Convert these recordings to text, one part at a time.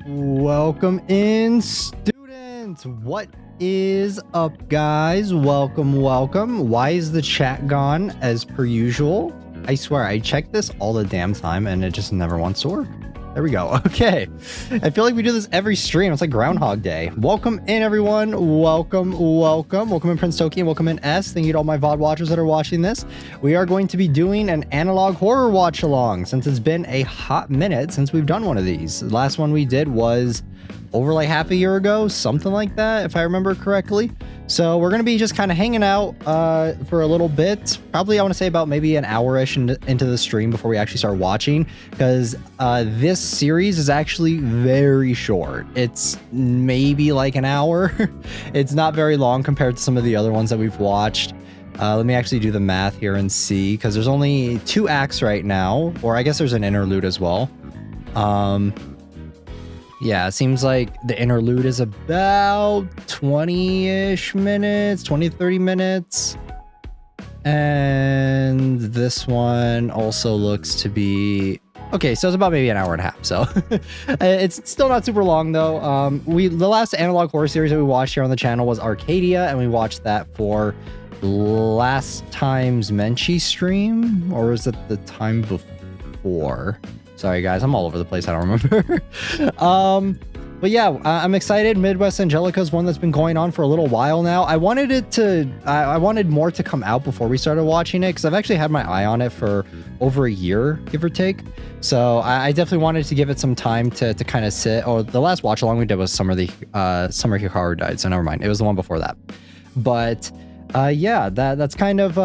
Welcome in, students. What is up, guys? Welcome. Why is the chat gone as per usual? I swear, I check this all the damn time and it just never wants to work. There we go. Okay. I feel like we do this every stream. It's like Groundhog Day. Welcome in, everyone. Welcome in, Prince Toki, and welcome in, S. Thank you to all my VOD watchers that are watching this. We are going to be doing an analog horror watch along since it's been a hot minute since we've done one of these. The last one we did was over like half a year ago, something like that, if I remember correctly. So we're going to be just kind of hanging out for a little bit. Probably I want to say about maybe an hour-ish into the stream before we actually start watching, because this series is actually very short. It's maybe like an hour. It's not very long compared to some of the other ones that we've watched. Let me actually do the math here and see, because there's only 2 acts right now, or I guess there's an interlude as well. Yeah, it seems like the interlude is about 20-ish minutes, 20 to 30 minutes. And this one also looks to be... Okay, so it's about maybe an hour and a half, so it's still not super long though. The last analog horror series that we watched here on the channel was Arcadia, and we watched that for last time's Menchie stream, or was it the time before? Sorry guys, I'm all over the place. I don't remember. But yeah, I'm excited. Midwest Angelica is one that's been going on for a little while now. I wanted more to come out before we started watching it, because I've actually had my eye on it for over a year, give or take. So I definitely wanted to give it some time to kind of sit. Oh, the last watch along we did was Summer Hikaru died, so never mind. It was the one before that. But yeah, that's kind of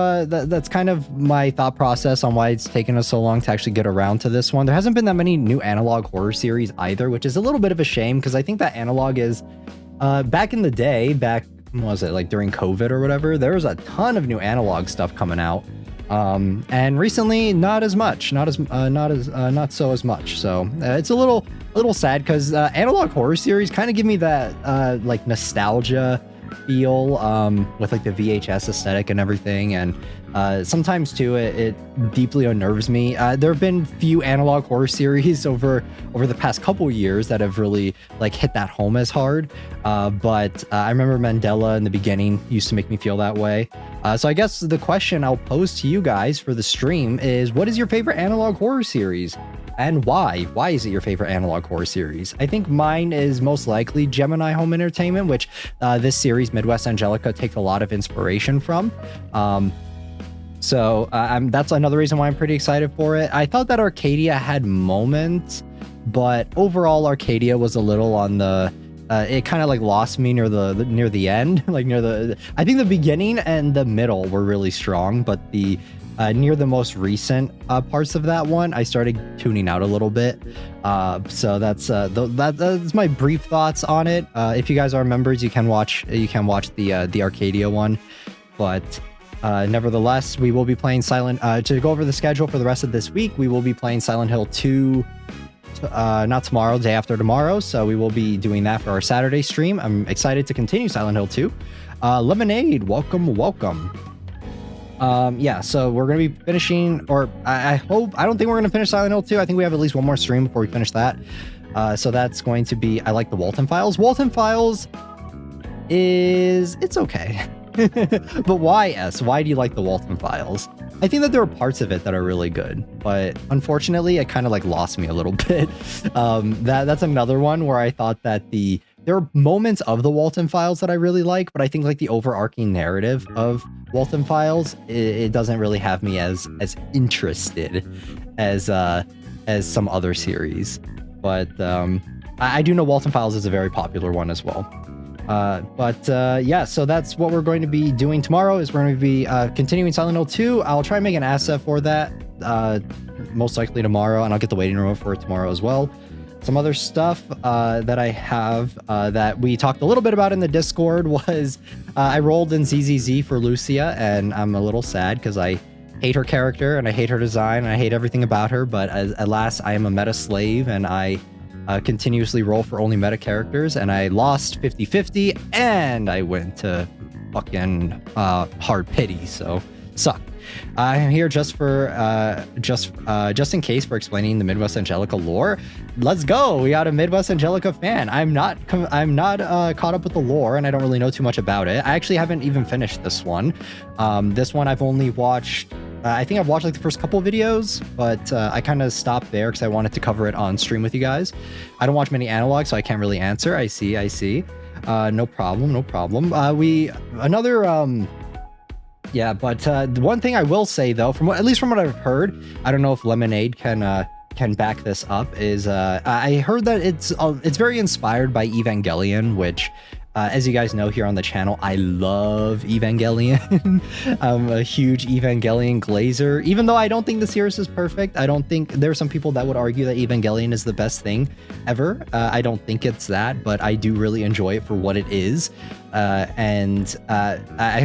my thought process on why it's taken us so long to actually get around to this one. There hasn't been that many new analog horror series either, which is a little bit of a shame, because I think that analog is back in the day, what was it, like during COVID or whatever, there was a ton of new analog stuff coming out, and recently not so as much. So it's a little sad, because analog horror series kind of give me that like nostalgia feel, with like the VHS aesthetic and everything, and sometimes too it deeply unnerves me. There have been few analog horror series over the past couple years that have really like hit that home as hard, but I remember Mandela in the beginning used to make me feel that way. So I guess the question I'll pose to you guys for the stream is, what is your favorite analog horror series? And why? Why is it your favorite analog horror series? I think mine is most likely Gemini Home Entertainment, which this series, Midwest Angelica, takes a lot of inspiration from. So that's another reason why I'm pretty excited for it. I thought that Arcadia had moments, but overall Arcadia was a little on the... it kind of like lost me near the end, like I think the beginning and the middle were really strong, but the near the most recent parts of that one, I started tuning out a little bit. So that's my brief thoughts on it. If you guys are members, you can watch the Arcadia one, but nevertheless, we will be playing to go over the schedule for the rest of this week. We will be playing Silent Hill 2. Not tomorrow, day after tomorrow, so we will be doing that for our Saturday stream. I'm excited to continue Silent Hill 2. Lemonade, welcome. Yeah, so we're gonna be finishing, or I don't think we're gonna finish Silent Hill 2. I think we have at least one more stream before we finish that. So that's going to be, I like the Walton Files. Walton Files it's okay. But why, S? Why do you like the Walton Files? I think that there are parts of it that are really good, but unfortunately, it kind of like lost me a little bit. That's another one where I thought that there are moments of the Walton Files that I really like, but I think like the overarching narrative of Walton Files, it doesn't really have me as interested as some other series. But I do know Walton Files is a very popular one as well. Yeah, so that's what we're going to be doing tomorrow. Is we're going to be continuing Silent Hill 2. I'll try and make an asset for that most likely tomorrow, and I'll get the waiting room for it tomorrow as well. Some other stuff that I have that we talked a little bit about in the Discord was I rolled in ZZZ for Lucia, and I'm a little sad because I hate her character and I hate her design and I hate everything about her, but alas, I am a meta slave, and I continuously roll for only meta characters, and I lost 50-50, and I went to fucking hard pity, so suck. I'm here just in case for explaining the Midwest Angelica lore. Let's go. We got a Midwest Angelica fan. I'm not caught up with the lore, and I don't really know too much about it. I actually haven't even finished this one. This one I've only watched. I think I've watched like the first couple videos, but I kind of stopped there because I wanted to cover it on stream with you guys. I don't watch many analogs, so I can't really answer. I see. No problem. Yeah, but the one thing I will say though, at least from what I've heard, I don't know if Lemonade can back this up, is I heard that it's very inspired by Evangelion, which As you guys know here on the channel, I love Evangelion. I'm a huge Evangelion glazer. Even though I don't think the series is perfect, I don't think there are some people that would argue that Evangelion is the best thing ever. I don't think it's that, but I do really enjoy it for what it is. I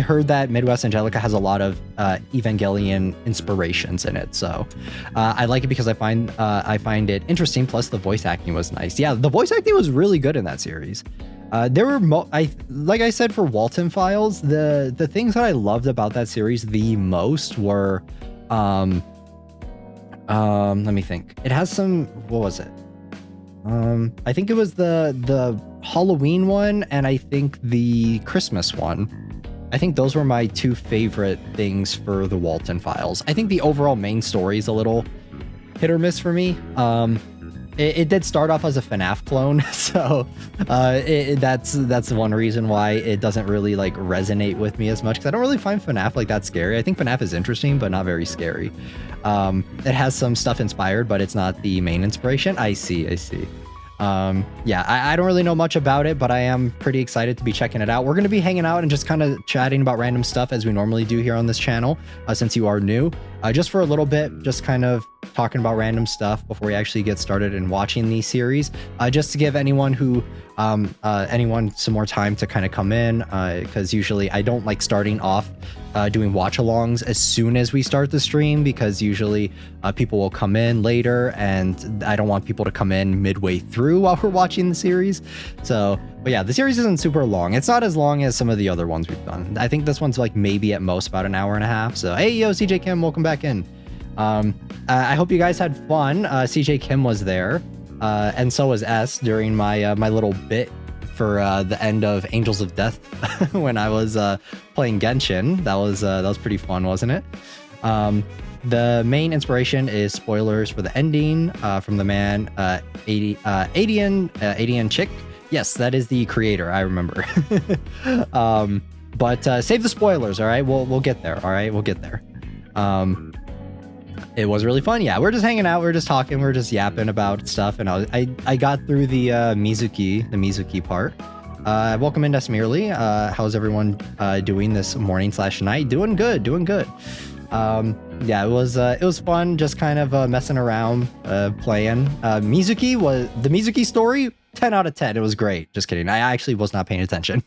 heard that Midwest Angelica has a lot of Evangelion inspirations in it, so I like it because I find it interesting. Plus, the voice acting was nice. Yeah, the voice acting was really good in that series. There were like I said for Walton Files, the things that I loved about that series the most were let me think. It has some, what was it? I think it was the Halloween one, and I think the Christmas one. I think those were my two favorite things for the Walton Files. I think the overall main story is a little hit or miss for me. It did start off as a FNAF clone, so that's one reason why it doesn't really like resonate with me as much, because I don't really find FNAF like that scary. I think FNAF is interesting, but not very scary. It has some stuff inspired, but it's not the main inspiration. I see. Yeah, I don't really know much about it, but I am pretty excited to be checking it out. We're going to be hanging out and just kind of chatting about random stuff as we normally do here on this channel, since you are new. Just for a little bit, just kind of talking about random stuff before we actually get started in watching these series, just to give anyone who anyone some more time to kind of come in, because usually I don't like starting off doing watch-alongs as soon as we start the stream, because usually people will come in later and I don't want people to come in midway through while we're watching the series. So, but yeah, the series isn't super long. It's not as long as some of the other ones we've done. I think this one's like maybe at most about an hour and a half. So hey, yo, CJ Kim, welcome back in. I hope you guys had fun. CJ Kim was there, and so was S during my my little bit for the end of Angels of Death when I was playing Genshin. That was pretty fun, wasn't it? The main inspiration is spoilers for the ending from the man Adian Chick. Yes, that is the creator. I remember. But save the spoilers. All right, we'll get there. All right, we'll get there. It was really fun. Yeah, we're just hanging out, we're just talking, we're just yapping about stuff, and I got through the Mizuki part. Welcome in, Desmirly. How's everyone doing this morning / night? Doing good. Yeah, it was fun, just kind of messing around, playing. The Mizuki story, 10 out of 10. It was great. Just kidding. I actually was not paying attention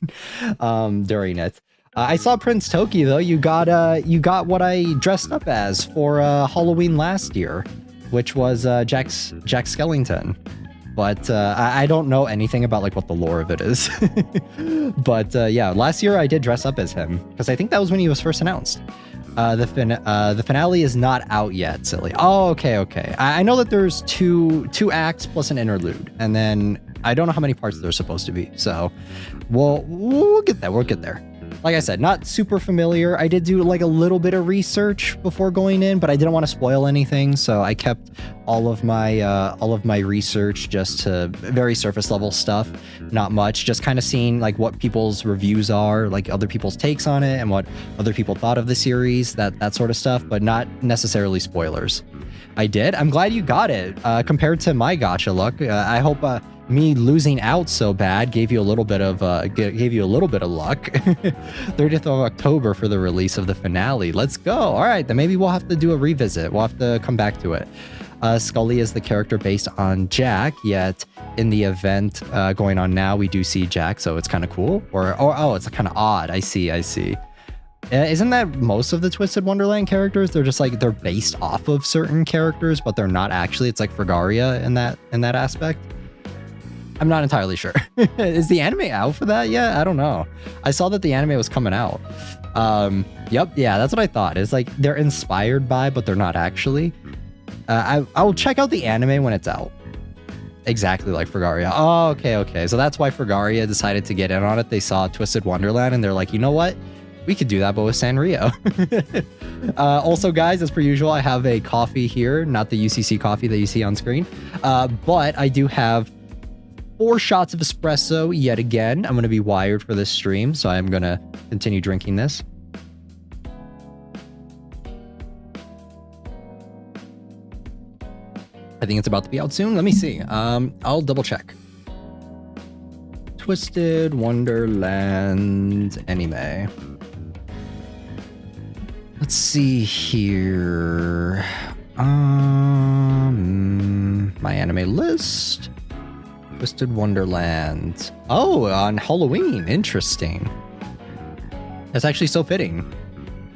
during it. I saw Prince Toki though. You got what I dressed up as for Halloween last year, which was Jack Skellington. But I don't know anything about like what the lore of it is. But yeah, last year I did dress up as him because I think that was when he was first announced. The finale is not out yet, silly. Oh, okay. I know that there's two acts plus an interlude, and then I don't know how many parts there's supposed to be. So we'll get there. We'll get there. Like I said, not super familiar. I did do like a little bit of research before going in, but I didn't want to spoil anything, so I kept all of my research just to very surface level stuff, not much, just kind of seeing like what people's reviews are, like other people's takes on it and what other people thought of the series, that sort of stuff, but not necessarily spoilers. I did. I'm glad you got it. Compared to my gacha luck, I hope me losing out so bad gave you a little bit of luck. 30th of October for the release of the finale. Let's go. All right, then maybe we'll have to do a revisit. We'll have to come back to it. Scully is the character based on Jack, yet in the event going on now, we do see Jack, so it's kind of cool. Or oh, it's kind of odd. I see. Isn't that most of the Twisted Wonderland characters? They're just like, they're based off of certain characters, but they're not actually. It's like Fragaria in that aspect. I'm not entirely sure. Is the anime out for that yet? I don't know. I saw that the anime was coming out. Yep, yeah, that's what I thought. It's like they're inspired by, but they're not actually. I will check out the anime when it's out. Exactly like Fragaria. Oh, okay. So that's why Fragaria decided to get in on it. They saw Twisted Wonderland and they're like, you know what? We could do that, but with Sanrio. Also, guys, as per usual, I have a coffee here, not the UCC coffee that you see on screen, but I do have 4 shots of espresso yet again. I'm going to be wired for this stream, so I'm going to continue drinking this. I think it's about to be out soon. Let me see. I'll double check. Twisted Wonderland anime. Let's see here. My anime list. Twisted Wonderland. Oh, on Halloween. Interesting. That's actually so fitting.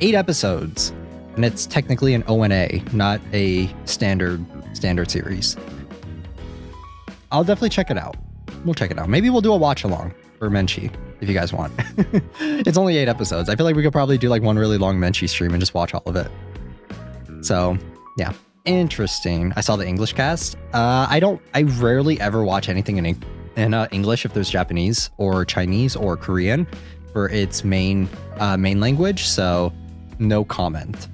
8 episodes, and it's technically an ONA, not a standard series. I'll definitely check it out. We'll check it out. Maybe we'll do a watch along for Menchie if you guys want. It's only 8 episodes. I feel like we could probably do like one really long Menchie stream and just watch all of it. So yeah, interesting. I saw the English cast. I rarely ever watch anything in English if there's Japanese or Chinese or Korean for its main language. So no comment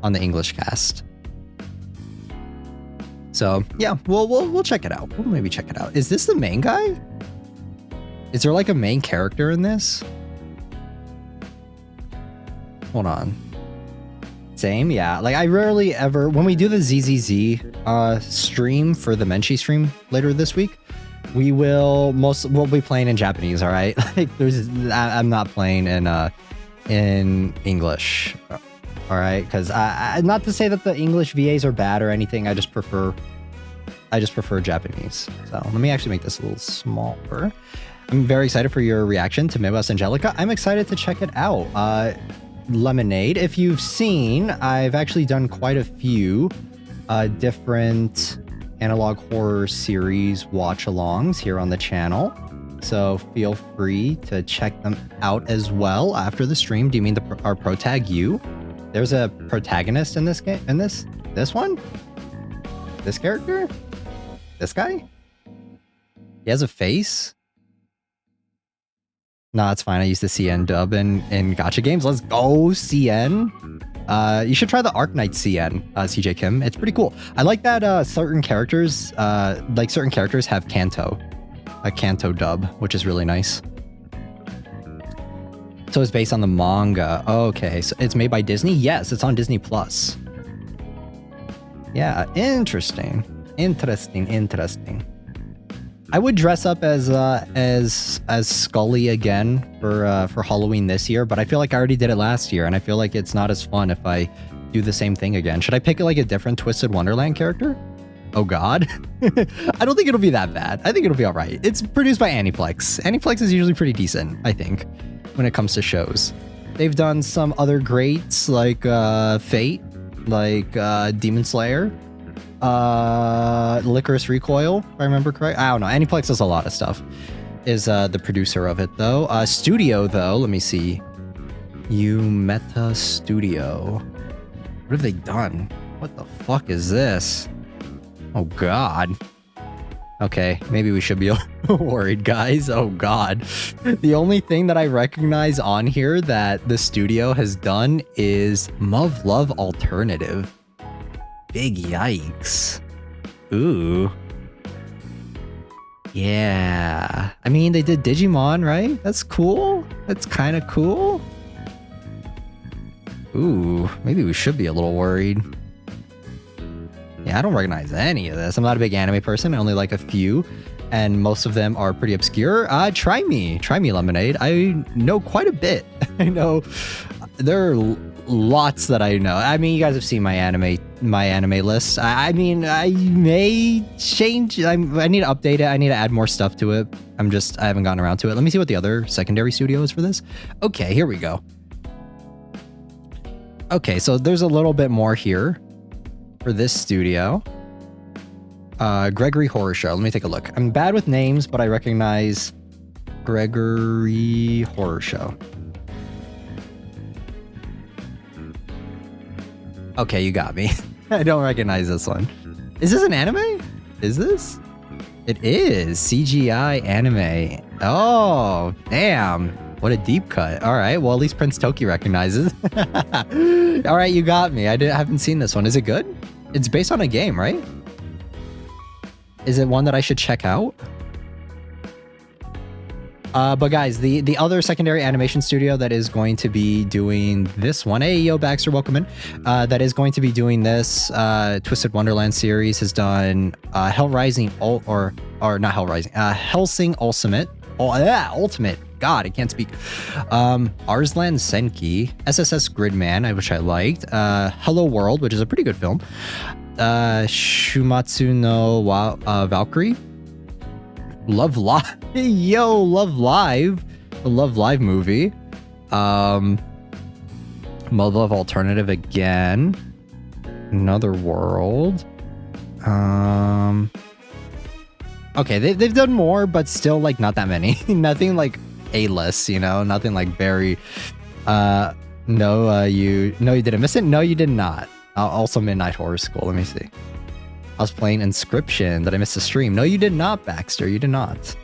on the English cast. So yeah, we'll check it out. We'll maybe check it out. Is this the main guy? Is there like a main character in this? Hold on. Same, yeah. Like I rarely ever, when we do the ZZZ stream for the Menchie stream later this week, we'll be playing in Japanese. All right, like I'm not playing in English. All right, because not to say that the English VAs are bad or anything. I just prefer Japanese. So let me actually make this a little smaller. I'm very excited for your reaction to Midwest Angelica. I'm excited to check it out. Lemonade, if you've seen, I've actually done quite a few different analog horror series watch-alongs here on the channel. So feel free to check them out as well after the stream. Do you mean our protag you? There's a protagonist in this game, in this one? This character? This guy? He has a face? No, it's fine. I used the CN dub in gacha games. Let's go, CN. You should try the Arknight CN, CJ Kim. It's pretty cool. I like that certain characters have a Kanto dub, which is really nice. So it's based on the manga. Okay, so it's made by Disney? Yes, it's on Disney Plus. Yeah, interesting. Interesting. I would dress up as Scully again for Halloween this year, but I feel like I already did it last year, and I feel like it's not as fun if I do the same thing again. Should I pick like a different Twisted Wonderland character? Oh God. I don't think it'll be that bad. I think it'll be all right. It's produced by Aniplex. Aniplex is usually pretty decent, I think, when it comes to shows. They've done some other greats like Fate, like Demon Slayer, Licorice Recoil, if I remember correct. I don't know. Aniplex does a lot of stuff. Is the producer of it though. Studio though, let me see. Meta Studio. What have they done? What the fuck is this? Oh God. Okay, maybe we should be worried, guys. Oh God. The only thing that I recognize on here that the studio has done is Muv Love Alternative. Big yikes. Ooh. Yeah. I mean, they did Digimon, right? That's cool. That's kind of cool. Ooh, maybe we should be a little worried. Yeah, I don't recognize any of this. I'm not a big anime person. I only like a few, and most of them are pretty obscure. Try me, Lemonade. I know quite a bit. I know there are lots that I know. I mean, you guys have seen my anime list. I mean, I may change. I need to update it. I need to add more stuff to it. I haven't gotten around to it. Let me see what the other secondary studio is for this. Okay, here we go. Okay, so there's a little bit more here for this studio. Gregory Horror Show. Let me take a look. I'm bad with names, but I recognize Gregory Horror Show. Okay, you got me. I don't recognize this one. Is this an anime? Is this? It is CGI anime. Oh, damn. What a deep cut. All right. Well, at least Prince Toki recognizes. All right, you got me. I haven't seen this one. Is it good? It's based on a game, right? Is it one that I should check out? But guys, the other secondary animation studio that is going to be doing this one, hey, yo, Baxter, welcome in, that is going to be doing this Twisted Wonderland series has done Hellsing Ultimate, Oh yeah, Ultimate. God, I can't speak. Arslan Senki, SSS Gridman, which I liked. Hello World, which is a pretty good film. Shumatsu no Valkyrie. Love Live. Yo, Love Live. The Love Live movie. Love Alternative again. Another World. Okay, they've done more, but still like not that many. Nothing like A-list, you know, nothing like very you didn't miss it. No, you did not. Also Midnight Horror School. Let me see. I was playing Inscription. Did I miss the stream? No, you did not, Baxter. You did not.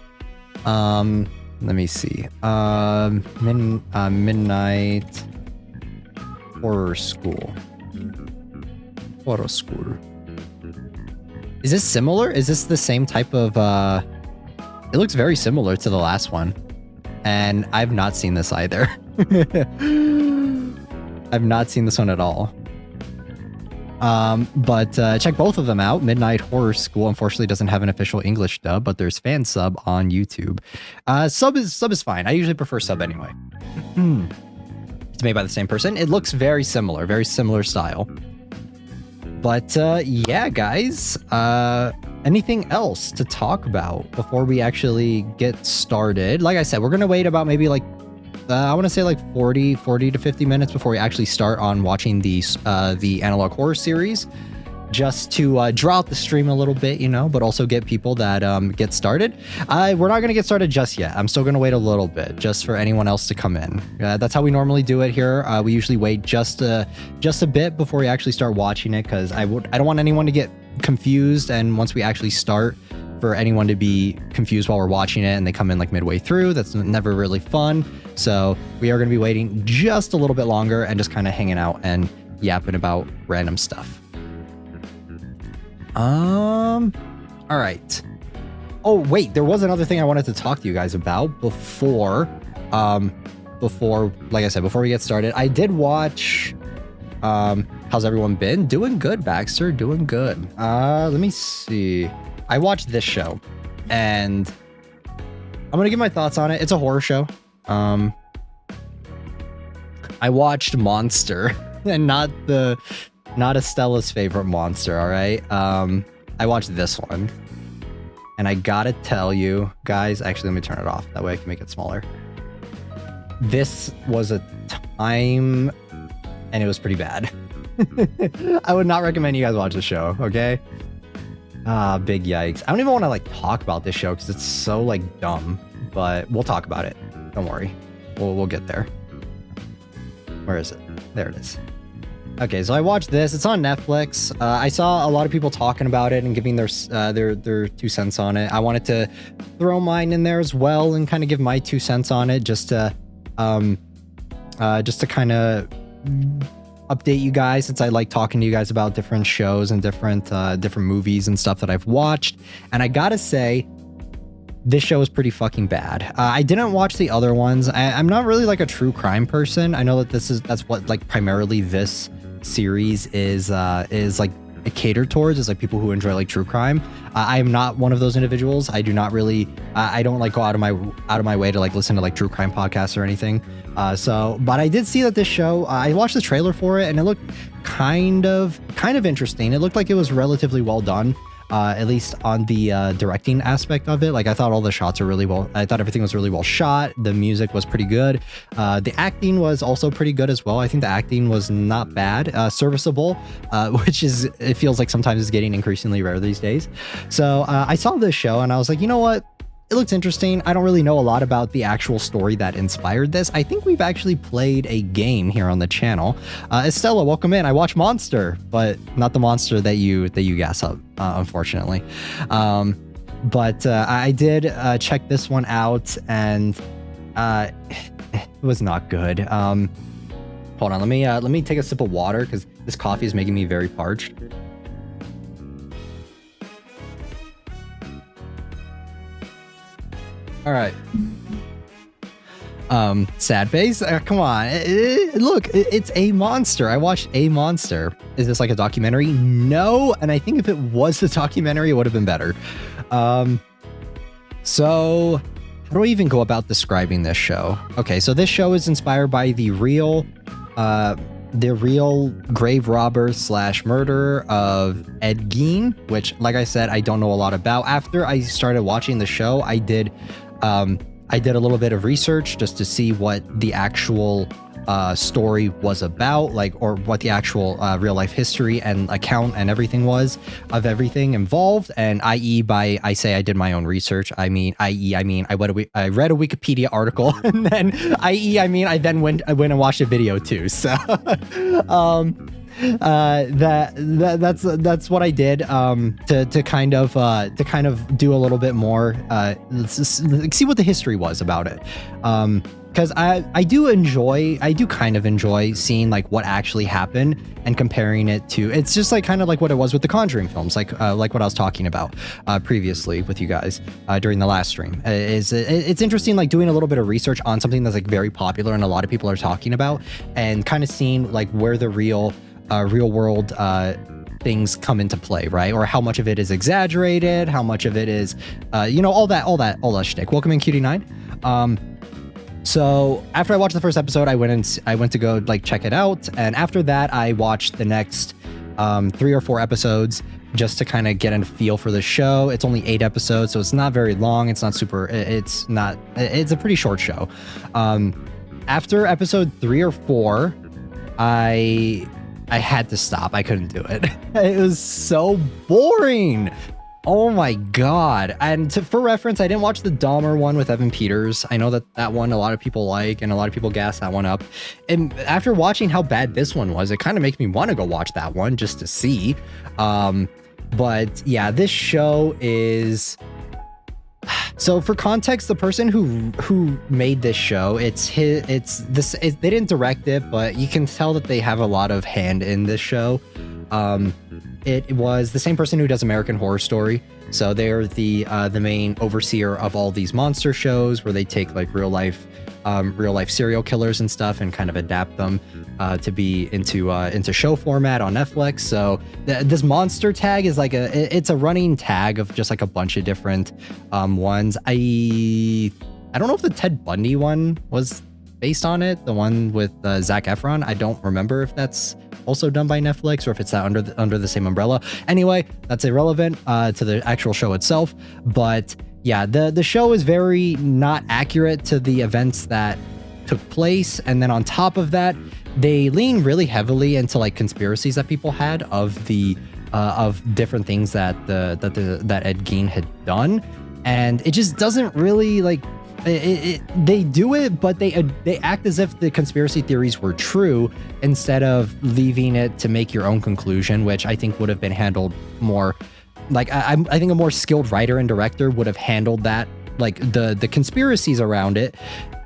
Let me see. Midnight Horror School. Horror School. Is this similar? Is this the same type of it looks very similar to the last one. And I've not seen this either. I've not seen this one at all. But check both of them out. Midnight Horror School unfortunately doesn't have an official English dub, but there's fan sub on YouTube. Sub is fine. I usually prefer sub anyway. It's made by the same person. It looks very similar style. But yeah, guys, anything else to talk about before we actually get started? Like I said, we're gonna wait about maybe like I want to say like 40 to 50 minutes before we actually start on watching the analog horror series, just to draw out the stream a little bit, you know, but also get people that get started. We're not gonna get started just yet. I'm still gonna wait a little bit just for anyone else to come in. That's how we normally do it here. We usually wait just a bit before we actually start watching it, because I don't want anyone to get confused, and once we actually start, for anyone to be confused while we're watching it and they come in like midway through. That's never really fun. So we are going to be waiting just a little bit longer and just kind of hanging out and yapping about random stuff. All right. Oh wait, there was another thing I wanted to talk to you guys about before like I said, before we get started. I did watch how's everyone been? Doing good, Baxter, doing good. Let me see. I watched this show, and I'm gonna give my thoughts on it. It's a horror show. I watched Monster, and not Estella's favorite monster. All right. I watched this one, and I gotta tell you guys. Actually, let me turn it off. That way I can make it smaller. This was a time, and it was pretty bad. I would not recommend you guys watch the show. Okay. Big yikes. I don't even want to like talk about this show because it's so like dumb, but we'll talk about it. Don't worry. We'll get there. Where is it? There it is. Okay, so I watched this. It's on Netflix. I saw a lot of people talking about it and giving their 2 cents on it. I wanted to throw mine in there as well and kind of give my 2 cents on it, just to kind of update you guys, since I like talking to you guys about different shows and different movies and stuff that I've watched. And I gotta say, this show is pretty fucking bad. I didn't watch the other ones. I'm not really like a true crime person. I know that that's what like primarily this series is like catered towards, is like people who enjoy like true crime. I am not one of those individuals. I do not really I don't like go out of my way to like listen to like true crime podcasts or anything. But I did see that this show, I watched the trailer for it, and it looked kind of interesting. It looked like it was relatively well done, at least on the directing aspect of it. Like, I thought all the shots were I thought everything was really well shot. The music was pretty good. The acting was also pretty good as well. I think the acting was not bad, serviceable, which it feels like sometimes is getting increasingly rare these days. So I saw this show and I was like, you know what? It looks interesting. I don't really know a lot about the actual story that inspired this. I think we've actually played a game here on the channel. Estella, welcome in. I watched Monster, but not the monster that you gas up, unfortunately. But I did check this one out, and it was not good. Hold on, let me take a sip of water because this coffee is making me very parched. All right. Sad face. Come on. Look, it's a monster. I watched a monster. Is this like a documentary? No. And I think if it was a documentary, it would have been better. So how do I even go about describing this show? Okay, so this show is inspired by the real grave robber slash murderer of Ed Gein, which, like I said, I don't know a lot about. After I started watching the show, I did a little bit of research just to see what the actual story was about, like, or what the actual real life history and account and everything was of everything involved. And I say I did my own research. I mean I read a Wikipedia article, and then I then went and watched a video too. So that's what I did to kind of do a little bit more see what the history was about it. Because I do kind of enjoy seeing like what actually happened and comparing it to, it's just like kind of like what it was with the Conjuring films, like what I was talking about previously with you guys during the last stream. It's interesting, like doing a little bit of research on something that's like very popular and a lot of people are talking about, and kind of seeing like where the real world things come into play, right? Or how much of it is exaggerated, how much of it is all that shtick. Welcome in, QD9. So after I watched the first episode, I went to go like check it out, and after that I watched the next 3 or 4 episodes just to kind of get a feel for the show. It's only 8 episodes, so it's not very long. It's a pretty short show. After episode 3 or 4, I had to stop. I couldn't do it. It was so boring. Oh my god. And for reference, I didn't watch the Dahmer one with Evan Peters. I know that one a lot of people like, and a lot of people gas that one up. And after watching how bad this one was, it kind of makes me want to go watch that one just to see. But yeah, this show is... So for context, the person who made this show, they didn't direct it, but you can tell that they have a lot of hand in this show. It was the same person who does American Horror Story, so they're the main overseer of all these monster shows where they take like real life serial killers and stuff and kind of adapt them to be into show format on Netflix. So this monster tag is like it's a running tag of just like a bunch of different ones. I don't know if the Ted Bundy one was based on it, the one with Zac Efron. I don't remember if that's also done by Netflix or if it's under the same umbrella. Anyway, that's irrelevant to the actual show itself. But yeah, the show is very not accurate to the events that took place, and then on top of that, they lean really heavily into like conspiracies that people had of different things that Ed Gein had done, and it just doesn't really like. They do it, but they act as if the conspiracy theories were true instead of leaving it to make your own conclusion, which I think would have been handled more. Like I think a more skilled writer and director would have handled that, like the conspiracies around it,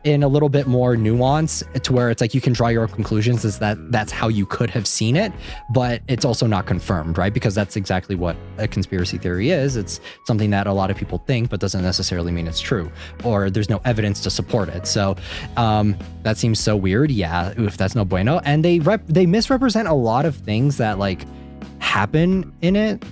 in a little bit more nuance, to where it's like you can draw your own conclusions, is that's how you could have seen it, but it's also not confirmed, right? Because that's exactly what a conspiracy theory is. It's something that a lot of people think, but doesn't necessarily mean it's true, or there's no evidence to support it. So that seems so weird. Yeah, oof, that's no bueno. And they misrepresent a lot of things that like happen in it.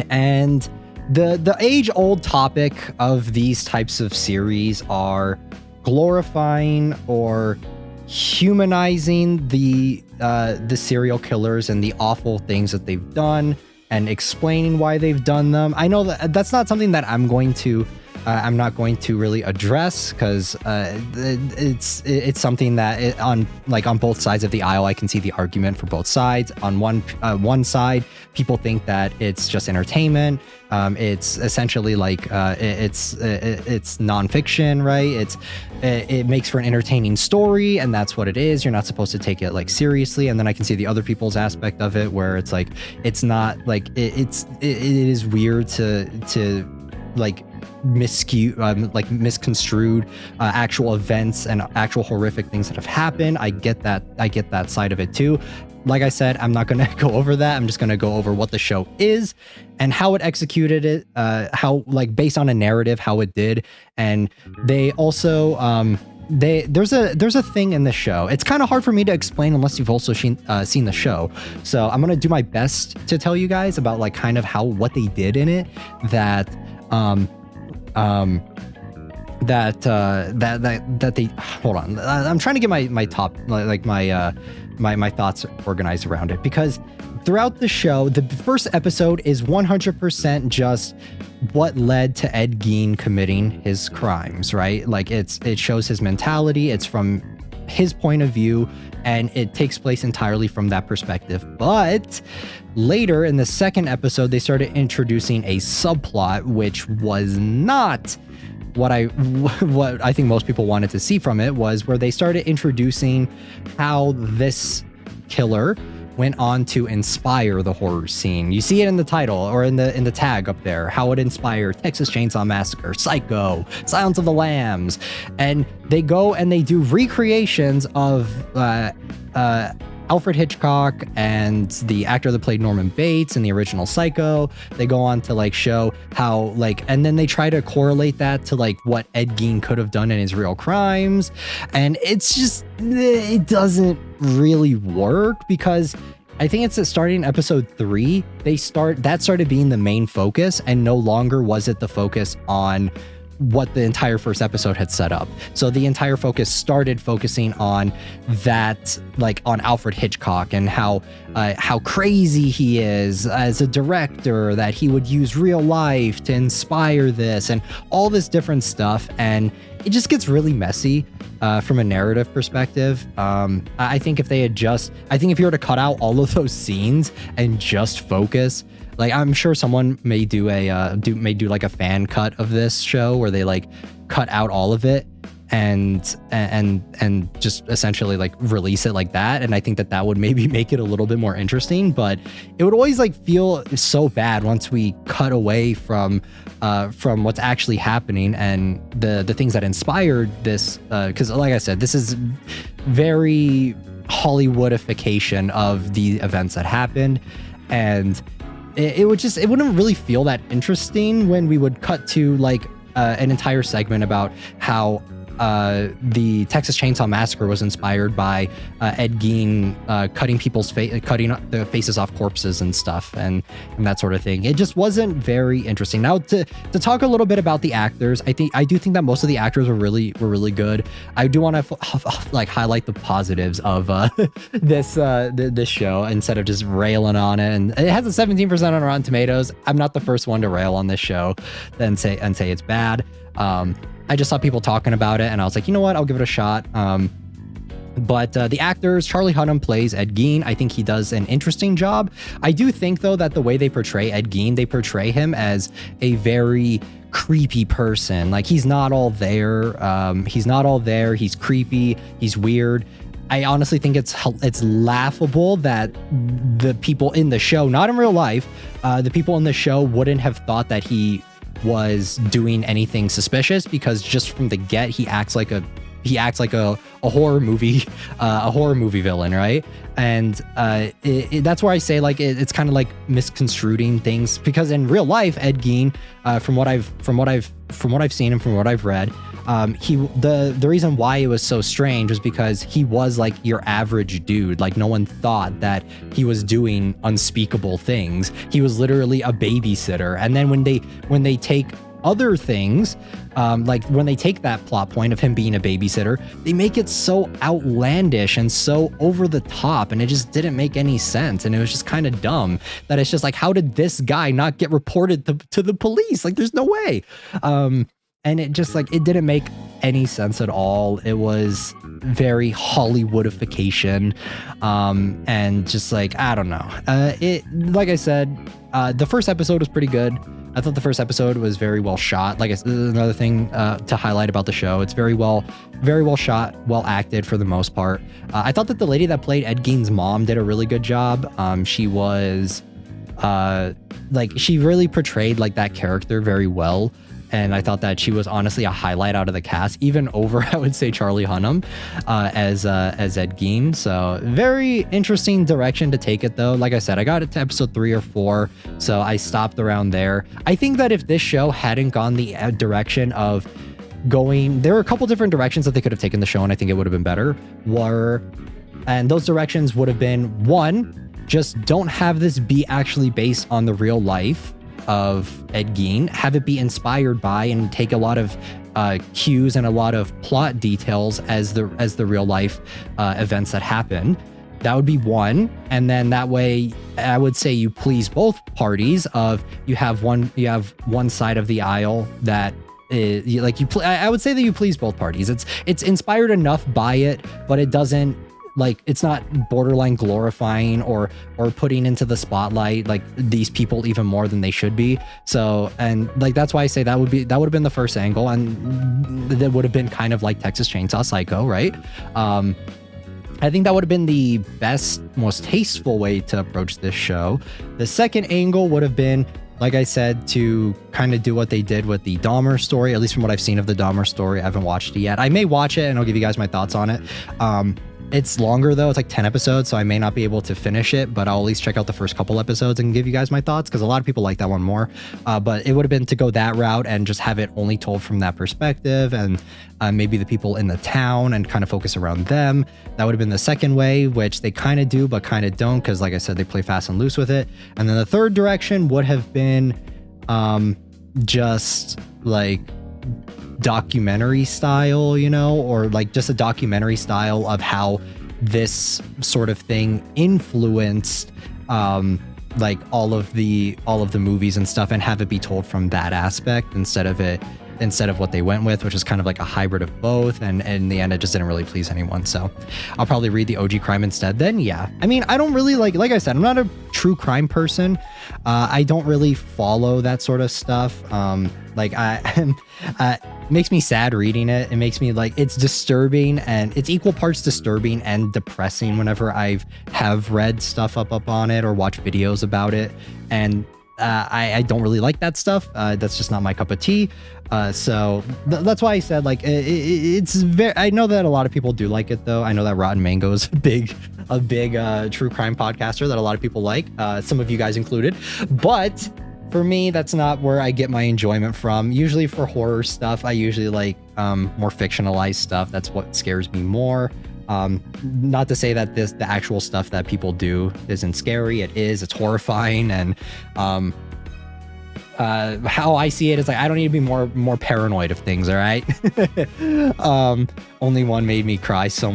And the age-old topic of these types of series are glorifying or humanizing the serial killers and the awful things that they've done, and explaining why they've done them. I know that's not something that I'm not going to really address, because it's something that on both sides of the aisle, I can see the argument for both sides. On one side, people think that it's just entertainment. It's essentially like it's nonfiction, right? It makes for an entertaining story, and that's what it is. You're not supposed to take it like seriously. And then I can see the other people's aspect of it, where it's like it's not like it is weird to like misconstrued actual events and actual horrific things that have happened. I get that side of it too. Like I said, I'm not going to go over that. I'm just going to go over what the show is and how it executed it, how, like, based on a narrative, how it did. And they also there's a thing in the show. It's kind of hard for me to explain unless you've also seen the show. So I'm going to do my best to tell you guys about like kind of what they did in it that that they hold on. I'm trying to get my top like my thoughts organized around it, because throughout the show, the first episode is 100% just what led to Ed Gein committing his crimes, right? Like it shows his mentality. It's from his point of view, and it takes place entirely from that perspective. But later in the second episode, they started introducing a subplot, which was not what I think most people wanted to see from it, was where they started introducing how this killer went on to inspire the horror scene. You see it in the title or in the tag up there, how it inspired Texas Chainsaw Massacre, Psycho, Silence of the Lambs. And they go and they do recreations of Alfred Hitchcock and the actor that played Norman Bates in the original Psycho. They go on to like show how like, and then they try to correlate that to like what Ed Gein could have done in his real crimes. And it's just, it doesn't really work, because I think it's starting episode 3, that started being the main focus, and no longer was it the focus on what the entire first episode had set up. So the entire focus started focusing on that, like on Alfred Hitchcock and how crazy he is as a director, that he would use real life to inspire this and all this different stuff. And it just gets really messy from a narrative perspective. I think if you were to cut out all of those scenes and just focus, like I'm sure someone may do like a fan cut of this show where they like cut out all of it and just essentially like release it like that. And I think that would maybe make it a little bit more interesting, but it would always like feel so bad once we cut away from what's actually happening and the things that inspired this. Because like I said, this is very Hollywoodification of the events that happened, and it wouldn't really feel that interesting when we would cut to like an entire segment about how the Texas Chainsaw Massacre was inspired by Ed Gein cutting the faces off corpses and stuff and that sort of thing. It just wasn't very interesting. Now to talk a little bit about the actors, I do think that most of the actors were really good. I do want to like highlight the positives of this show instead of just railing on it. And it has a 17% on Rotten Tomatoes. I'm not the first one to rail on this show and say it's bad. I just saw people talking about it and I was like, you know what, I'll give it a shot. But the actors, Charlie Hunnam plays Ed Gein. I think he does an interesting job. I do think though that the way they portray Ed Gein, they portray him as a very creepy person. Like he's not all there. He's creepy. He's weird. I honestly think it's laughable that the people in the show, not in real life, the people in the show wouldn't have thought that he was doing anything suspicious, because just from the get he acts like a horror movie villain, right? And that's where I say like it's kind of like misconstruing things, because in real life Ed Gein, from what I've seen and from what I've read, the reason why it was so strange was because he was like your average dude. Like no one thought that he was doing unspeakable things. He was literally a babysitter. And then when they take other things, like when they take that plot point of him being a babysitter, they make it so outlandish and so over the top, and it just didn't make any sense. And it was just kind of dumb that it's just like, how did this guy not get reported to the police? Like there's no way. And it just like, it didn't make any sense at all. It was very Hollywoodification. And just like, I don't know. Like I said, the first episode was pretty good. I thought the first episode was very well shot. Like another thing to highlight about the show, it's very well shot, well acted for the most part. I thought that the lady that played Ed Gein's mom did a really good job. She was like, she really portrayed like that character very well. And I thought that she was honestly a highlight out of the cast, even over, I would say, Charlie Hunnam as Ed Gein. So very interesting direction to take it, though. Like I said, I got it to episode 3 or 4, so I stopped around there. I think that if this show hadn't gone the direction of there were a couple different directions that they could have taken the show, and I think it would have been better. And those directions would have been, 1, just don't have this be actually based on the real life of Ed Gein, have it be inspired by and take a lot of cues and a lot of plot details as the real life events that happen. That would be one. And then that way, I would say you please both parties. Of you have one side of the aisle that is, like I would say that you please both parties. It's inspired enough by it, but it doesn't, like, it's not borderline glorifying or putting into the spotlight like these people even more than they should be. So, and like that's why I say that would have been the first angle, and that would have been kind of like Texas Chainsaw Psycho, right? I think that would have been the best, most tasteful way to approach this show. The second angle would have been, like I said, to kind of do what they did with the Dahmer story, at least from what I've seen of the Dahmer story. I haven't watched it yet. I may watch it and I'll give you guys my thoughts on it. It's longer though. It's like 10 episodes, so I may not be able to finish it, but I'll at least check out the first couple episodes and give you guys my thoughts, because a lot of people like that one more. But it would have been to go that route and just have it only told from that perspective, and maybe the people in the town, and kind of focus around them. That would have been the second way, which they kind of do but kind of don't, because like I said, they play fast and loose with it. And then the third direction would have been just like documentary style, you know, or like just a documentary style of how this sort of thing influenced like all of the movies and stuff, and have it be told from that aspect instead of what they went with, which is kind of like a hybrid of both. And in the end, it just didn't really please anyone. So I'll probably read the OG crime instead then. Yeah. I mean, I don't really like I said, I'm not a true crime person. I don't really follow that sort of stuff. Like makes me sad reading it. It makes me like, it's disturbing, and it's equal parts disturbing and depressing whenever have read stuff up on it or watched videos about it. And I don't really like that stuff. That's just not my cup of tea. So that's why I said, like, it's very, I know that a lot of people do like it though. I know that Rotten Mango is a big true crime podcaster that a lot of people like, some of you guys included. But for me, that's not where I get my enjoyment from. Usually for horror stuff, I usually like more fictionalized stuff. That's what scares me more. Not to say that the actual stuff that people do isn't scary. It is. It's horrifying. And how I see it is like, I don't need to be more paranoid of things. All right. Only one made me cry so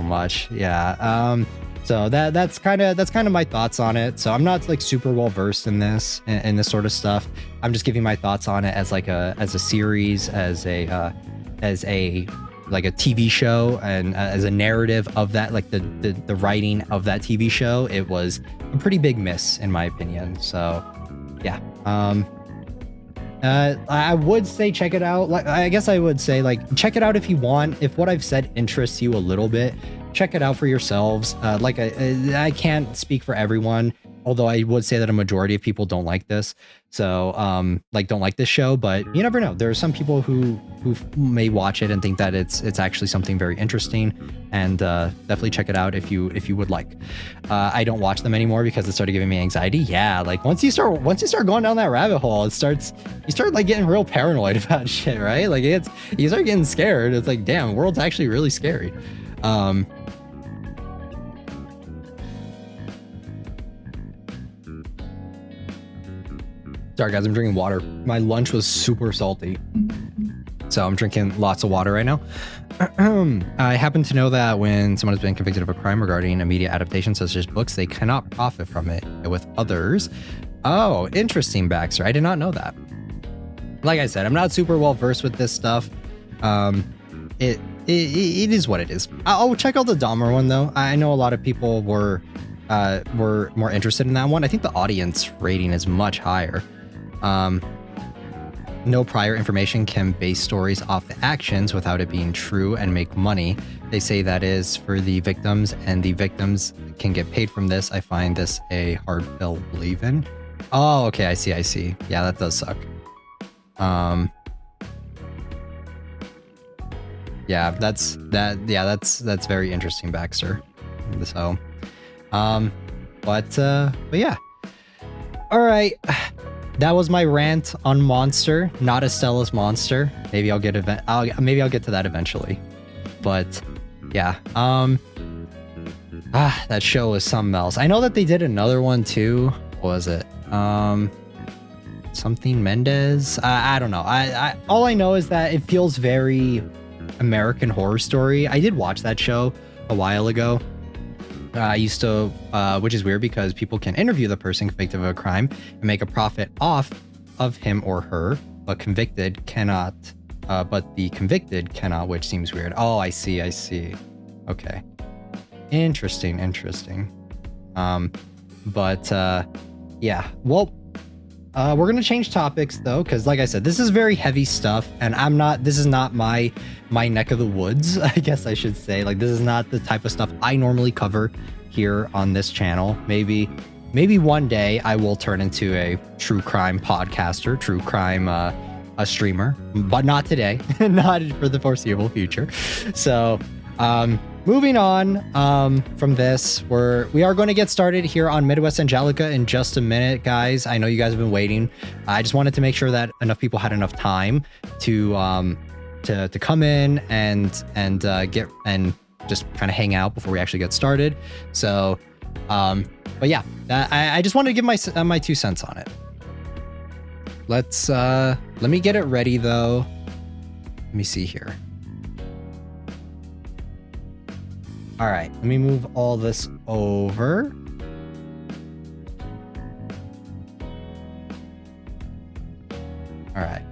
much. Yeah. So that's kind of my thoughts on it. So I'm not like super well versed in this sort of stuff. I'm just giving my thoughts on it as a series, as a like a TV show, and as a narrative of that, like the writing of that TV show. It was a pretty big miss in my opinion. So yeah. I would say check it out. Like, I guess I would say, like, check it out if you want. If what I've said interests you a little bit, check it out for yourselves. Like I can't speak for everyone, although I would say that a majority of people don't like this. So like don't like this show, but you never know. There are some people who may watch it and think that it's actually something very interesting, and definitely check it out if you would like. I don't watch them anymore because it started giving me anxiety. Yeah, like once you start going down that rabbit hole, you start like getting real paranoid about shit, right? Like you start getting scared. It's like, damn, the world's actually really scary. Sorry guys, I'm drinking water. My lunch was super salty, so I'm drinking lots of water right now. I happen to know that when someone has been convicted of a crime regarding a media adaptation such as books, they cannot profit from it with others. Oh, interesting, Baxter. I did not know that. Like I said, I'm not super well versed with this stuff. It is what it is. I'll check out the Dahmer one though. I know a lot of people were more interested in that one. I think the audience rating is much higher. No prior information can base stories off the actions without it being true and make money. They say that is for the victims, and the victims can get paid from this. I find this a hard pill to believe in. Oh, okay, I see. Yeah, that does suck. Yeah, that's very interesting, Baxter. So, but yeah. All right. That was my rant on Monster, not Estella's Monster. Maybe I'll get to that eventually. But yeah, that show was something else. I know that they did another one too. What was it? something Mendez. I don't know. I all I know is that it feels very American Horror Story. I did watch that show a while ago. I used to, which is weird because people can interview the person convicted of a crime and make a profit off of him or her, but convicted cannot. But the convicted cannot, which seems weird. Oh, I see. I see. Okay. Interesting. Interesting. Yeah. Well, we're gonna change topics though, because like I said, this is very heavy stuff, and this is not my neck of the woods. I guess I should say, like, this is not the type of stuff I normally cover here on this channel. Maybe one day I will turn into a true crime podcaster, true crime a streamer, but not today, not for the foreseeable future. So moving on from this, we are going to get started here on Midwest Angelica in just a minute, guys. I know you guys have been waiting. I just wanted to make sure that enough people had enough time to come in and get and just kind of hang out before we actually get started. So but yeah, I just wanted to give my 2 cents on it. Let me get it ready though. Let me see here. All right, let me move all this over. All right.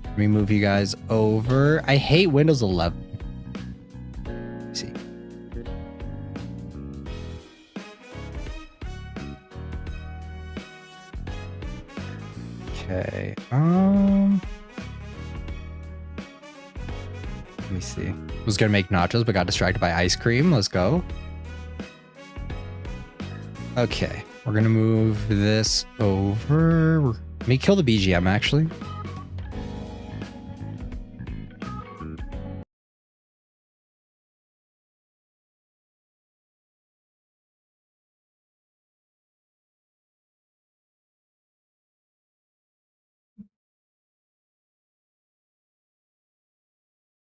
Let me move you guys over. I hate Windows 11. Let's see. Okay. Let me see. Was gonna make nachos, but got distracted by ice cream. Let's go. Okay, we're gonna move this over. Let me kill the BGM actually.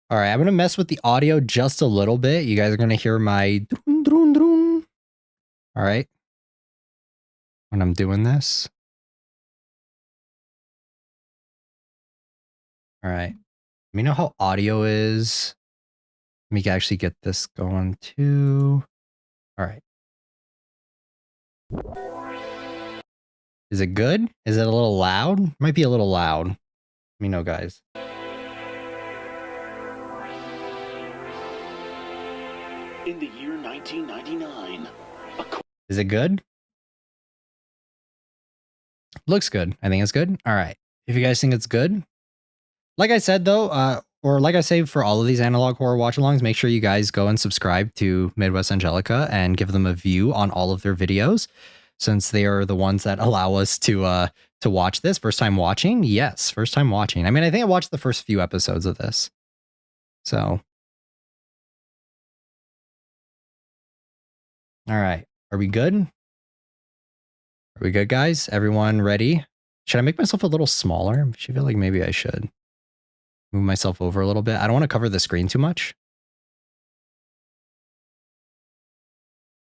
All right, I'm gonna mess with the audio just a little bit. You guys are gonna hear my drone, drone, drone. All right, when I'm doing this. All right, let me know how audio is. Let me actually get this going too. All right. Is it good? Is it a little loud? Might be a little loud. Let me know, guys. In the year 1999. Is it good? Looks good. I think it's good. All right. If you guys think it's good, like I said though, or like I say for all of these analog horror watch-alongs, make sure you guys go and subscribe to Midwest Angelica and give them a view on all of their videos, since they are the ones that allow us to watch this. First time watching? Yes, first time watching. I mean, I think I watched the first few episodes of this. So. All right. Are we good? Are we good, guys? Everyone ready? Should I make myself a little smaller? I feel like maybe I should move myself over a little bit. I don't want to cover the screen too much.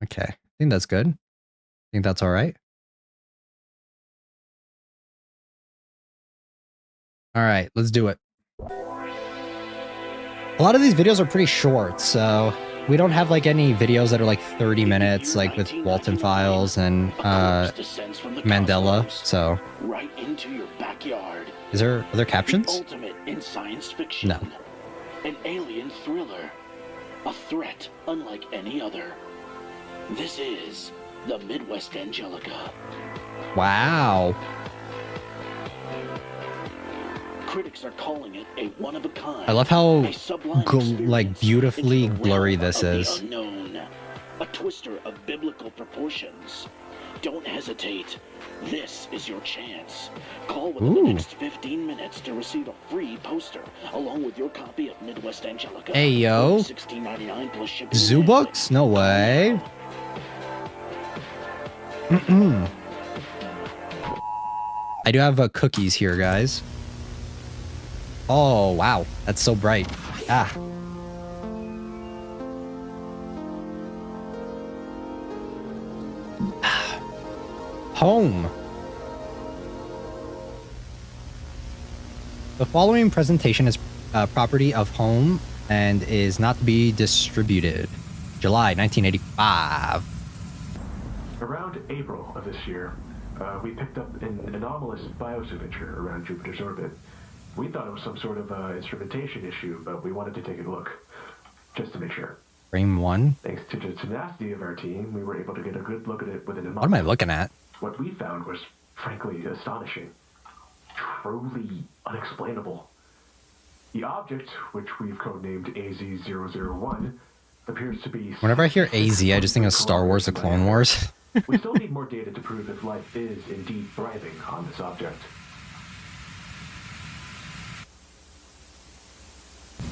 Okay. I think that's good. I think that's all right. All right, let's do it. A lot of these videos are pretty short, so we don't have like any videos that are like 30 minutes, like with Walton Files and Mandela. So, right into your backyard. are there captions? The ultimate in science fiction. No. An alien thriller, a threat unlike any other. This is the Midwest Angelica. Wow. Critics are calling it a one-of-a-kind. I love how like beautifully blurry this is. Unknown, a twister of biblical proportions. Don't hesitate. This is your chance. Call within the next 15 minutes to receive a free poster along with your copy of Midwest Angelica. Hey yo. $16.99 plus shipping. Zoo books? No way. I do have cookies here, guys. Oh, wow. That's so bright. Ah. Home. The following presentation is property of home and is not to be distributed. July 1985. Around April of this year, we picked up an anomalous biosignature around Jupiter's orbit. We thought it was some sort of instrumentation issue, but we wanted to take a look, just to make sure. Frame 1. Thanks to the tenacity of our team, we were able to get a good look at it within a month. What am I looking at? What we found was, frankly, astonishing. Truly unexplainable. The object, which we've codenamed AZ-001, appears to be... Whenever I hear AZ, I just think of Star Wars: The Clone Wars. We still need more data to prove if life is indeed thriving on this object.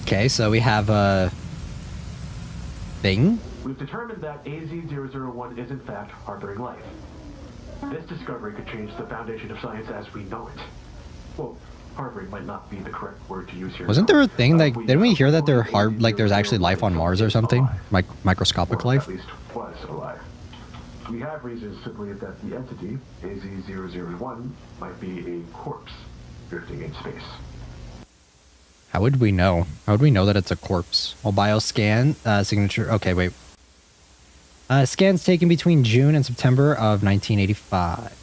Okay, so we have a thing. We've determined that AZ-001 is in fact harboring life. This discovery could change the foundation of science as we know it. Well, harboring might not be the correct word to use here. Wasn't there a thing like, didn't we hear that there's actually life on Mars or something? Microscopic life? At least was alive. We have reasons to believe that the entity, AZ-001, might be a corpse drifting in space. How would we know? How would we know that it's a corpse? Well, bioscan, signature, okay, wait. Scans taken between June and September of 1985.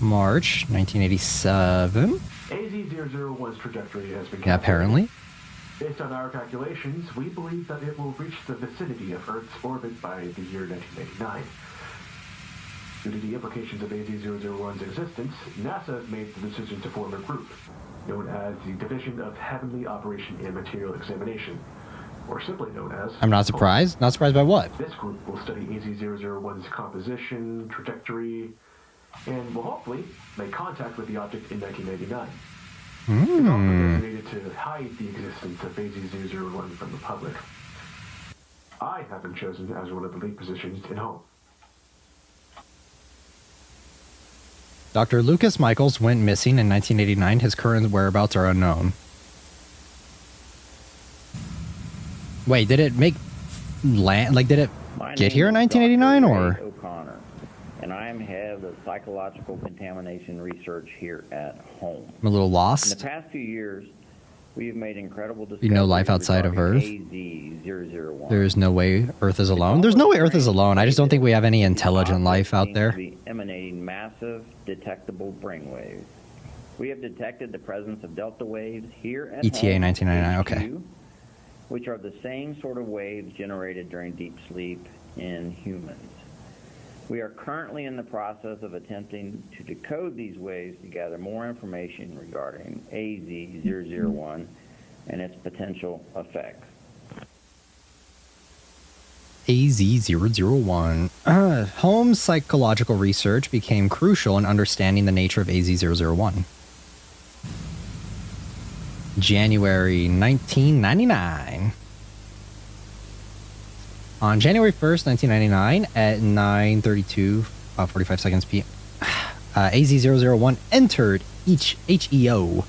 March 1987. AZ-001's trajectory has been... Yeah, apparently. Based on our calculations, we believe that it will reach the vicinity of Earth's orbit by the year 1999. Due to the implications of AZ-001's existence, NASA has made the decision to form a group known as the Division of Heavenly Operation and Material Examination, or simply known as... I'm not surprised. Not surprised by what? This group will study AZ-001's composition, trajectory, and will hopefully make contact with the object in 1999. It's also designated to hide the existence of AZ-001 from the public. I have been chosen as one of the lead positions in Home. Dr. Lucas Michaels went missing in 1989. His current whereabouts are unknown. Wait, did it make land? Like, did it get here in 1989 or? O'Connor, and I am head of psychological contamination research here at Home. I'm a little In lost. the past few years, we have made incredible discoveries. You know life outside of Earth? AZ-001. There is no way Earth is alone. There's no way Earth is alone. I just don't think we have any intelligent life out there. Emanating massive detectable brainwaves. We have detected the presence of delta waves here at ETA Home, 1999, okay. HQ, which are the same sort of waves generated during deep sleep in humans. We are currently in the process of attempting to decode these waves to gather more information regarding AZ-001 and its potential effects. AZ-001. Home psychological research became crucial in understanding the nature of AZ-001. January 1999. On January 1st, 1999, at 9:32, 45 seconds p.m., AZ-001 entered each HEO.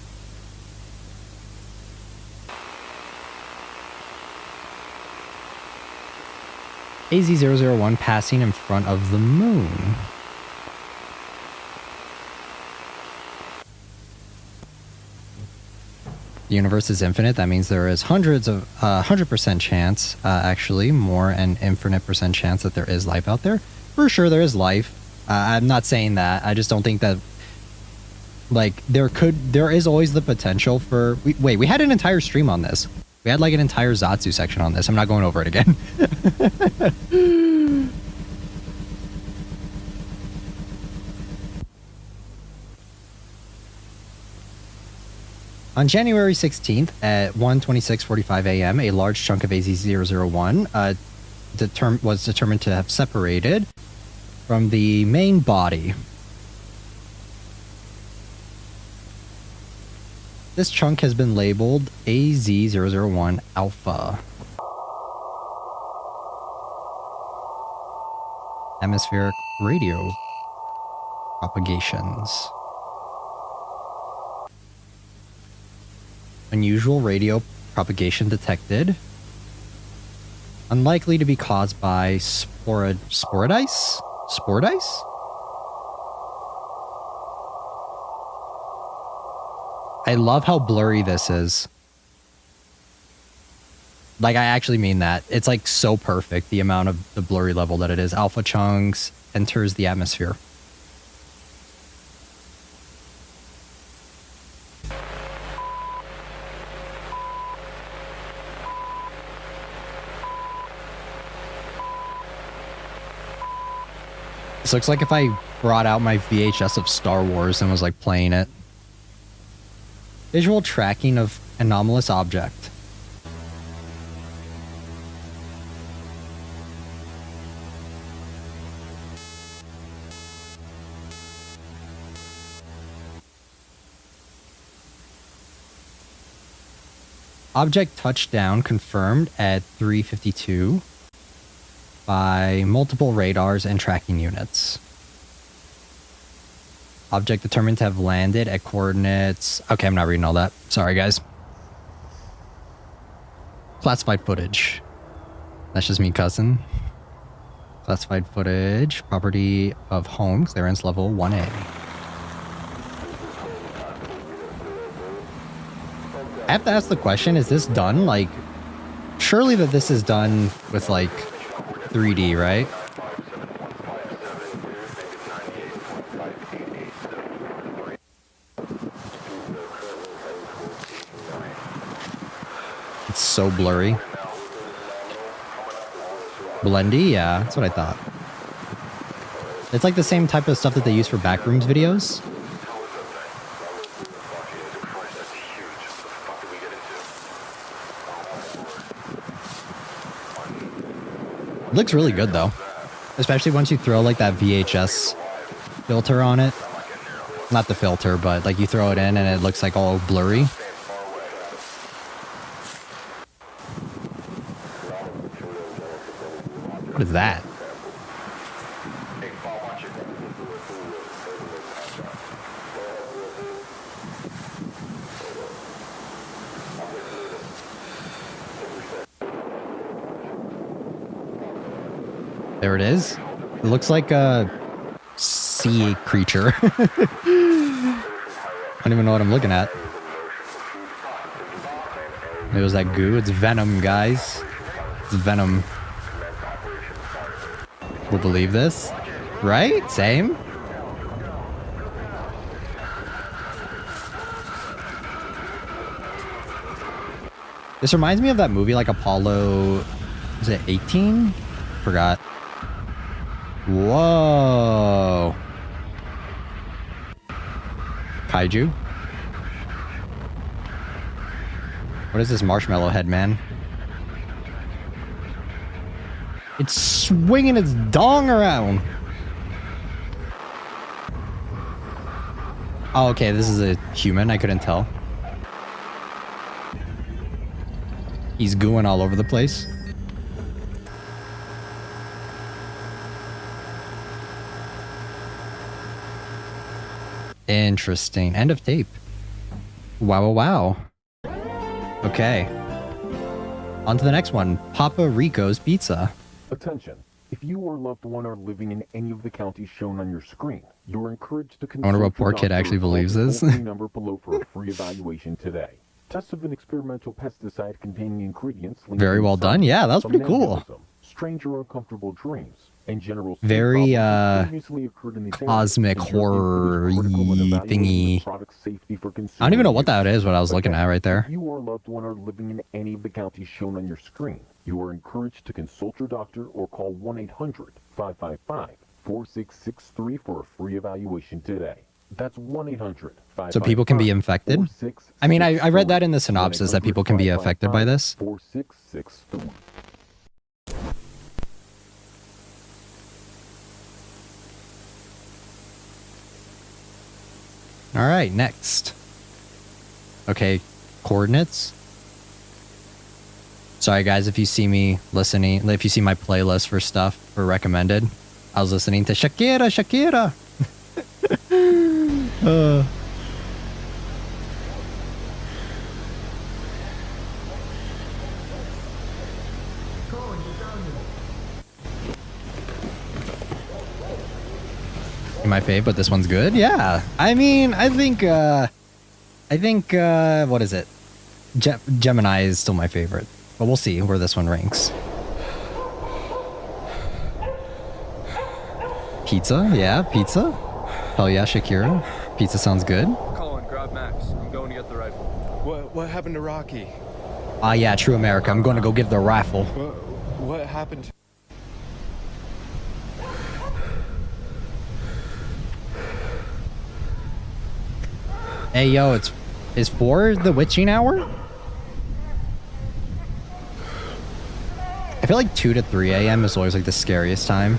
AZ-001 passing in front of the moon. The universe is infinite. That means there is hundreds of 100% chance, actually more an infinite percent chance that there is life out there. For sure, there is life. I'm not saying that. I just don't think that. Like there is always the potential for. Wait, we had an entire stream on this. We had like an entire Zatsu section on this. I'm not going over it again. On January 16th at 1:26:45 a.m., a large chunk of AZ-001 was determined to have separated from the main body. This chunk has been labeled AZ-001 Alpha. Atmospheric radio propagations. Unusual radio propagation detected. Unlikely to be caused by sporadice? Sporadice? I love how blurry this is. Like, I actually mean that. It's like so perfect, the amount of the blurry level that it is. Alpha chunks enters the atmosphere. This looks like if I brought out my VHS of Star Wars and was like playing it. Visual tracking of anomalous object. Object touchdown confirmed at 3:52 by multiple radars and tracking units. Object determined to have landed at coordinates... Okay, I'm not reading all that. Sorry, guys. Classified footage. That's just me cussing. Classified footage. Property of home. Clearance level 1A. I have to ask the question, is this done? Like, surely that this is done with, like, 3D, right? It's so blurry. Blendy? Yeah, that's what I thought. It's like the same type of stuff that they use for backrooms videos. Looks really good though, especially once you throw like that VHS filter on it. Not the filter, but like you throw it in and it looks like all blurry. What is that? There it is. It looks like a sea creature. I don't even know what I'm looking at. It was that goo. It's venom, guys. It's venom. We'll believe this. Right? Same? This reminds me of that movie like Apollo... Is it 18? Forgot. Whoa. Kaiju? What is this marshmallow head, man? It's swinging its dong around. Oh, okay, this is a human. I couldn't tell. He's gooing all over the place. Interesting. End of tape. Wow, wow, wow. Okay. On to the next one. Papa Rico's Pizza. Attention. If you or loved one are living in any of the counties shown on your screen, you're encouraged to consult I wonder what your poor kid doctor actually or call believes the this. toll-free number below for a free evaluation today. Tests of an experimental pesticide containing ingredients linked Very to well done. Yeah, that was pretty cool. somnambulism, strange or uncomfortable dreams, and general sleep Very, problems previously occurred in these areas, cosmic and your input is horror-y critical in evaluating the thingy. product's safety for I don't consumer even know what that use. is, what I was looking at right there. If you or loved one are living in any of the counties shown on your screen, you are encouraged to consult your doctor or call 1-800-555-4663 for a free evaluation today. That's 1-800-555-4663. So people can be infected? I mean, I read that in the synopsis that people can be affected by this. 4663. All right, next. Okay, coordinates. Sorry guys, if you see me listening, if you see my playlist for stuff for recommended, I was listening to Shakira, Shakira. My fave, but this one's good. Yeah, I mean, I think I think, what is it? Gemini is still my favorite, but we'll see where this one ranks. Pizza? Yeah, pizza. Hell yeah, Shakira. Pizza sounds good. Colin, grab Max. I'm going to get the rifle. What happened to Rocky? Ah, yeah, true America. I'm going to go get the rifle. What happened? Hey, yo, is 4 the witching hour? I feel like 2 to 3 a.m. is always like the scariest time.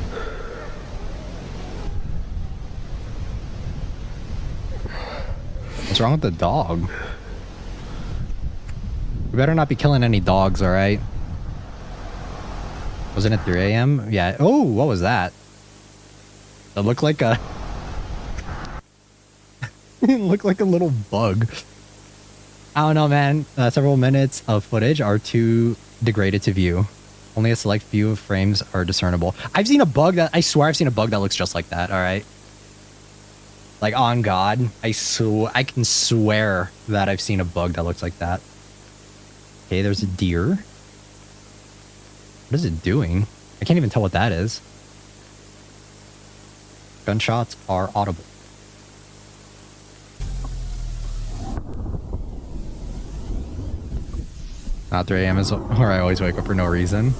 What's wrong with the dog? We better not be killing any dogs, alright? Wasn't it 3 a.m.? Yeah. Oh, what was that? It looked like a... it looked like a little bug. I don't know, man. Several minutes of footage are too degraded to view. Only a select few of frames are discernible. I've seen a bug that... I swear I've seen a bug that looks just like that, alright? Like, on God. I can swear that I've seen a bug that looks like that. Okay, there's a deer. What is it doing? I can't even tell what that is. Gunshots are audible. Not 3 a.m. is where I always wake up for no reason.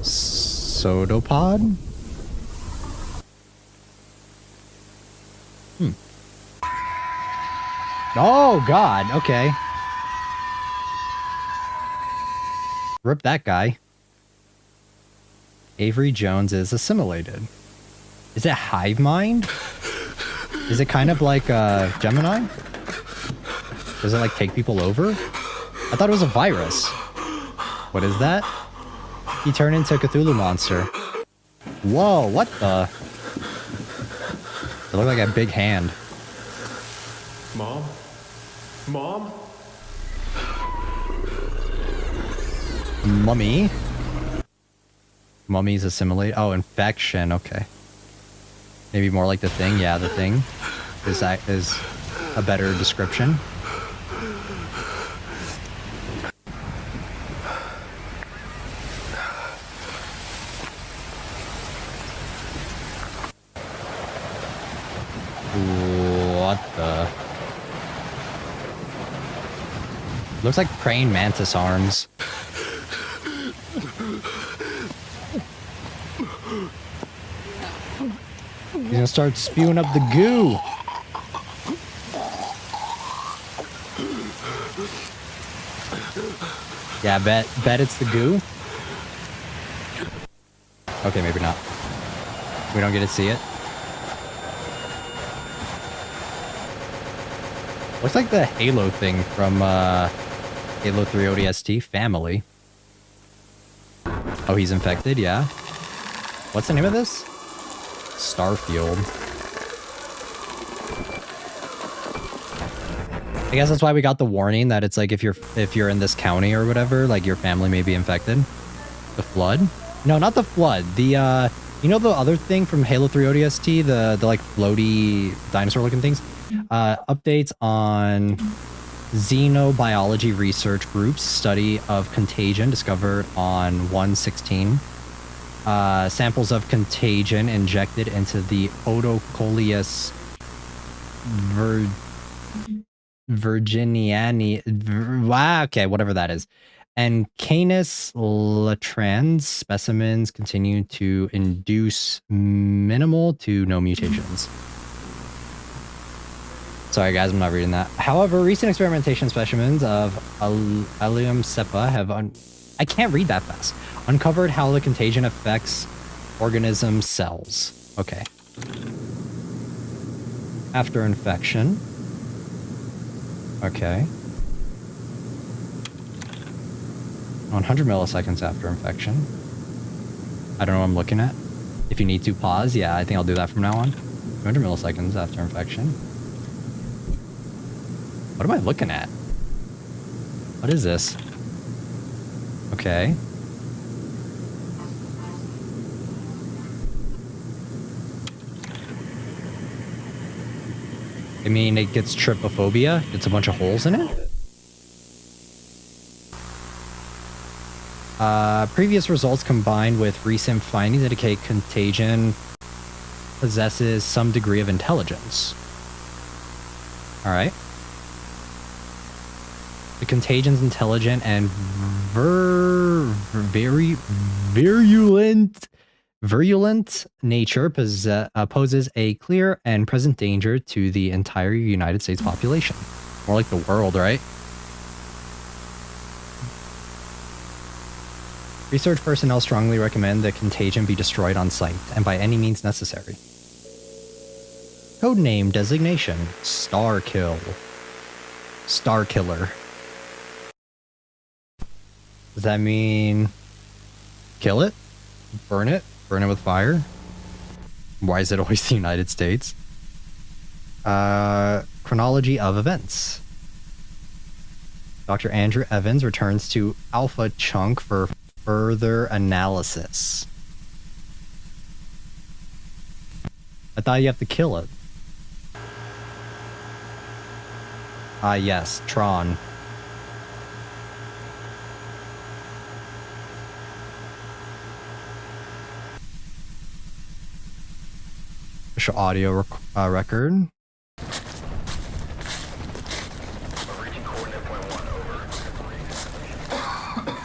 Sodopod? Oh, God. Okay. Rip that guy. Avery Jones is assimilated. Is it hive mind? Is it kind of like Gemini? Does it like take people over? I thought it was a virus. What is that? He turned into a Cthulhu monster. Whoa, what the? It looked like a big hand. Mom? Mom? Mummy? Mummy's assimilate. Oh, infection. Okay. Maybe more like the Thing. Yeah, the Thing is a better description. What the? Looks like praying mantis arms. He's gonna start spewing up the goo. Yeah, bet it's the goo. Okay, maybe not. We don't get to see it. Looks like the Halo thing from Halo 3 ODST family. Oh, he's infected, yeah. What's the name of this? Starfield. I guess that's why we got the warning that it's like if you're in this county or whatever, like your family may be infected. The flood? No, not the flood. The you know the other thing from Halo 3 ODST, the like floaty dinosaur looking things? Updates on Xenobiology Research Group's study of contagion discovered on 1/16. Samples of contagion injected into the Otocoleus virginiani. Wow, okay, whatever that is. And Canis latrans specimens continue to induce minimal to no mutations. Sorry guys, I'm not reading that. However, recent experimentation specimens of Allium cepa have I can't read that fast. Uncovered how the contagion affects organism cells. Okay. After infection. Okay. 100 milliseconds after infection. I don't know what I'm looking at. If you need to pause, yeah, I think I'll do that from now on. 200 milliseconds after infection. What am I looking at? What is this? Okay. I mean, it gets trypophobia. It's a bunch of holes in it. Previous results combined with recent findings indicate contagion possesses some degree of intelligence. All right. The contagion's intelligent and very virulent nature poses a clear and present danger to the entire United States population. More like the world, right? Research personnel strongly recommend the contagion be destroyed on site and by any means necessary. Codename designation: Starkill. Starkiller. Does that mean kill it? Burn it? Burn it with fire? Why is it always the United States? Chronology of events. Dr. Andrew Evans returns to Alpha Chunk for further analysis. I thought you have to kill it. Ah, yes, Tron. Official audio record.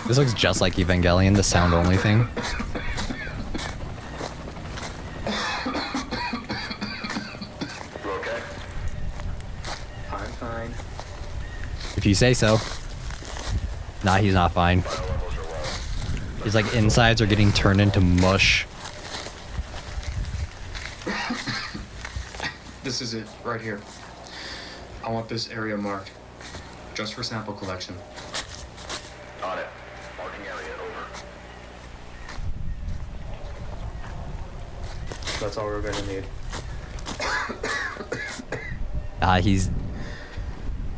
This looks just like Evangelion, the sound-only thing. You okay? I'm fine. If you say so. Nah, he's not fine. His like insides are getting turned into mush. This is it, right here. I want this area marked, just for sample collection. On it. Marking area, over. That's all we're gonna need. He's...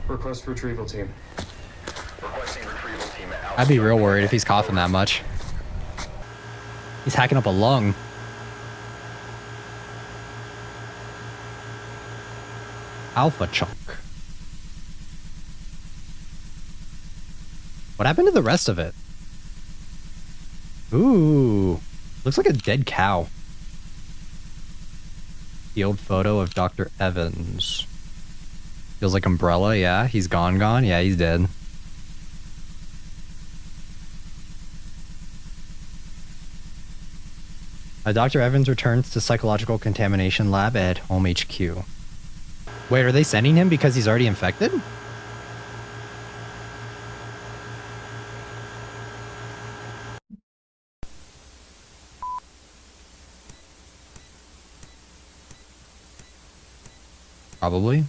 Request retrieval team. Requesting retrieval team at I'd be real worried if he's coughing that much. He's hacking up a lung. Alpha Chunk. What happened to the rest of it? Ooh. Looks like a dead cow. The old photo of Dr. Evans. Feels like Umbrella, yeah. He's gone. Yeah, he's dead. Dr. Evans returns to psychological contamination lab at Home HQ. Wait, are they sending him because he's already infected? Probably.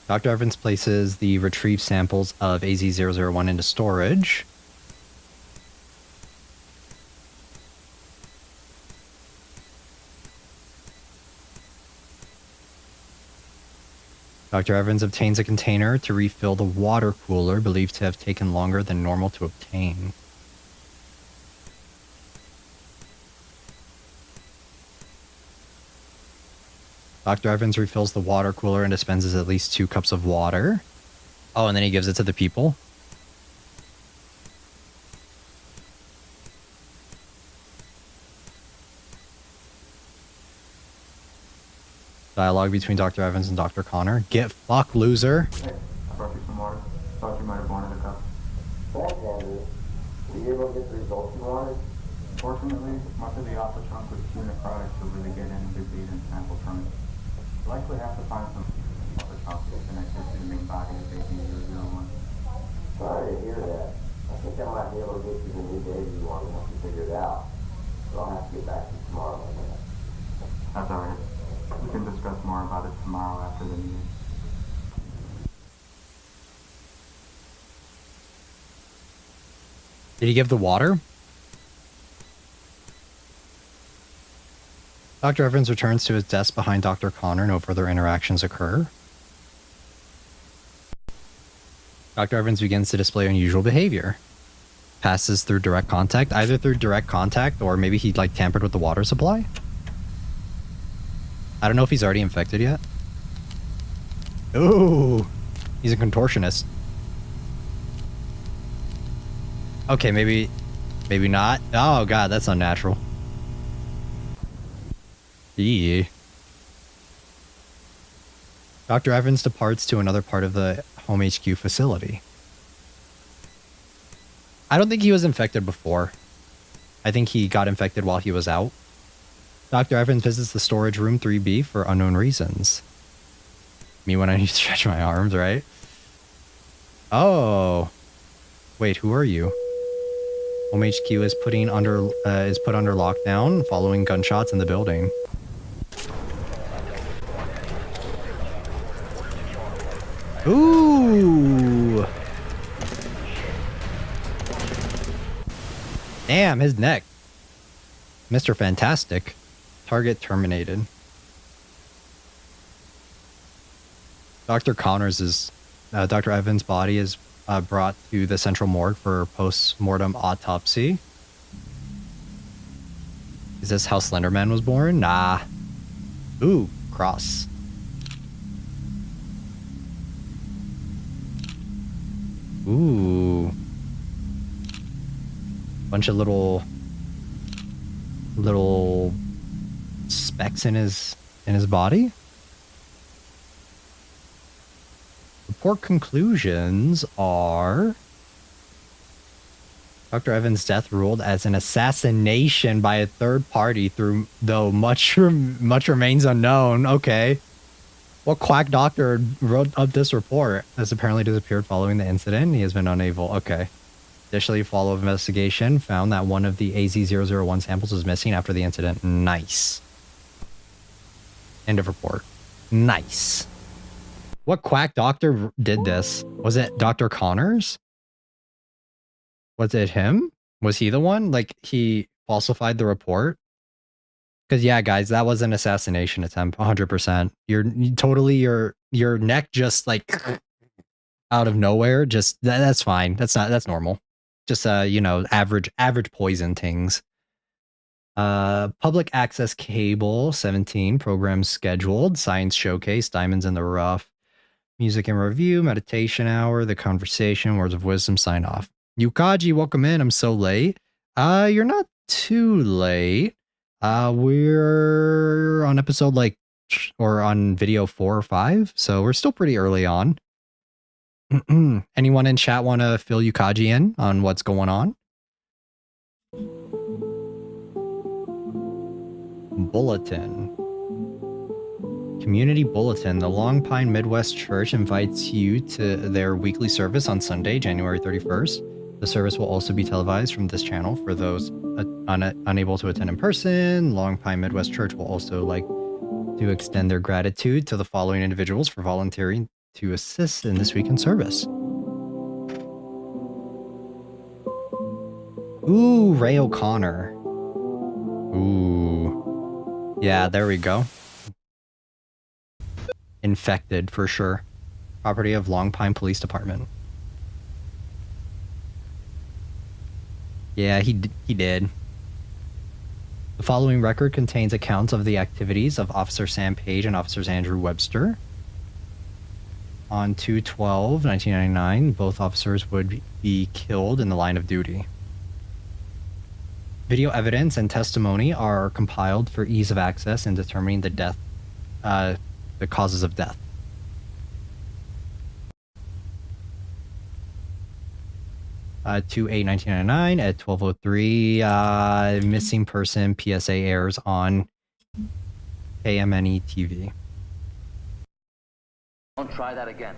Dr. Evans places the retrieved samples of AZ-001 into storage. Dr. Evans obtains a container to refill the water cooler, believed to have taken longer than normal to obtain. Dr. Evans refills the water cooler and dispenses at least 2 cups of water. Oh, and then he gives it to the people. Dialogue between Dr. Evans and Dr. Connor. Get fucked, loser. Hey, I brought you some water. Thought you might have wanted a cup. Thanks, Andrew. Were you able to get the results you wanted? Fortunately, much of the alpha chunk was too necrotic to really get any good data and sample from it. Likely have to find some alpha chunk connected to the main body of AZ-001. Sorry to hear that. I think I might be able to get you the new data you wanted once you figure it out. So I'll have to get back to you tomorrow on that. That's alright. We can discuss more about it tomorrow after the meeting. Did he give the water? Dr. Evans returns to his desk behind Dr. Connor. No further interactions occur. Dr. Evans begins to display unusual behavior. passes through direct contact, either through direct contact or maybe he like tampered with the water supply. I don't know if he's already infected yet. Ooh, he's a contortionist. Okay, maybe not. Oh god, that's unnatural. Yeah. Dr. Evans departs to another part of the Home HQ facility. I don't think he was infected before. I think he got infected while he was out. Dr. Evans visits the storage room 3B for unknown reasons. Me when I need to stretch my arms, right? Oh. Wait, who are you? Home HQ is put under lockdown following gunshots in the building. Ooh. Damn, his neck. Mr. Fantastic. Target terminated. Dr. Dr. Evans' body is brought to the central morgue for post-mortem autopsy. Is this how Slenderman was born? Nah. Ooh, cross. Ooh. Bunch of little specks in his body. Report conclusions are Dr. Evans' death ruled as an assassination by a third party, though much remains unknown. Okay. What quack doctor wrote up this report? Has apparently disappeared following the incident. He has been unable. Okay. Additionally, follow-up investigation found that one of the AZ001 samples was missing after the incident. Nice. End of report. Nice. What quack doctor did this? Was it Dr. Connors? Was it him? Was he the one? Like, he falsified the report? Because, yeah, guys, that was an assassination attempt, 100%. Your neck just, like, out of nowhere, just, that's fine. That's normal. Just, you know, average poison things. Public access cable, 17, programs scheduled, science showcase, diamonds in the rough, music and review, meditation hour, the conversation, words of wisdom, sign off. Yukaji, welcome in. I'm so late. You're not too late. We're on episode or on video 4 or 5, so we're still pretty early on. Anyone in chat want to fill Yukaji in on what's going on? Bulletin. Community Bulletin. The Long Pine Midwest Church invites you to their weekly service on Sunday, January 31st. The service will also be televised from this channel for those unable to attend in person. Long Pine Midwest Church will also like to extend their gratitude to the following individuals for volunteering to assist in this weekend service. Ooh, Ray O'Connor. Ooh. Yeah, there we go. Infected for sure. Property of Long Pine Police Department. Yeah, he did. The following record contains accounts of the activities of Officer Sam Page and Officers Andrew Webster. On 2/12/1999, both officers would be killed in the line of duty. Video evidence and testimony are compiled for ease of access in determining the causes of death. To 8/1999 at 12:03, missing person PSA airs on KMNE TV. Don't try that again.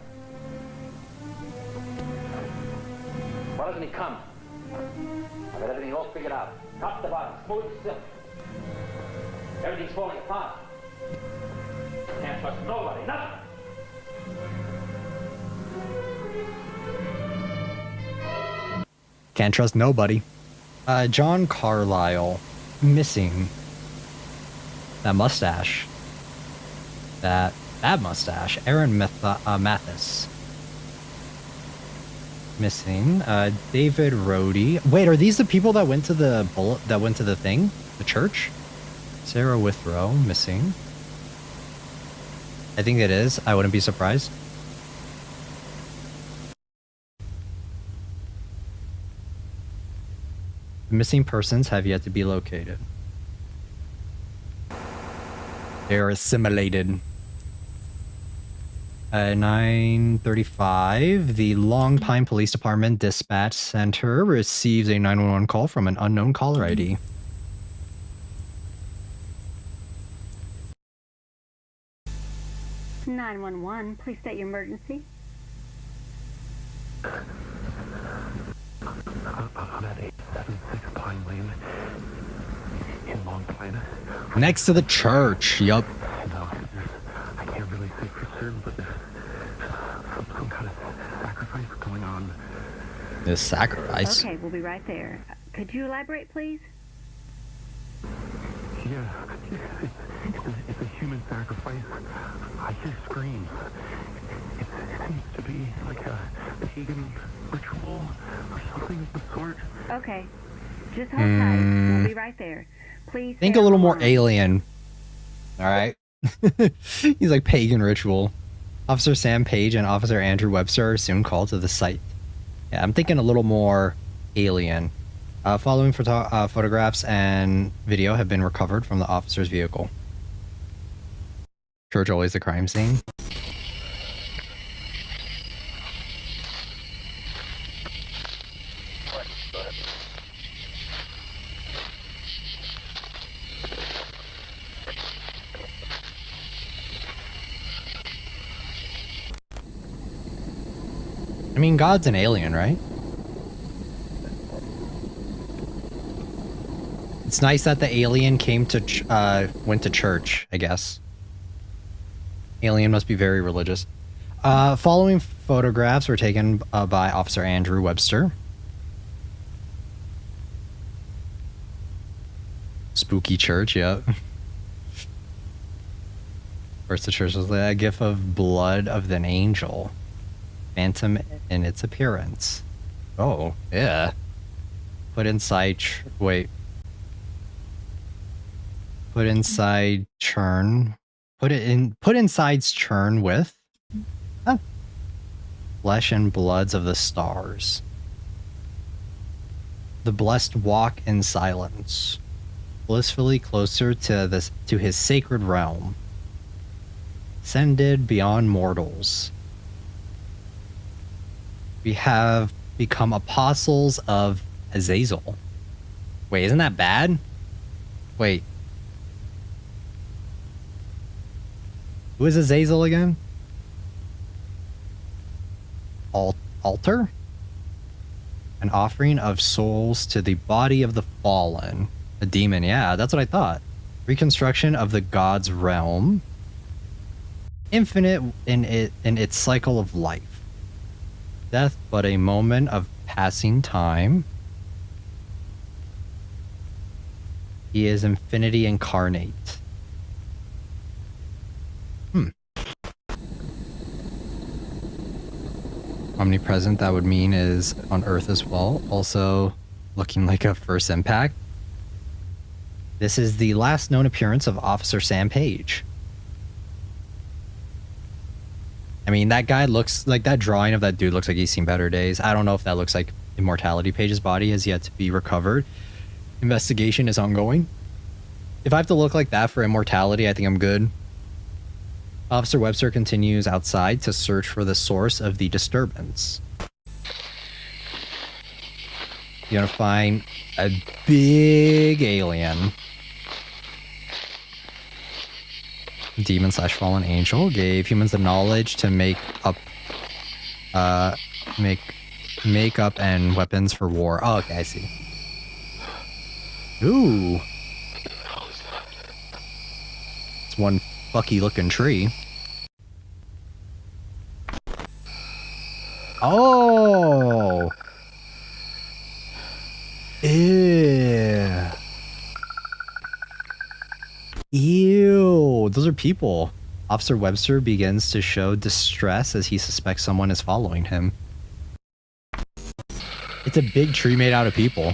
Why doesn't he come? I got everything all figured out. Top to bottom, smooth as silk. Everything's falling apart. Can't trust nobody, nothing. Can't trust nobody. John Carlyle. Missing. That mustache. That mustache. Aaron Mathis. Missing. David Rhodey. Wait, are these the people that went to the thing? The church? Sarah Withrow, missing. I think it is. I wouldn't be surprised. Missing persons have yet to be located. They are assimilated. 9:35, the Long Pine Police Department Dispatch Center receives a 911 call from an unknown caller ID. (911), please state your emergency. I'm at 876 Pine Lane in Long Pine. Next to the church, yup. No, I can't really say for certain, but there's some kind of sacrifice going on. This sacrifice? Okay, we'll be right there. Could you elaborate, please? Yeah, it's a human sacrifice. I hear screams. It seems to be like a pagan ritual or something of the sort. Okay, just hold tight. We'll be right there. Please Think a little more alien. Alright. He's like pagan ritual. Officer Sam Page and Officer Andrew Webster are soon called to the site. Yeah, I'm thinking a little more alien. Following photographs and video have been recovered from the officer's vehicle. Church always the crime scene. I mean, God's an alien, right? It's nice that the alien came to, went to church, I guess. Alien must be very religious. Following photographs were taken by Officer Andrew Webster. Spooky church, yeah. First, the church was a gift of blood of an angel. Phantom in its appearance. Oh, yeah. Put inside, wait. Put inside churn. Put inside's churn with flesh and bloods of the stars. The blessed walk in silence, blissfully closer to his sacred realm, ascended beyond mortals. We have become apostles of Azazel. Wait, isn't that bad? Wait. Who is Azazel again? Altar? An offering of souls to the body of the fallen. A demon, yeah, that's what I thought. Reconstruction of the god's realm. Infinite in its cycle of life. Death but a moment of passing time. He is infinity incarnate. Omnipresent, that would mean is on Earth as well. Also looking like a first impact. This is the last known appearance of Officer Sam Page. I mean, that guy looks like, that drawing of that dude looks like he's seen better days. I don't know if that looks like Immortality. Page's body has yet to be recovered. Investigation is ongoing. If I have to look like that for Immortality, I think I'm good. Officer Webster continues outside to search for the source of the disturbance. You're gonna find a big alien. Demon / fallen angel gave humans the knowledge to make up and weapons for war. Oh, okay, I see. Ooh. It's one fucky looking tree. Oh. Ew. Ew. Those are people. Officer Webster begins to show distress as he suspects someone is following him. It's a big tree made out of people.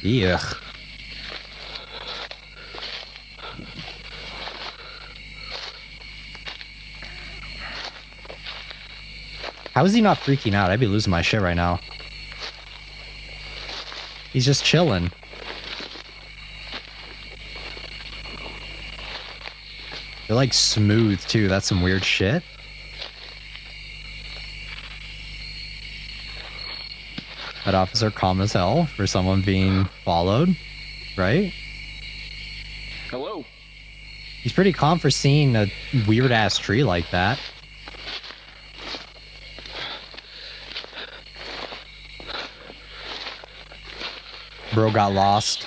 Yuck. How is he not freaking out? I'd be losing my shit right now. He's just chilling. They're like smooth too. That's some weird shit. That officer calm as hell for someone being followed, right? Hello. He's pretty calm for seeing a weird ass tree like that. Bro got lost.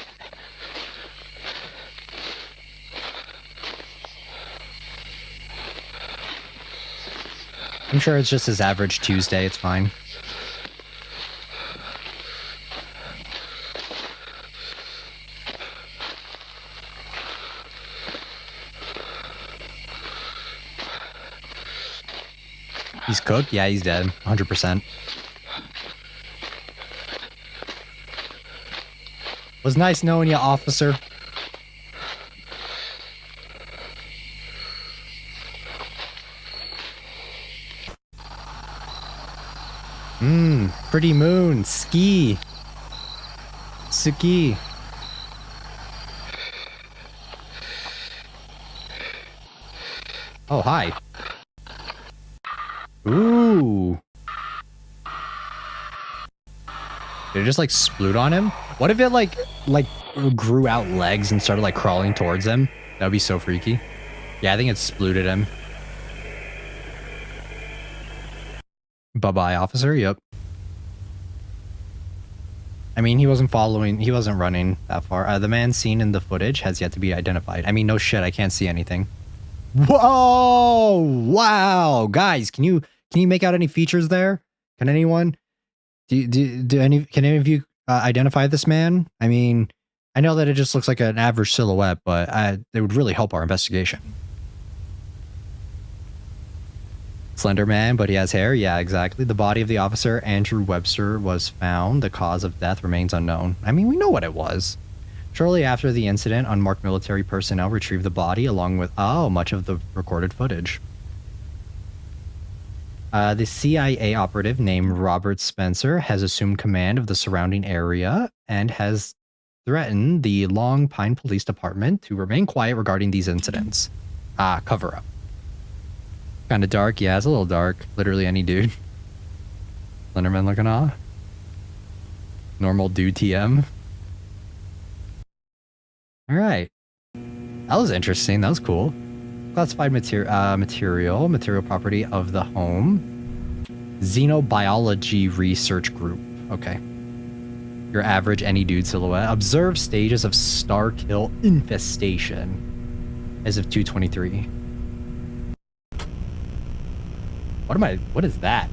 I'm sure it's just his average Tuesday. It's fine. He's cooked? Yeah, he's dead. 100%. Was nice knowing you, officer. Pretty moon. Ski. Suki. Oh, hi. Ooh. Did it just like sploot on him? What if it like grew out legs and started like crawling towards him? That would be so freaky. Yeah, I think it splooted him. Bye-bye, officer. Yep. I mean, he wasn't running that far. The man seen in the footage has yet to be identified. I mean, no shit, I can't see anything. Whoa! Wow! Guys, can you make out any features there? Can anyone? Can any of you identify this man? I mean, I know that it just looks like an average silhouette, but it would really help our investigation. Slender man, but he has hair. Yeah, exactly. The body of the officer, Andrew Webster, was found. The cause of death remains unknown. I mean, we know what it was. Shortly after the incident, unmarked military personnel retrieved the body along with, much of the recorded footage. The CIA operative named Robert Spencer has assumed command of the surrounding area and has threatened the Long Pine Police Department to remain quiet regarding these incidents. Cover up. Kind of dark. Yeah, it's a little dark. Literally any dude. Slenderman looking off. Normal dude TM. All right. That was interesting. That was cool. Classified material property of the home. Xenobiology Research Group. Okay. Your average any dude silhouette. Observed stages of star kill infestation as of 2/23. What is that?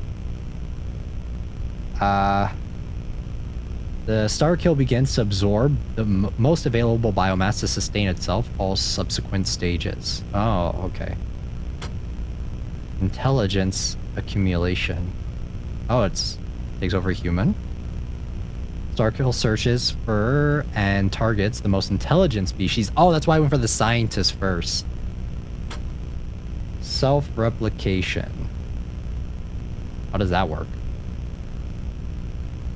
The star kill begins to absorb the most available biomass to sustain itself all subsequent stages. Oh, okay. Intelligence accumulation. Oh, takes over human. Star kill searches for and targets the most intelligent species. Oh, that's why I went for the scientist first. Self-replication. How does that work?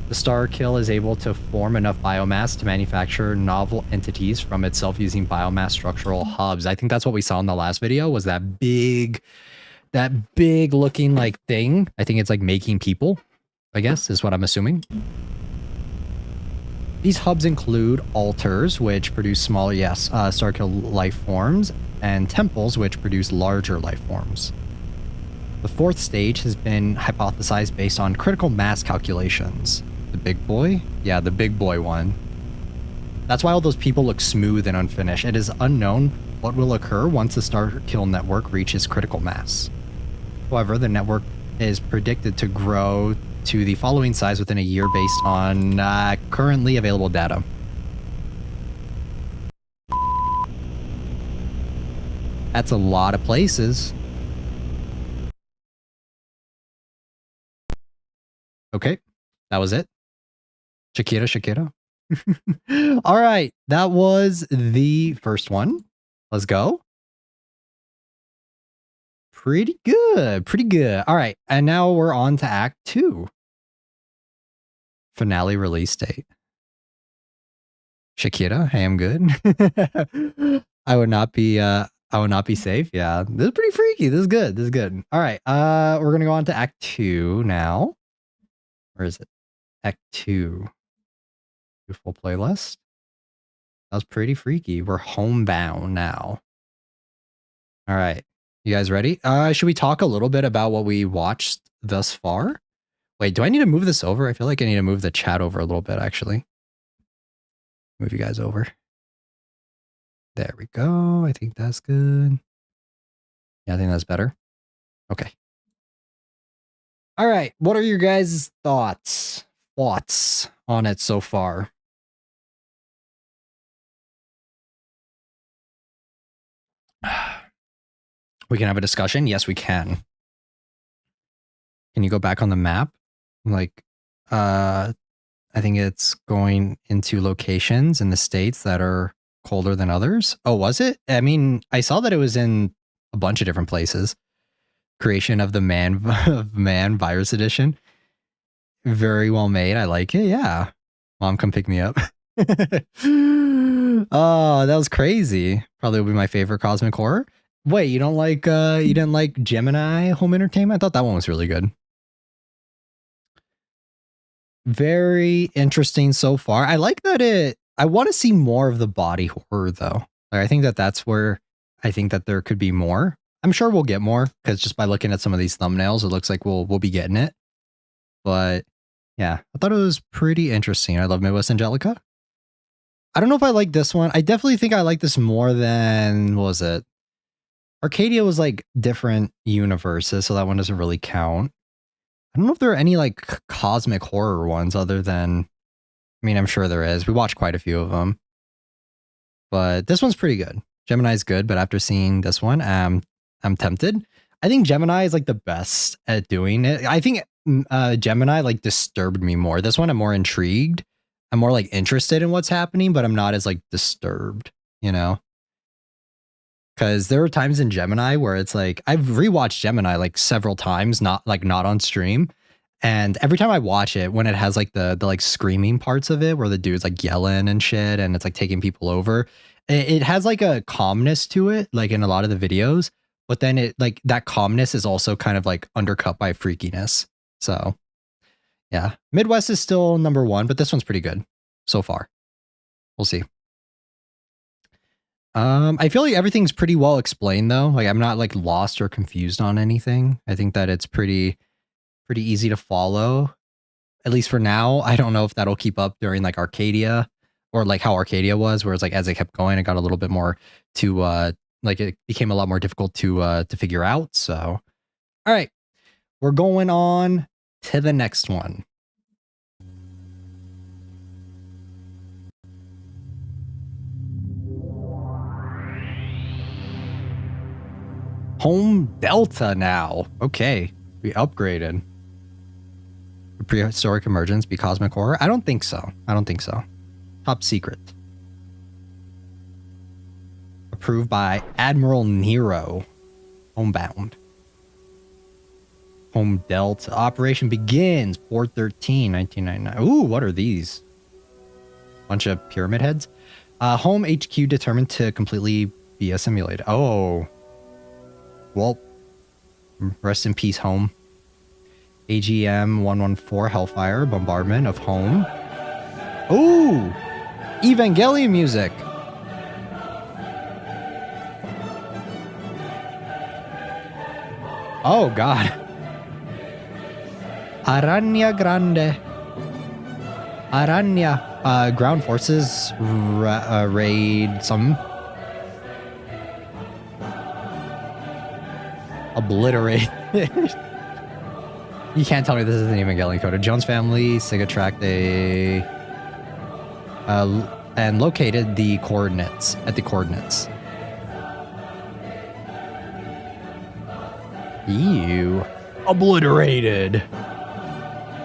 The star kill is able to form enough biomass to manufacture novel entities from itself using biomass structural hubs. I think that's what we saw in the last video, was that big looking like thing. I think it's like making people, I guess, is what I'm assuming. These hubs include altars, which produce small, star kill life forms, and temples, which produce larger life forms. The fourth stage has been hypothesized based on critical mass calculations. The big boy? Yeah, the big boy one. That's why all those people look smooth and unfinished. It is unknown what will occur once the star kill network reaches critical mass. However, the network is predicted to grow to the following size within a year based on currently available data. That's a lot of places. Okay, that was it. Shakira. All right, that was the first one. Let's go. Pretty good. All right, and now we're on to Act 2. Finale release date. Shakira, hey, I'm good. I would not be safe. Yeah, this is pretty freaky. This is good. All right, we're gonna go on to Act 2 now. Where is it? Act 2. Full playlist. That was pretty freaky. We're homebound now. All right. You guys ready? Should we talk a little bit about what we watched thus far? Wait, do I need to move this over? I feel like I need to move the chat over a little bit, actually. Move you guys over. There we go. I think that's good. Yeah, I think that's better. Okay. All right. What are your guys' thoughts on it so far? We can have a discussion. Yes, we can. Can you go back on the map? Like, I think it's going into locations in the states that are colder than others. Oh, was it? I mean, I saw that it was in a bunch of different places. Creation of the Man Virus Edition. Very well made. I like it. Yeah. Mom, come pick me up. Oh, that was crazy. Probably will be my favorite cosmic horror. Wait, you don't like you didn't like Gemini Home Entertainment? I thought that one was really good. Very interesting so far. I like that I want to see more of the body horror though. Like, I think that's where I think that there could be more. I'm sure we'll get more because just by looking at some of these thumbnails, it looks like we'll be getting it. But yeah, I thought it was pretty interesting. I love Midwest Angelica. I don't know if I like this one. I definitely think I like this more than, what was it? Arcadia was like different universes, so that one doesn't really count. I don't know if there are any like cosmic horror ones other than, I mean, I'm sure there is. We watched quite a few of them. But this one's pretty good. Gemini's good, but after seeing this one, I'm tempted. I think Gemini is like the best at doing it. I think Gemini like disturbed me more. This one I'm more intrigued. I'm more like interested in what's happening, but I'm not as like disturbed, you know? Because there are times in Gemini where it's like, I've rewatched Gemini like several times, not on stream. And every time I watch it, when it has like the like screaming parts of it, where the dude's like yelling and shit, and it's like taking people over, it has like a calmness to it, like in a lot of the videos. But then it like that calmness is also kind of like undercut by freakiness. So yeah, Midwest is still number one, but this one's pretty good so far. We'll see. I feel like everything's pretty well explained though. Like I'm not like lost or confused on anything. I think that it's pretty easy to follow. At least for now. I don't know if that'll keep up during like Arcadia or like how Arcadia was, where it's like as it kept going, it got a little bit more to like it became a lot more difficult to figure out. So all right. We're going on to the next one. Home Delta now. Okay. We upgraded. Prehistoric emergence be cosmic horror? I don't think so. Top secret. Approved by Admiral Nero. Homebound. Home Delta. Operation begins 4/13/1999. Ooh, what are these? Bunch of pyramid heads. Home HQ determined to completely be a simulator. Oh. Well, rest in peace, Home. AGM 114 Hellfire bombardment of Home. Ooh, Evangelion music. Oh God. Aranya Grande. Aranya. Ground forces raid some. Obliterate. You can't tell me this isn't Evangelion coded. Jones family, Sega tracked and located the coordinates at the coordinates. Ew. Obliterated.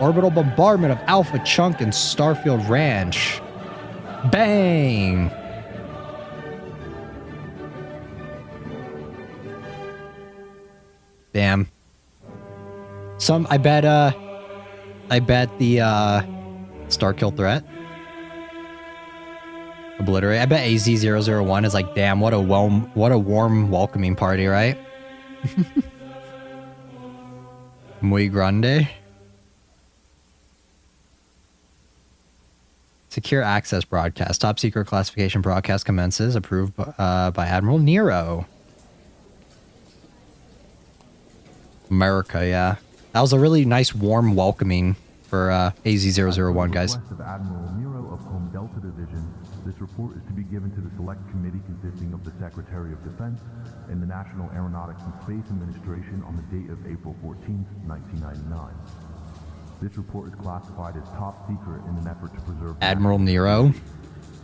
Orbital bombardment of Alpha Chunk and Starfield Ranch. Bang! Damn. I bet the Star Kill threat. Obliterate. I bet AZ001 is like, damn, what a warm welcoming party, right? Muy grande. Secure access broadcast. Top secret classification broadcast commences. Approved by Admiral Nero. America, yeah. That was a really nice warm welcoming for AZ001, guys. At the request of Admiral Nero of Home Delta Division, this report is to be given to the Select Committee consisting of the Secretary of Defense and the National Aeronautics and Space Administration on the date of April 14th, 1999. This report is classified as top secret in an effort to preserve... Admiral Nero.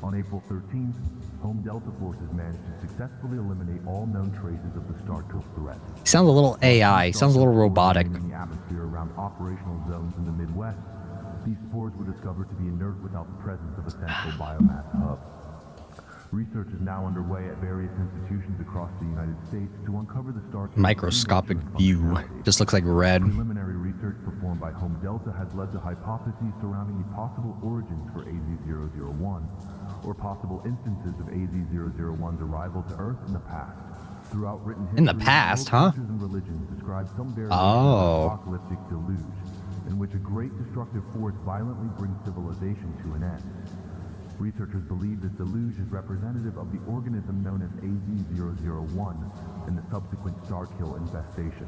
On April 13th, Home Delta forces managed to successfully eliminate all known traces of the Star Kill threat. Sounds a little AI. Sounds a little robotic. In the atmosphere around operational zones in the Midwest, these spores were discovered to be inert without the presence of a central biomass hub. Research is now underway at various institutions across the United States to uncover the Star Kill Microscopic view. Just looks like red. Preliminary research performed by Home Delta has led to hypotheses surrounding the possible origins for AZ001, or possible instances of AZ001's arrival to Earth in the past. Throughout written history, in the past, huh? And religions describe some variation of apocalyptic deluge, in which a great destructive force violently brings civilization to an end. Researchers believe this deluge is representative of the organism known as AZ001 and the subsequent Star Kill infestation.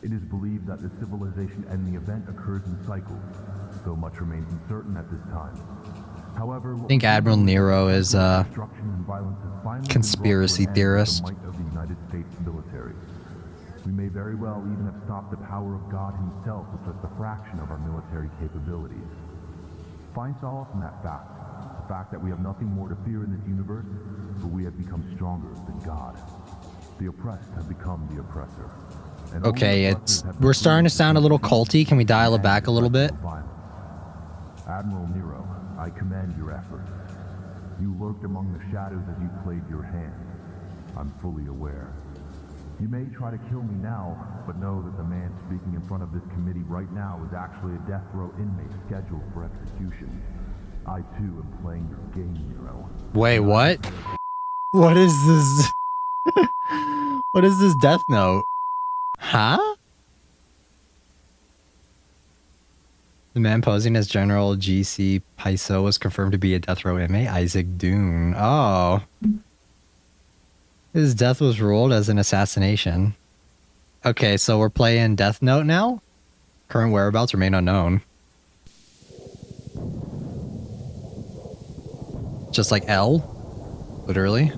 It is believed that the civilization ending event occurs in cycles, though much remains uncertain at this time. However, I think Admiral Nero is a conspiracy theorist. The might of the United States military. We may very well even have stopped the power of God himself with just a fraction of our military capabilities. Find solace in that fact. The fact that we have nothing more to fear in this universe, but we have become stronger than God. The oppressed have become the oppressor. Okay, we're starting to sound a little culty. Can we dial it back a little bit? Admiral Nero, I commend your efforts. You lurked among the shadows as you played your hand. I'm fully aware. You may try to kill me now, but know that the man speaking in front of this committee right now is actually a death row inmate scheduled for execution. I too am playing your game, Nero. Wait, what? What is this? What is this death note? Huh? The man posing as General G.C. Paiso was confirmed to be a death row inmate, Isaac Dune. Oh. His death was ruled as an assassination. Okay, so we're playing Death Note now? Current whereabouts remain unknown. Just like L? Literally.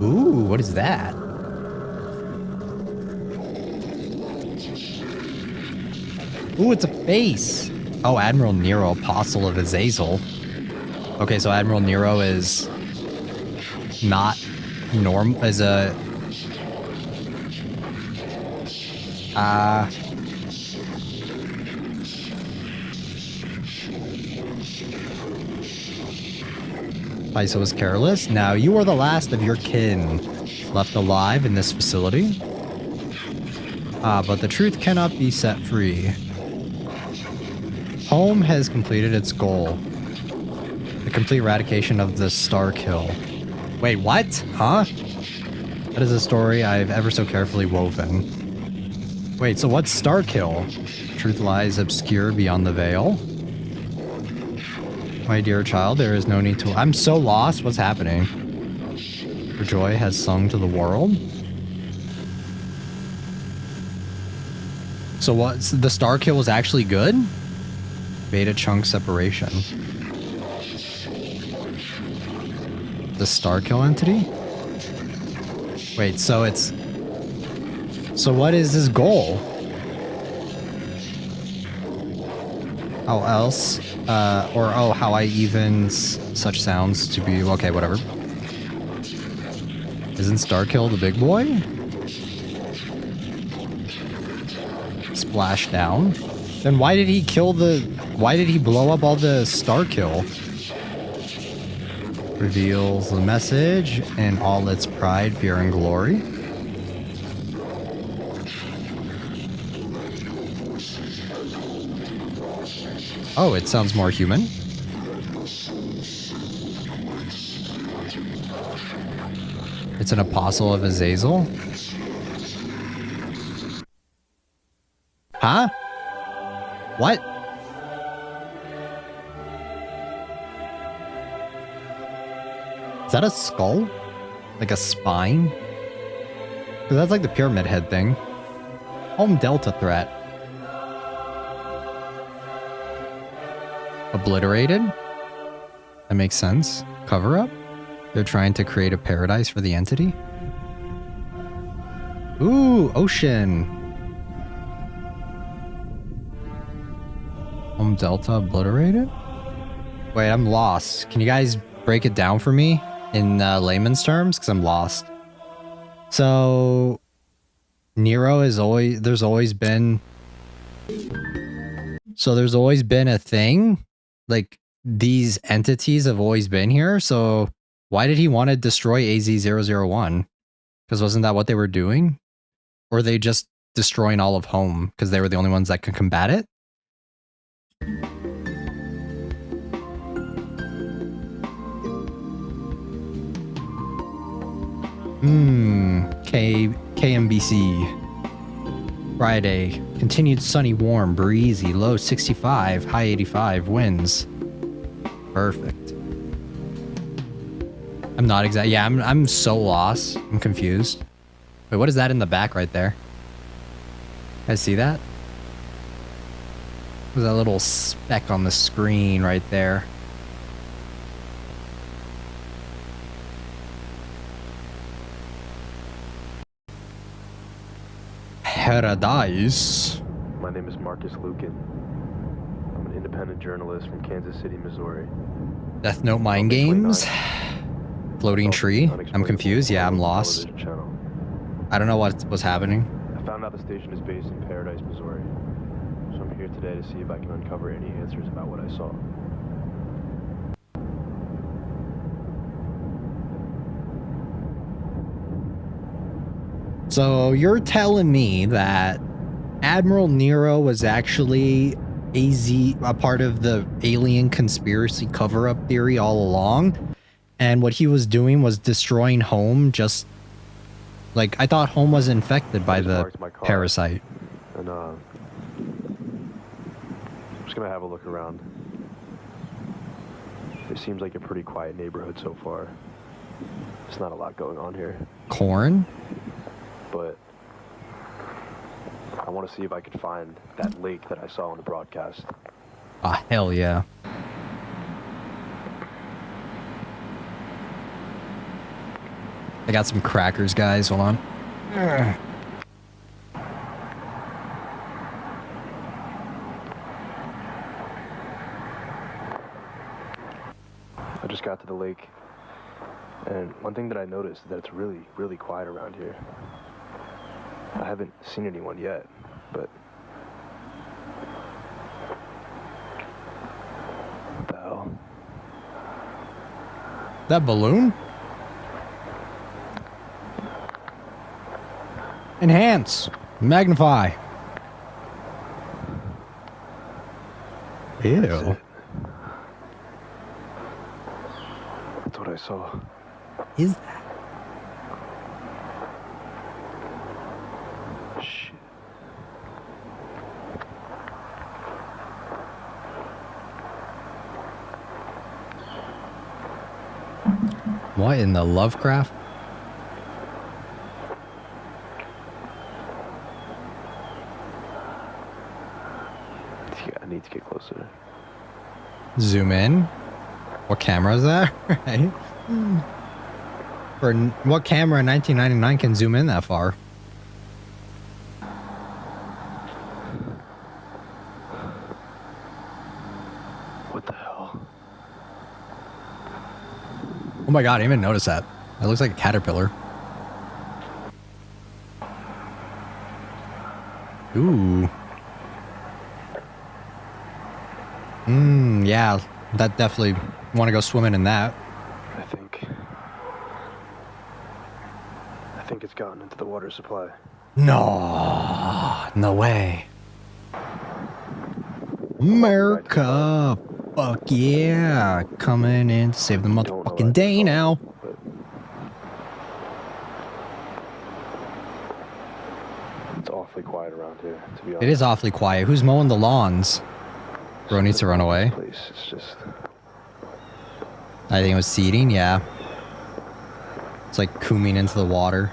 Ooh, what is that? Ooh, it's a face. Oh, Admiral Nero, Apostle of Azazel. Okay, so Admiral Nero is not normal as a Paiso was careless. Now you are the last of your kin left alive in this facility. But the truth cannot be set free. Home has completed its goal. The complete eradication of the Star Kill. Wait, what? Huh? That is a story I've ever so carefully woven. Wait, so what's Star Kill? Truth lies obscure beyond the veil. My dear child, there is no need to... I'm so lost. What's happening? For joy has sung to the world? So what? The Star Kill was actually good? Beta chunk separation. The Star Kill entity? Wait, so it's... So what is his goal? How else? How I even such sounds to be... Okay, whatever. Isn't Star Kill the big boy? splash down. Then why did he kill the... Why did he blow up all the star kill? Reveals the message in all its pride, fear, and glory. Oh, it sounds more human. It's an apostle of Azazel. Huh? What? Is that a skull? Like a spine? 'Cause that's like the pyramid head thing. Home Delta threat. Obliterated? That makes sense. Cover up? They're trying to create a paradise for the entity? Ooh, ocean. Home Delta obliterated? Wait, I'm lost. Can you guys break it down for me in layman's terms? Because I'm lost. So, Nero is always... There's always been... So there's always been a thing? Like, these entities have always been here? So, why did he want to destroy AZ-001? Because wasn't that what they were doing? Or are they just destroying all of home because they were the only ones that could combat it? KMBC. Friday. Continued sunny, warm, breezy, low 65, high 85, winds. Perfect. I'm not exact. Yeah, I'm so lost. I'm confused. Wait, what is that in the back right there? I see that? There's that little speck on the screen right there. Paradise. My name is Marcus Lucan. I'm an independent journalist from Kansas City, Missouri. Death Note Mind Games. Floating tree. I'm confused. Yeah, I'm lost. I don't know what's happening. I found out the station is based in Paradise, Missouri. So I'm here today to see if I can uncover any answers about what I saw. So you're telling me that Admiral Nero was actually a part of the alien conspiracy cover-up theory all along, and what he was doing was destroying home? Just like, I thought home was infected by the parasite. And I'm just gonna have a look around. It seems like a pretty quiet neighborhood so far. There's not a lot going on here. Corn? But I want to see if I could find that lake that I saw on the broadcast. Ah, hell yeah. I got some crackers, guys. Hold on. I just got to the lake, and one thing that I noticed is that it's really, really quiet around here. I haven't seen anyone yet, but... What the hell? That balloon? Enhance. Magnify. Ew. That's what I saw. Is that? Shit. What in the Lovecraft? I need to get closer. Zoom in. What camera is that? Right. For what camera in 1999 can zoom in that far? What the hell? Oh my god, I didn't even notice that. That looks like a caterpillar. Ooh. Yeah, that definitely want to go swimming in that. I think it's gotten into the water supply. No way. America, fuck yeah, coming in to save the motherfucking day now. It's awfully quiet around here, to be honest. It is awfully quiet. Who's mowing the lawns? Bro needs to run away. It's just... I think it was seeding, yeah. It's like cooming into the water.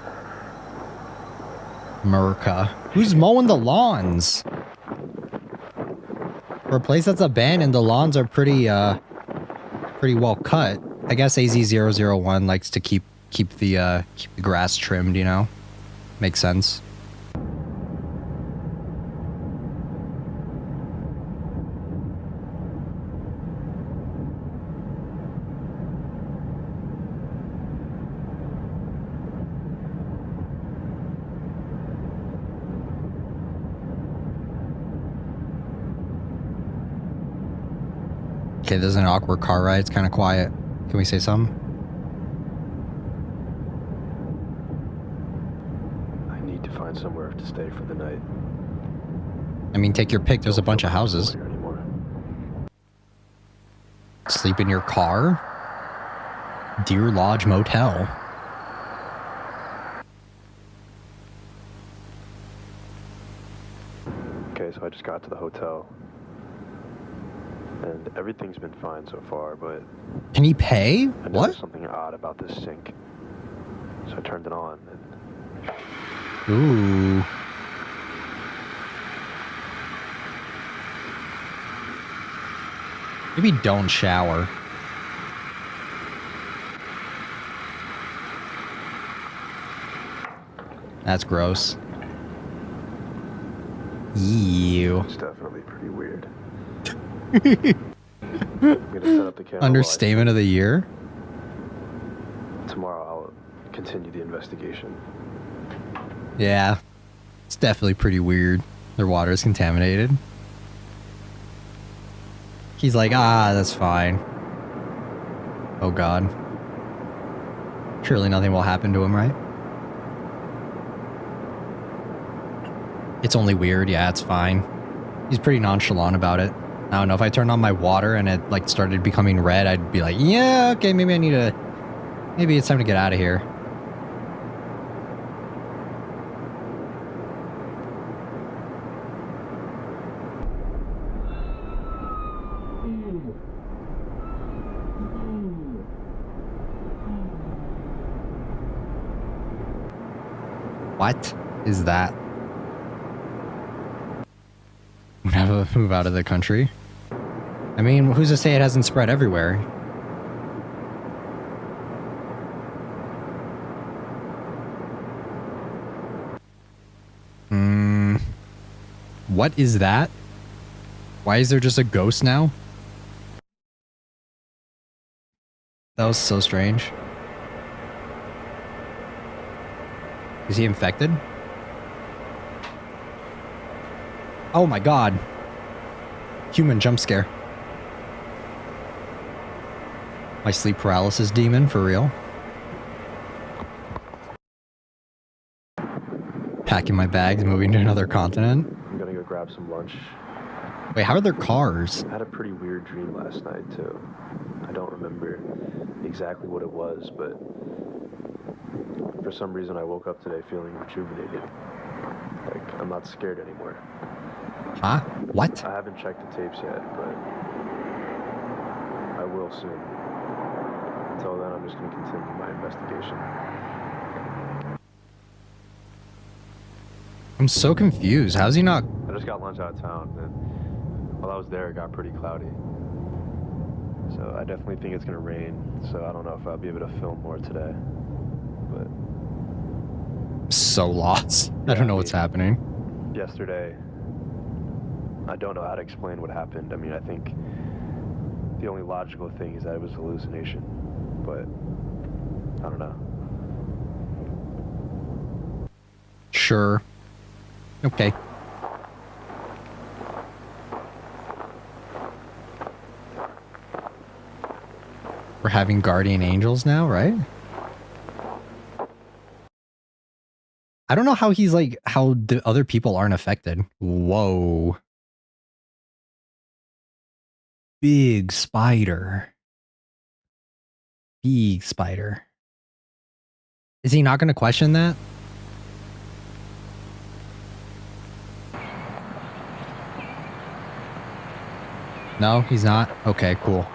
America. Who's mowing the lawns? For a place that's abandoned, the lawns are pretty well cut. I guess AZ001 likes to keep the grass trimmed, you know? Makes sense. Okay, there's an awkward car ride. It's kind of quiet. Can we say something? I need to find somewhere to stay for the night. I mean, take your pick. There's a bunch of houses. Sleep in your car? Deer Lodge Motel. Okay, so I just got to the hotel. And everything's been fine so far, but... Can he pay? I noticed something odd about this sink. So I turned it on and... Ooh. Maybe don't shower. That's gross. Ew. It's definitely pretty weird. I'm gonna set up the camera. Understatement of the year? Tomorrow I'll continue the investigation. Yeah. It's definitely pretty weird. Their water is contaminated. He's like, that's fine. Oh god. Surely nothing will happen to him, right? It's only weird. Yeah, it's fine. He's pretty nonchalant about it. I don't know, if I turned on my water and it like started becoming red, I'd be like, yeah, okay, maybe it's time to get out of here. What is that? Move out of the country. I mean, who's to say it hasn't spread everywhere? What is that? Why is there just a ghost now? That was so strange. Is he infected? Oh my god. Human jump scare. My sleep paralysis demon, for real. Packing my bags, moving to another continent. I'm gonna go grab some lunch. Wait, how are there cars? I had a pretty weird dream last night, too. I don't remember exactly what it was, but for some reason I woke up today feeling rejuvenated. Like, I'm not scared anymore. Huh? What? I haven't checked the tapes yet, but I will soon. Until then, I'm just going to continue my investigation. I'm so confused. How's he not? I just got lunch out of town, and while I was there, it got pretty cloudy. So I definitely think it's going to rain, so I don't know if I'll be able to film more today. But... so lost. I don't know what's happening. Yesterday, I don't know how to explain what happened. I mean, I think the only logical thing is that it was a hallucination, but I don't know. Sure. Okay. We're having guardian angels now, right? I don't know how he's like, how the other people aren't affected. Whoa. Big spider. Big spider. Is he not going to question that? No, he's not? Okay, cool.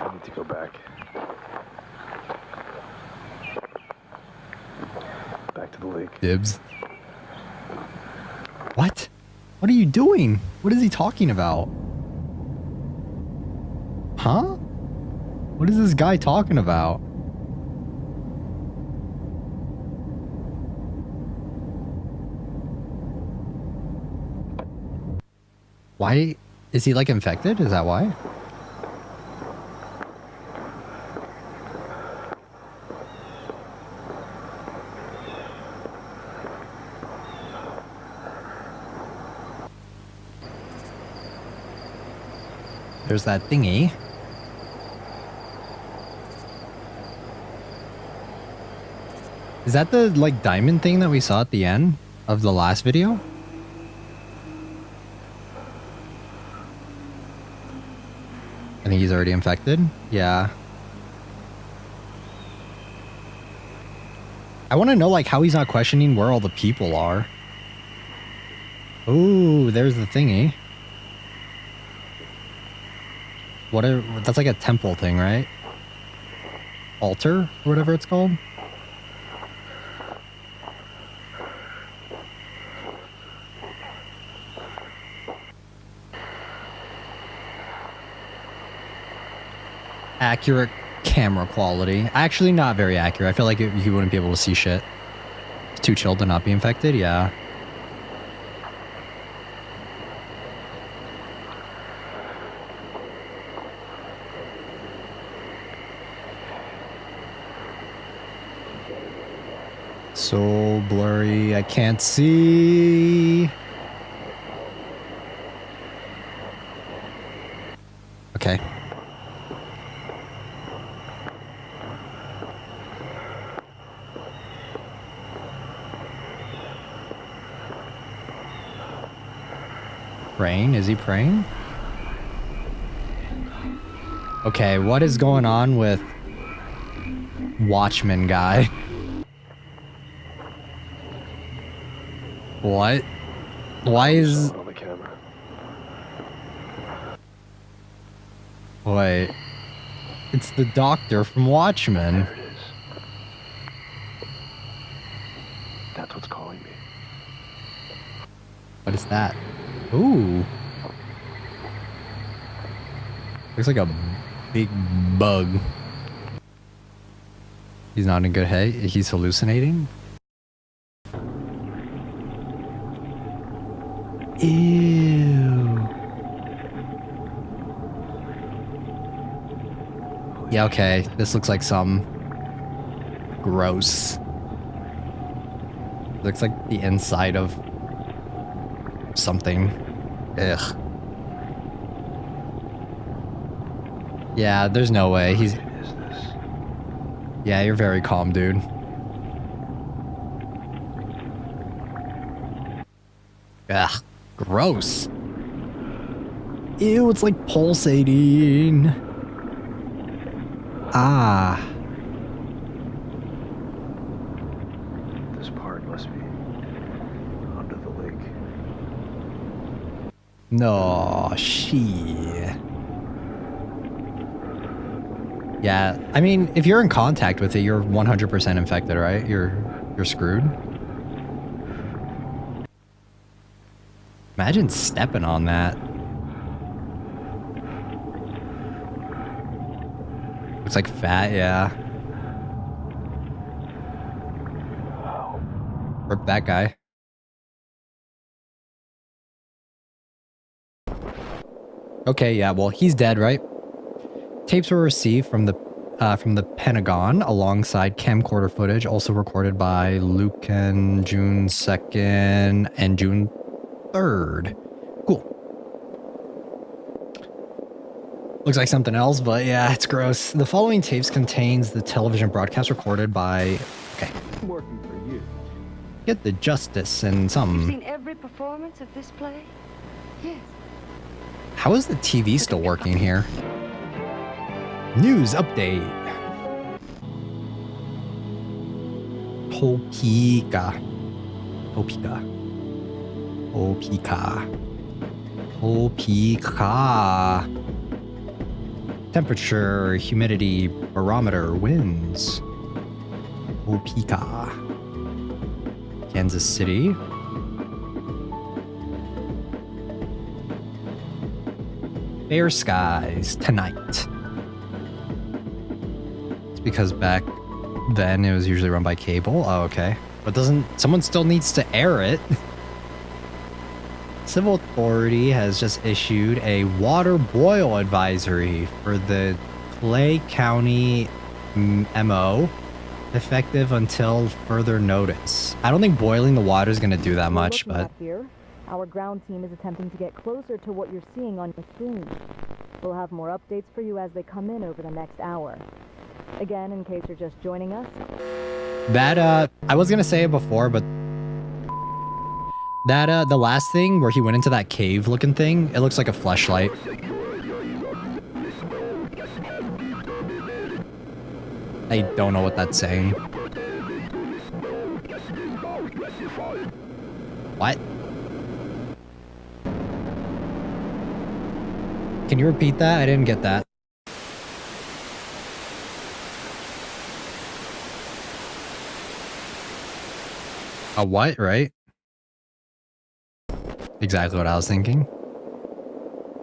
I need to go back. Back to the lake. Dibs. What? What are you doing? What is he talking about? Huh? What is this guy talking about? Why? Is he like infected? Is that why? There's that thingy. Is that the like diamond thing that we saw at the end of the last video? I think he's already infected. Yeah. I want to know like how he's not questioning where all the people are. Ooh, there's the thingy. That's like a temple thing, right? Altar or whatever it's called. Accurate camera quality. Actually, not very accurate. I feel like you wouldn't be able to see shit. It's too chill to not be infected, yeah. So blurry, I can't see. Okay. Praying? Is he praying? Okay, what is going on with Watchman guy? What? Why is... on the camera. Wait. It's the doctor from Watchmen. There it is. That's what's calling me. What is that? Ooh. Looks like a big bug. He's not in good head. He's hallucinating. Ew. Yeah, okay. This looks like some gross. Looks like the inside of something. Ugh. Yeah, there's no way. He's... Yeah, you're very calm, dude. Ugh. Gross. Ew, it's like pulsating. Ah. This part must be under the lake. No, shit. Yeah, I mean, if you're in contact with it, you're 100% infected, right? You're screwed. Imagine stepping on that. Looks like fat, yeah. Rip that guy. Okay, yeah, well, he's dead, right? Tapes were received from the Pentagon alongside camcorder footage also recorded by Lucan June 2nd and June 3rd. Looks like something else, but yeah, it's gross. The following tapes contains the television broadcast recorded by... Okay. Working for you. Get the justice and some... You've seen every performance of this play? Yes. How is the TV still working here? News update. Topeka. Topeka. Topeka. Topeka. Temperature, humidity, barometer, winds. Topeka. Kansas City. Fair skies tonight. It's because back then it was usually run by cable. Oh, okay. But someone still needs to air it. Civil Authority has just issued a water boil advisory for the Clay County MO, effective until further notice. I don't think boiling the water is going to do that much, but... Here, our ground team is attempting to get closer to what you're seeing on your screen. We'll have more updates for you as they come in over the next hour. Again, in case you're just joining us. That, I was going to say it before, but... That, the last thing where he went into that cave looking thing, it looks like a fleshlight. I don't know what that's saying. What? Can you repeat that? I didn't get that. A what, right? Exactly what I was thinking.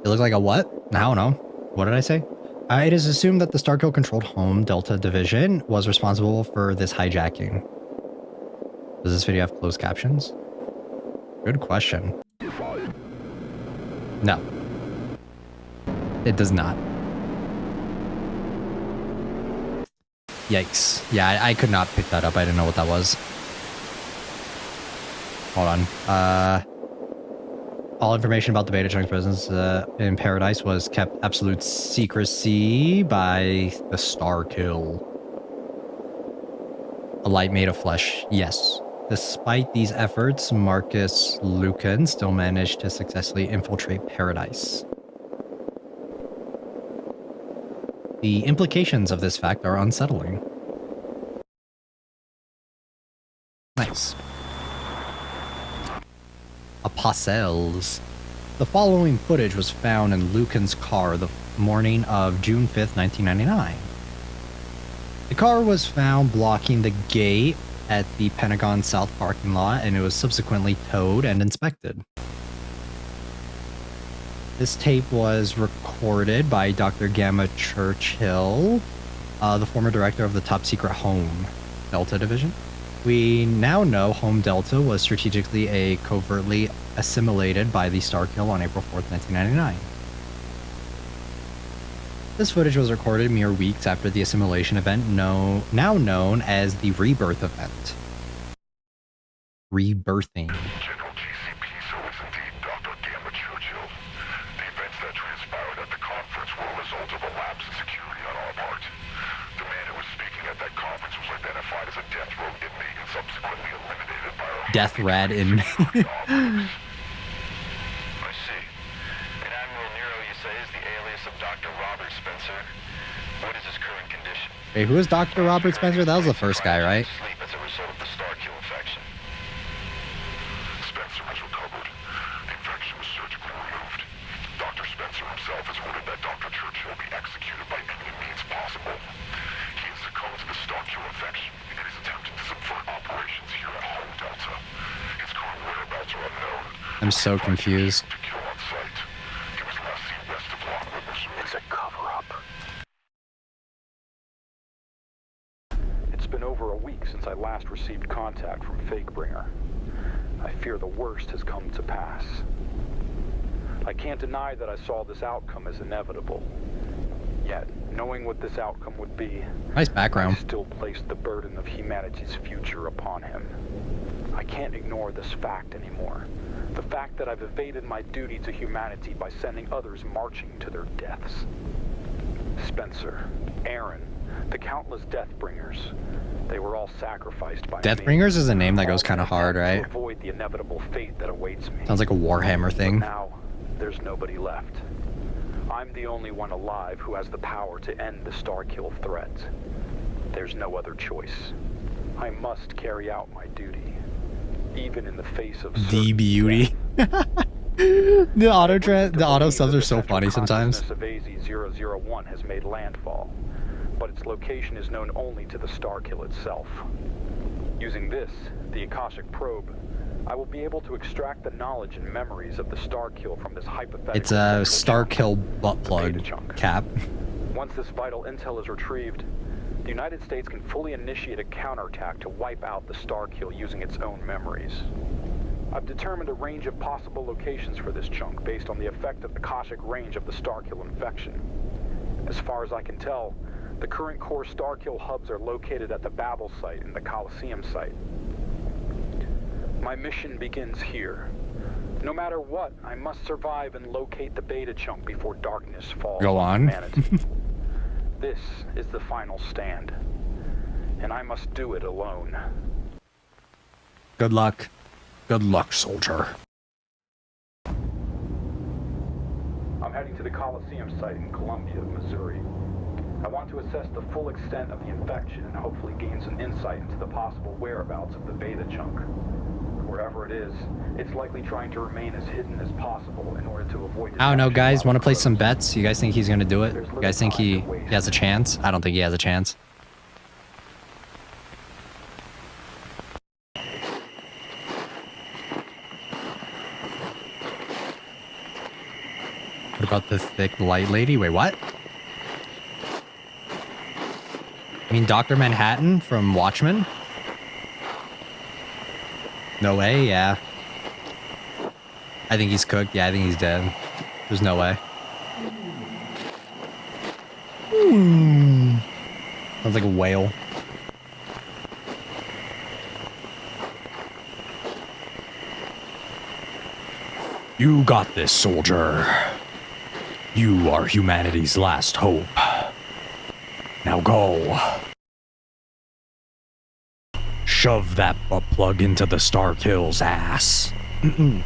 It looked like a what? I don't know. What did I say? It is assumed that the Starkill-controlled Home Delta Division was responsible for this hijacking. Does this video have closed captions? Good question. No. It does not. Yikes. Yeah, I could not pick that up. I didn't know what that was. Hold on. All information about the Beta Chunk's presence in Paradise was kept absolute secrecy by the Starkill. A light made of flesh, yes. Despite these efforts, Marcus Lucan still managed to successfully infiltrate Paradise. The implications of this fact are unsettling. Nice. Apostles. The following footage was found in Lucan's car the morning of June 5th, 1999. The car was found blocking the gate at the Pentagon South parking lot, and it was subsequently towed and inspected. This tape was recorded by Dr. Gamma Churchill, the former director of the top secret Home Delta Division. We now know Home Delta was strategically covertly assimilated by the Starkill on April 4th, 1999. This footage was recorded mere weeks after the assimilation event now known as the Rebirth event. Rebirthing. General GCP, so it's indeed Dr. Gamma Churchill. The events that transpired at the conference were a result of a lapse in security on our part. The man who was speaking at that conference was identified as a death row inmate and subsequently eliminated by our Death Rad inmate. I see. And Admiral Nero, you say, is the alias of Dr. Robert Spencer. What is his current condition? Wait, who is Dr. Robert Spencer? That was the first guy, right? Sleep as a result of the Starkill infection. Spencer was recovered. The infection was surgically removed. Dr. Spencer himself has ordered that Dr. Churchill be executed by any means possible. He has succumbed to the Starkill infection and is attempting to subvert operations here at Home Delta. His current whereabouts are unknown. I'm so confused. To kill on sight. He was last seen west of Lock River. It's a cover-up. It's been over a week since I last received contact from Fakebringer. I fear the worst has come to pass. I can't deny that I saw this outcome as inevitable. Yet, knowing what this outcome would be, nice background. I still placed the burden of humanity's future upon him. I can't ignore this fact anymore. The fact that I've evaded my duty to humanity by sending others marching to their deaths. Spencer, Aaron, the countless Deathbringers. They were all sacrificed by Deathbringers is a name that goes kind of hard, right? to avoid the inevitable fate that awaits me. Sounds like a Warhammer thing. But now, there's nobody left. I'm the only one alive who has the power to end the Starkill threat. There's no other choice. I must carry out my duty, even in the face of the beauty. The auto subs are so funny sometimes. The AZ-001 has made landfall, but its location is known only to the Starkill itself. Using this, the Akashic probe, I will be able to extract the knowledge and memories of the Starkill from this hypothetical. It's a Starkill butt plug cap. Once this vital intel is retrieved, the United States can fully initiate a counterattack to wipe out the Starkill using its own memories. I've determined a range of possible locations for this chunk based on the effect of the Akashic range of the Starkill infection. As far as I can tell, the current core Starkill hubs are located at the Babel site and the Coliseum site. My mission begins here. No matter what, I must survive and locate the beta chunk before darkness falls on humanity. This is the final stand, and I must do it alone. Good luck. Good luck, soldier. I'm heading to the Coliseum site in Columbia, Missouri. I want to assess the full extent of the infection and hopefully gain some insight into the possible whereabouts of the beta chunk. Wherever it is, it's likely trying to remain as hidden as possible in order to avoid... I don't know, guys. Want to play some bets? You guys think he's going to do it? You guys think he has a chance? I don't think he has a chance. What about the thick light lady? Wait, what? I mean, Dr. Manhattan from Watchmen? No way, yeah. I think he's cooked. Yeah, I think he's dead. There's no way. Sounds like a whale. You got this, soldier. You are humanity's last hope. Now go. Shove that butt plug into the Starkill's ass.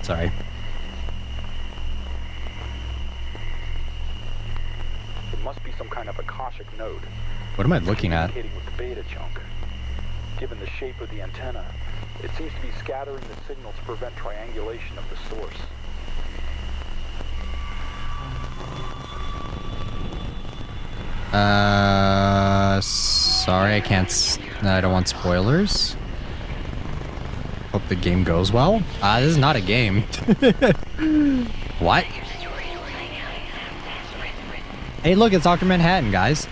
Sorry. It must be some kind of Akashic node. What am I looking at? Communicating with the beta chunk. Given the shape of the antenna, it seems to be scattering the signal to prevent triangulation of the source. Sorry, I can't. No, I don't want spoilers. Hope the game goes well. This is not a game. What? Hey, look, it's Dr. Manhattan, guys.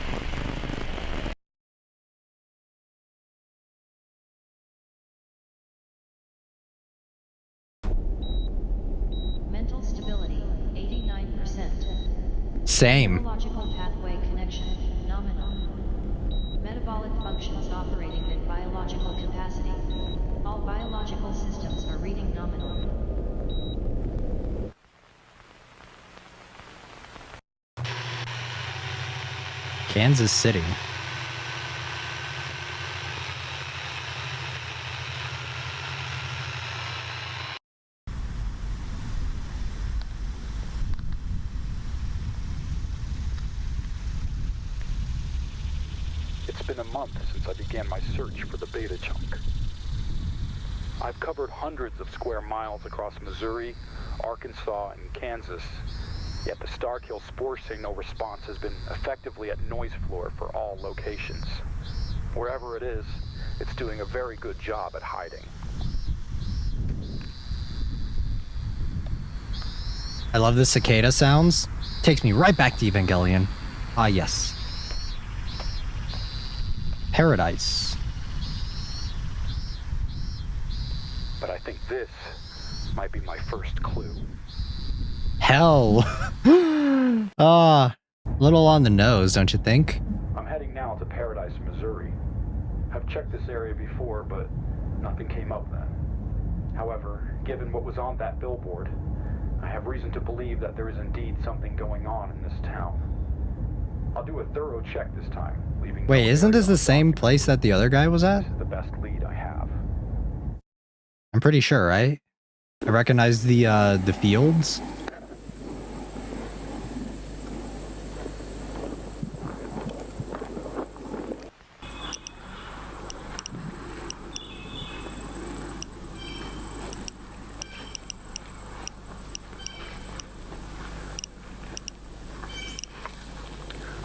Mental stability, 89%. Same. Neurological pathway connection, nominal. Metabolic functions operating at biological capacity. All biological systems are reading nominal. Kansas City. It's been a month since I began my search for the beta chunk. I've covered hundreds of square miles across Missouri, Arkansas, and Kansas, yet the Starkill spore signal response has been effectively at noise floor for all locations. Wherever it is, it's doing a very good job at hiding. I love the cicada sounds. Takes me right back to Evangelion. Ah, yes. Paradise. But I think this might be my first clue. Hell. Little on the nose, don't you think? I'm heading now to Paradise, Missouri. I've checked this area before, but nothing came up then. However, given what was on that billboard, I have reason to believe that there is indeed something going on in this town. I'll do a thorough check this time, leaving. Wait, isn't this the same place that the other guy was at? This is the best lead I have. I'm pretty sure, right? I recognize the fields.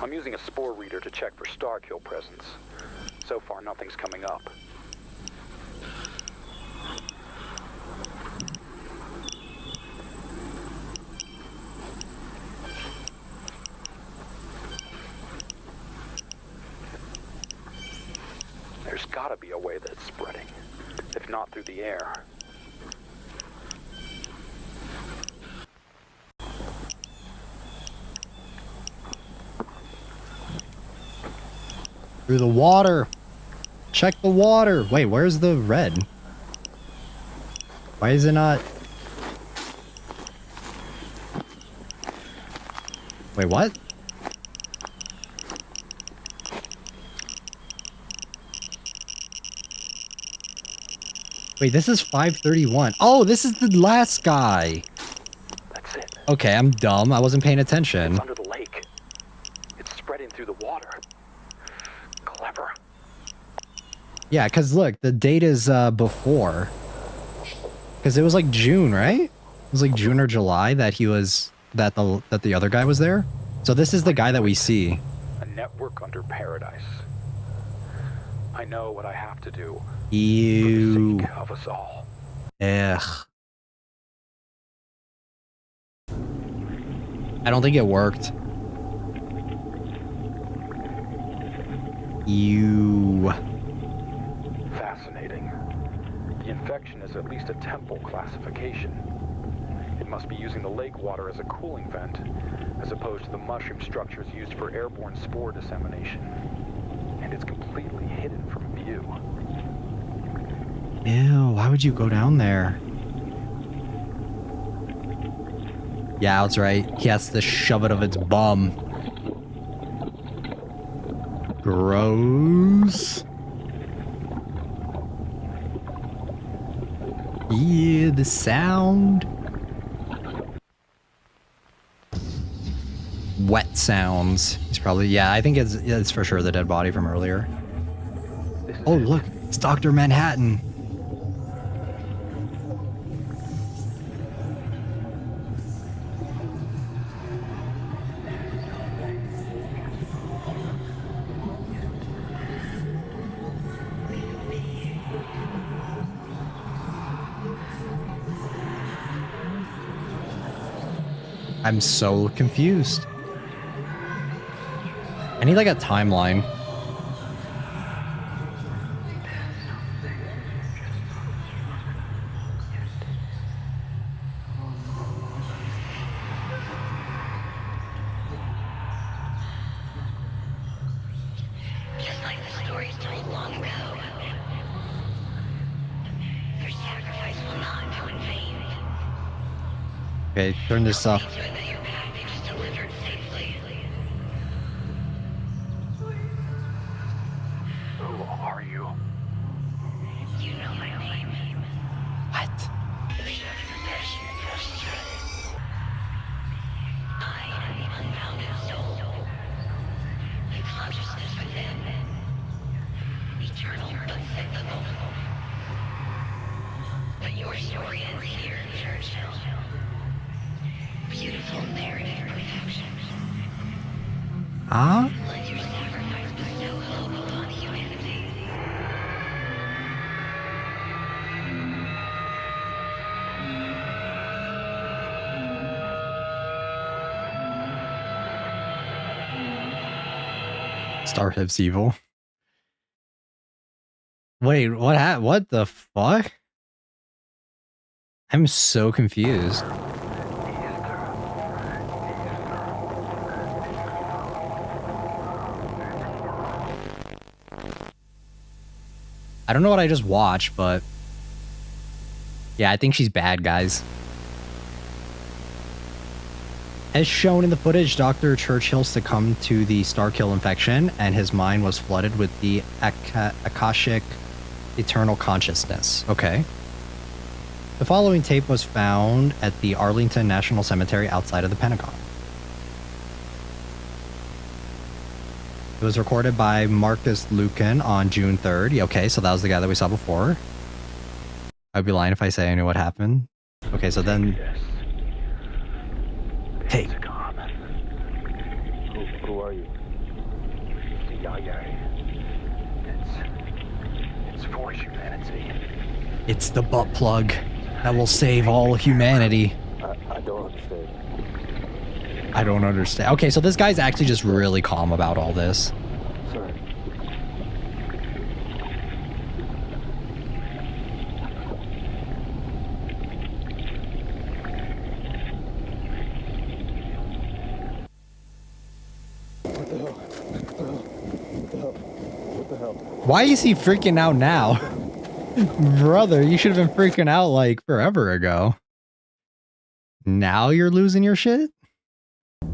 I'm using a spore reader to check for star kill presence. So far, nothing's coming up. There's gotta be a way that it's spreading, if not through the air. Through the water. Check the water. Wait, where's the red? Why is it not? Wait, what? Wait, this is 5:31. Oh, this is the last guy. That's it. Okay, I'm dumb. I wasn't paying attention. It's under the lake. It's spreading through the water. Clever. Yeah, because look, the date is before. Because it was like June, right? It was like June or July that he was that the other guy was there. So this is the guy that we see. A network under paradise. I know what I have to do. Ew. For the sake of us all. Ugh. I don't think it worked. Ew. Fascinating. The infection is at least a temple classification. It must be using the lake water as a cooling vent, as opposed to the mushroom structures used for airborne spore dissemination. And it's completely hidden from view. Ew, why would you go down there? Yeah, that's right. He has to shove it up its bum. Gross. Yeah, the sound. Wet sounds. He's probably, yeah, I think it's for sure the dead body from earlier. Oh, look, it's Dr. Manhattan. I'm so confused. I need like a timeline. Just like the stories told long ago, your sacrifice will not go in vain. Okay, turn this off. Who are you? You know my name. What? I am the unbounded soul. The consciousness within. Eternal but cyclical. But your story ends here, Churchill. Beautiful narrative perfection. Huh? Let your sacrifice bestow hope upon humanity. Starship's evil. Wait, what the fuck? I'm so confused. I don't know what I just watched, but yeah, I think she's bad, guys. As shown in the footage, Dr. Churchill succumbed to the Starkill infection, and his mind was flooded with the Akashic Eternal Consciousness. Okay. The following tape was found at the Arlington National Cemetery outside of the Pentagon. It was recorded by Marcus Lucan on June 3rd. Okay, so that was the guy that we saw before. I'd be lying if I say I knew what happened. Okay, so then... Hey. Who are you? It's for humanity. It's the butt plug that will save all humanity. I don't understand. I don't understand. Okay, so this guy's actually just really calm about all this. Sorry. Why is he freaking out now? Brother, you should have been freaking out like forever ago. Now you're losing your shit? I'm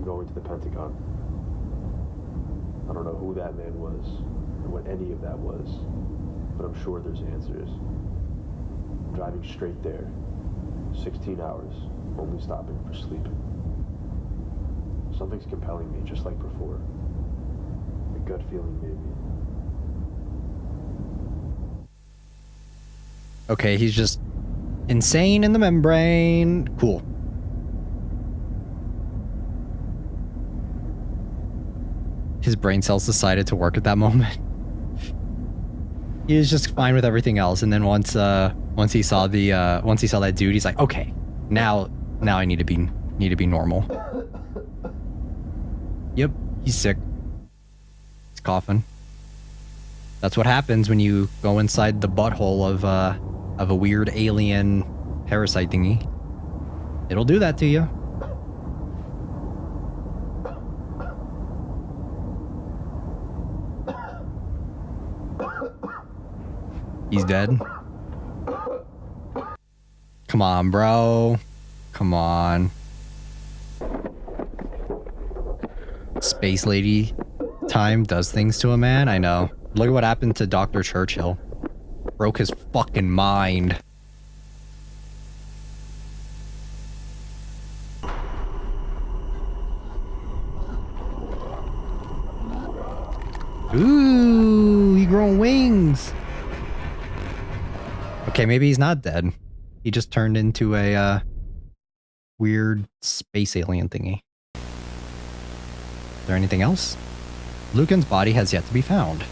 going to the Pentagon. I don't know who that man was, or what any of that was, but I'm sure there's answers. I'm driving straight there. 16 hours, only stopping for sleep. Something's compelling me, just like before. A gut feeling, maybe. Okay, he's just insane in the membrane. Cool. His brain cells decided to work at that moment. He was just fine with everything else, and then once he saw that dude, he's like, okay, now I need to be normal. Yep, he's sick. He's coughing. That's what happens when you go inside the butthole of a weird alien parasite thingy. It'll do that to you. He's dead. Come on, bro. Come on. Space lady time does things to a man. I know. Look at what happened to Dr. Churchill. Broke his fucking mind. Ooh, he grown wings. Okay, maybe he's not dead. He just turned into a weird space alien thingy. Is there anything else? Lucan's body has yet to be found.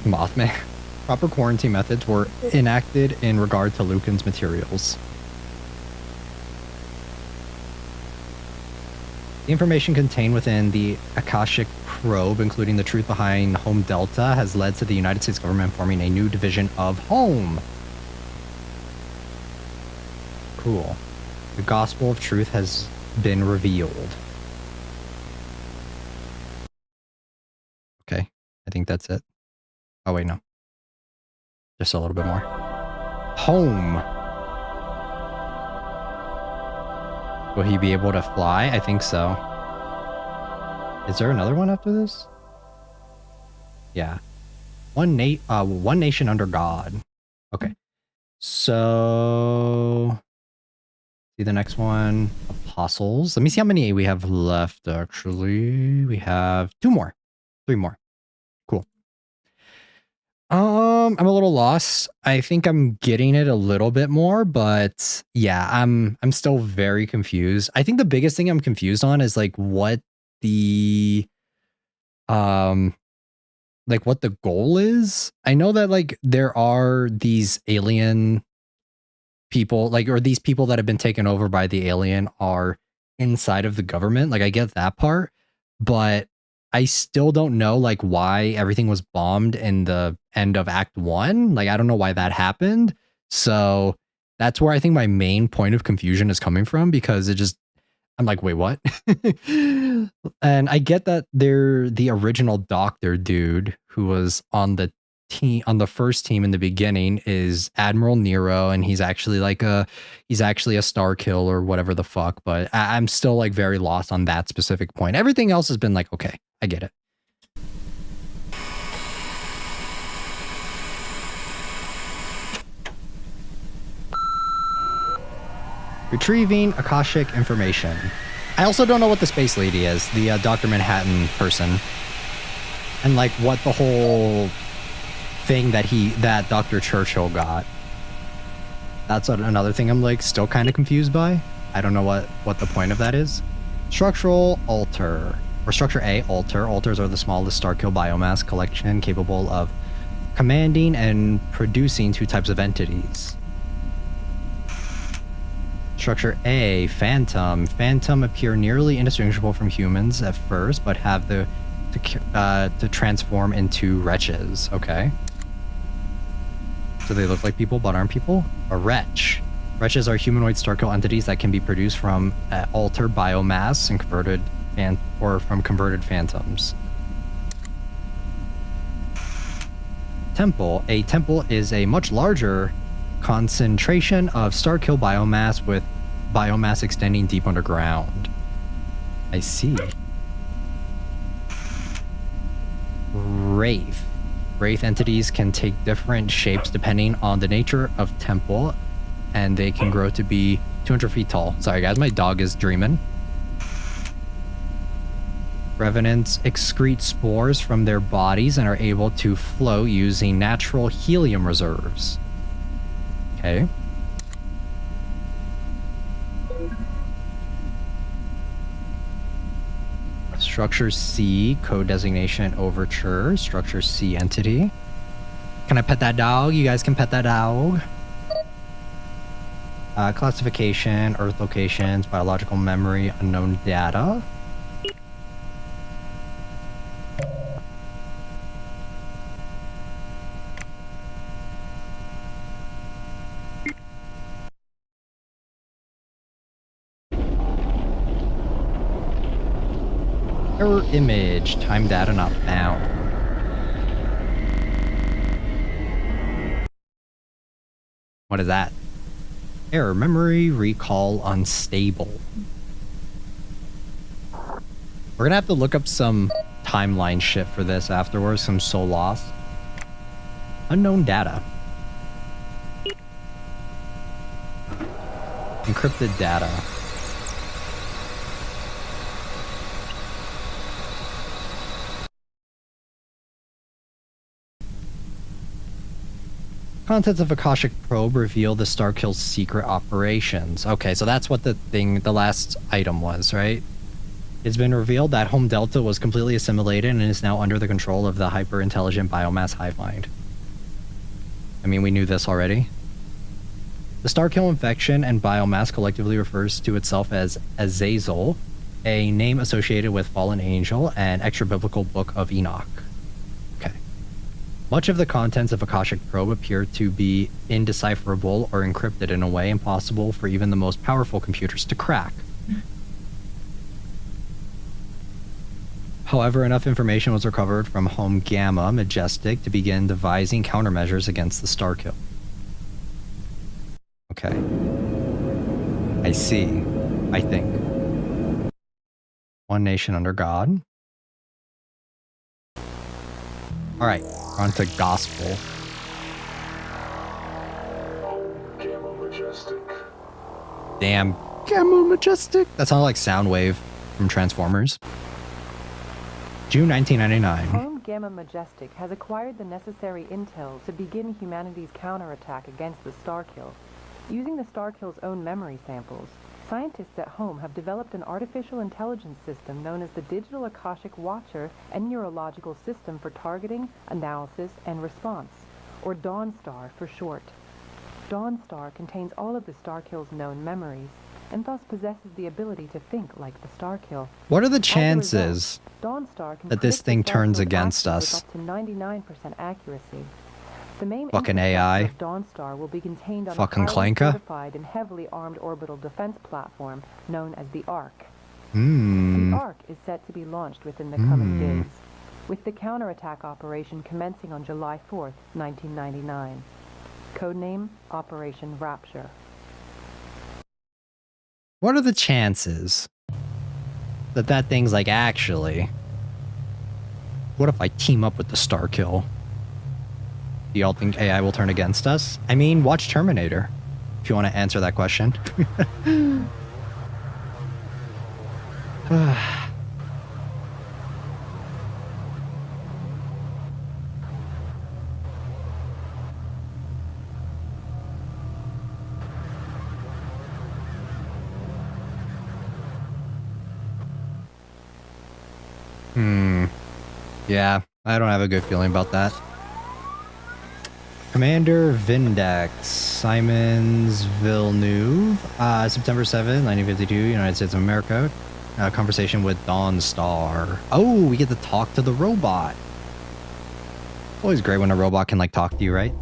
Mothman. Proper quarantine methods were enacted in regard to Lucan's materials. The information contained within the Akashic probe, including the truth behind Home Delta, has led to the United States government forming a new division of Home. Cool. The gospel of truth has been revealed. Okay, I think that's it. Oh wait, no. Just a little bit more. Home. Will he be able to fly? I think so. Is there another one after this? Yeah. One nation under God. Okay. So see the next one. Apostles. Let me see how many we have left, actually. We have 2 more. 3 more. Cool. I'm a little lost. I think I'm getting it a little bit more, but yeah, I'm still very confused. I think the biggest thing I'm confused on is like what the what the goal is. I know that like there are these alien people, like, or these people that have been taken over by the alien are inside of the government. Like I get that part, but I still don't know like why everything was bombed in the end of Act 1. Like I don't know why that happened. So that's where I think my main point of confusion is coming from, because it just, I'm like, wait, what? And I get that they're the original doctor dude who was on the team, on the first team in the beginning, is Admiral Nero, and he's actually a star kill or whatever the fuck. But I'm still like very lost on that specific point. Everything else has been like, okay, I get it. Retrieving Akashic information. I also don't know what the space lady is, the Dr. Manhattan person, and like what the whole thing that Dr. Churchill got. That's another thing I'm like still kind of confused by. I don't know what the point of that is. Structural alter, or structure A, alter. Alters are the smallest Starkill biomass collection capable of commanding and producing 2 types of entities. Structure A, Phantom. Phantom appear nearly indistinguishable from humans at first, but have to transform into wretches. Okay. So they look like people, but aren't people? A wretch. Wretches are humanoid Starkill entities that can be produced from alter biomass and from converted phantoms. Temple. A temple is a much larger concentration of Starkill biomass with biomass extending deep underground. I see. Wraith. Wraith entities can take different shapes depending on the nature of temple, and they can grow to be 200 feet tall. Sorry guys, my dog is dreaming. Revenants excrete spores from their bodies and are able to float using natural helium reserves. Okay. Structure C, code designation overture. Structure C entity. Can I pet that dog? You guys can pet that dog. Classification, Earth locations, biological memory, unknown data. Error image, time data not found. What is that? Error, memory recall unstable. We're gonna have to look up some timeline shit for this afterwards, some soul loss. Unknown data. Encrypted data. Contents of Akashic Probe reveal the Starkill's secret operations. Okay, so that's what the last item was, right? It's been revealed that Home Delta was completely assimilated and is now under the control of the hyper-intelligent biomass hive mind. I mean, we knew this already. The Starkill infection and biomass collectively refers to itself as Azazel, a name associated with fallen angel and extra-biblical book of Enoch. Much of the contents of Akashic Probe appear to be indecipherable or encrypted in a way impossible for even the most powerful computers to crack. However, enough information was recovered from Home Gamma Majestic to begin devising countermeasures against the Starkill. Okay. I see. I think. One nation under God. Alright. On to gospel. Gamma Majestic. Damn. Gamma Majestic. That sounded like Soundwave from Transformers. June 1999. Home Gamma Majestic has acquired the necessary intel to begin humanity's counterattack against the Starkill. Using the Starkill's own memory samples, scientists at Home have developed an artificial intelligence system known as the Digital Akashic Watcher and Neurological System for Targeting, Analysis, and Response, or Dawnstar for short. Dawnstar contains all of the Starkill's known memories, and thus possesses the ability to think like the Starkill. What are the chances that this thing turns against us? With up to 99% accuracy. The main fucking AI. of Dawnstar will be contained on fucking a highly Clanka. fortified and heavily armed orbital defense platform known as the Ark. Hmm. The Ark is set to be launched within the coming days. with the counterattack operation commencing on July 4th, 1999. Codename Operation Rapture. What are the chances that that thing's like, actually, what if I team up with the Starkill? Do y'all think AI will turn against us? I mean, watch Terminator, if you want to answer that question. Yeah, I don't have a good feeling about that. Commander Vindex, Simons Villeneuve, September 7th, 1952, United States of America. Conversation with Dawn Star. Oh, we get to talk to the robot. It's always great when a robot can, like, talk to you, right?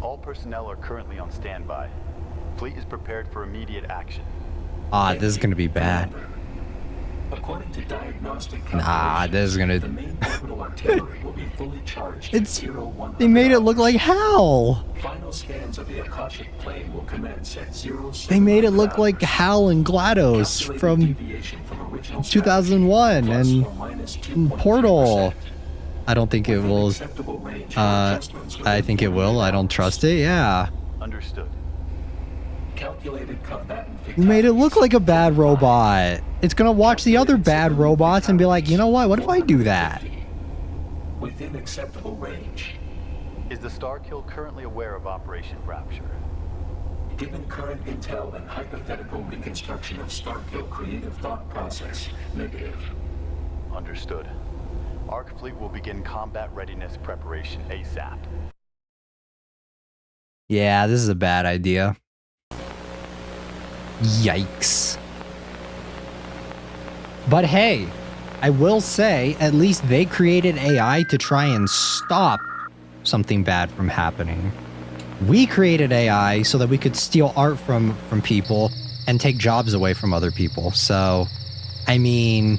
All personnel are currently on standby. Fleet is prepared for immediate action. Ah, this is gonna be bad. According to diagnostic Nah, this is gonna... the main orbital artillery will be fully charged It's... at 0100. They made it look like hell! Final scans of the Akashic plane will commence at 0700. They made it look like Hal and GLaDOS from 2001 and Portal. I don't think it will. I think it will. I don't trust it. Yeah. Understood. Calculated combatant You made it look like a bad robot. It's gonna watch the other bad robots and be like, you know what if I do that? within acceptable range. Is the Starkill currently aware of Operation Rapture? Given current intel and hypothetical reconstruction of Starkill creative thought process, negative. Understood. Arc Fleet will begin combat readiness preparation ASAP. Yeah, this is a bad idea. Yikes. But hey, I will say, at least they created AI to try and stop something bad from happening. We created AI so that we could steal art from people and take jobs away from other people. So, I mean,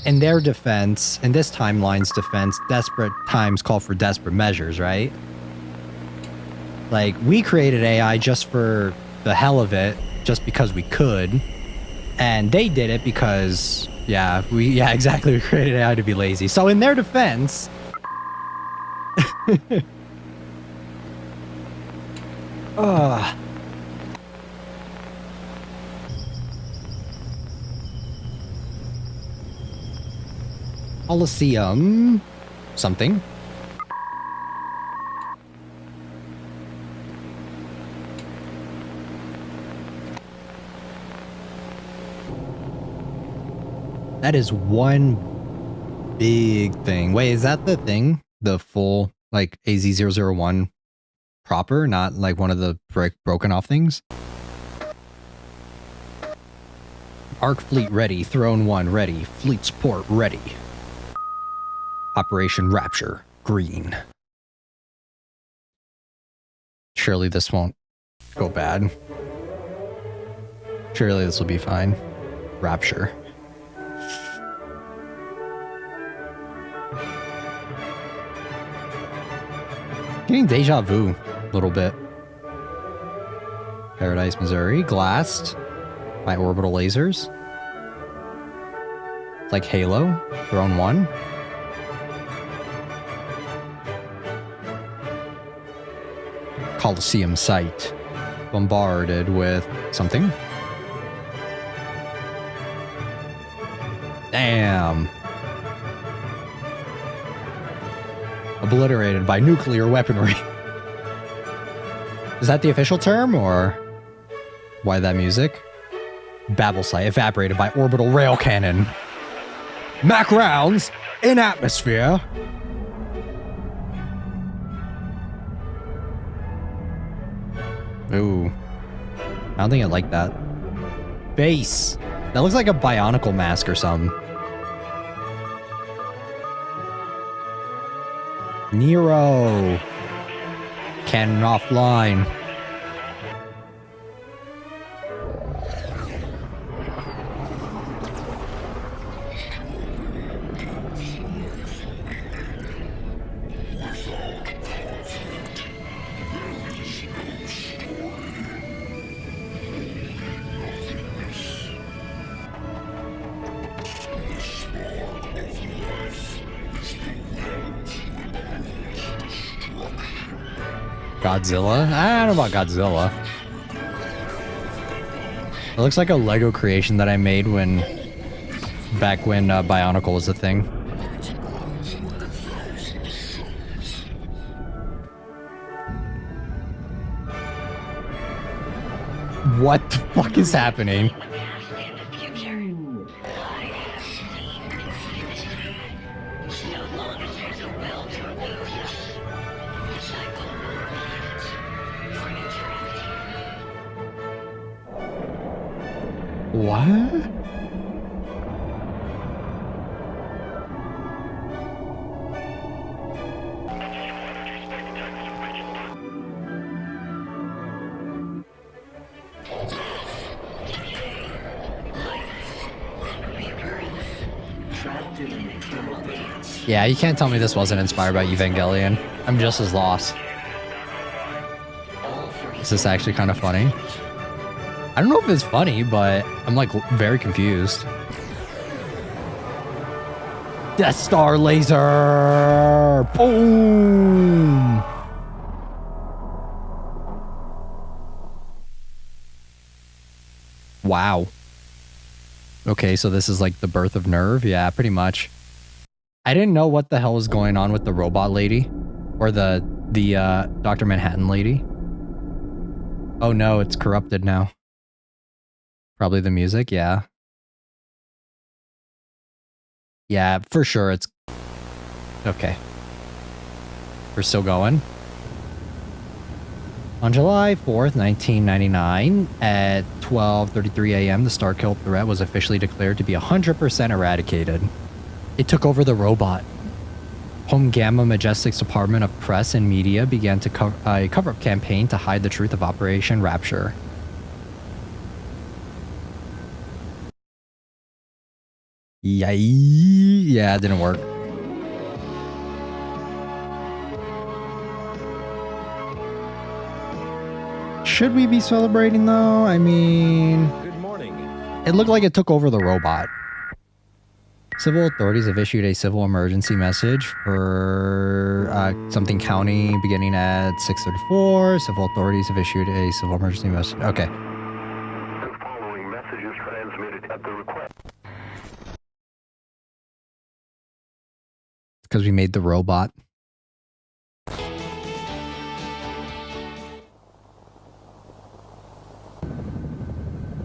in their defense, in this timeline's defense, desperate times call for desperate measures, right? Like, we created AI just for the hell of it, just because we could. And they did it because, yeah, exactly, we created AI to be lazy. So in their defense... Ugh. Coliseum... something. That is one big thing. Wait, is that the thing? The full, like, AZ-001 proper, not like one of the broken off things? Arc Fleet ready. Throne 1 ready. Fleet support ready. Operation Rapture. Green. Surely this won't go bad. Surely this will be fine. Rapture. Getting deja vu a little bit. Paradise, Missouri. Glassed by orbital lasers. It's like Halo. Throne 1. Coliseum site. Bombarded with something. Damn. Obliterated by nuclear weaponry. Is that the official term, or why that music? Babel site evaporated by orbital rail cannon. Mac rounds in atmosphere. Ooh. I don't think I like that. Base. That looks like a Bionicle mask or something. Nero. Cannon offline. Godzilla? I don't know about Godzilla. It looks like a Lego creation that I made back when Bionicle was a thing. What the fuck is happening? What? Yeah, you can't tell me this wasn't inspired by Evangelion. I'm just as lost. Is this actually kind of funny? I don't know if it's funny, but I'm like very confused. Death Star laser! Boom! Wow. Okay, so this is like the birth of Nerve? Yeah, pretty much. I didn't know what the hell was going on with the robot lady. Or the Dr. Manhattan lady. Oh no, it's corrupted now. Probably the music, yeah. Yeah, for sure it's... Okay. We're still going. On July 4th, 1999, at 12:33 a.m., the Starkill threat was officially declared to be 100% eradicated. It took over the robot. Home Gamma Majestic's Department of Press and Media began to a cover-up campaign to hide the truth of Operation Rapture. Yeah, it didn't work. Should we be celebrating though? I mean... Good morning. It looked like it took over the robot. Civil authorities have issued a civil emergency message for something county beginning at 6:34. Civil authorities have issued a civil emergency message. Okay. The following message is transmitted at the request. Because we made the robot.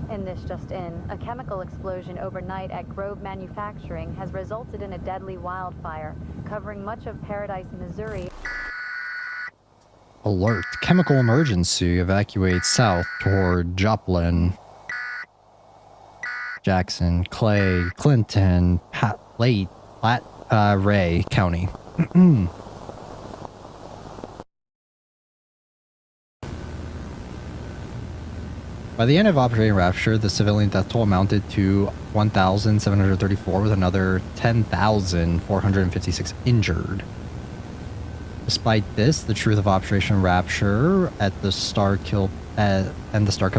In this just in, a chemical explosion overnight at Grove Manufacturing has resulted in a deadly wildfire, covering much of Paradise, Missouri. Alert. Chemical emergency. Evacuate south toward Joplin. Jackson, Clay, Clinton, Platte, Ray County. By the end of Operation Rapture, the civilian death toll amounted to 1,734, with another 10,456 injured. Despite this, the truth of Operation Rapture and the Starkill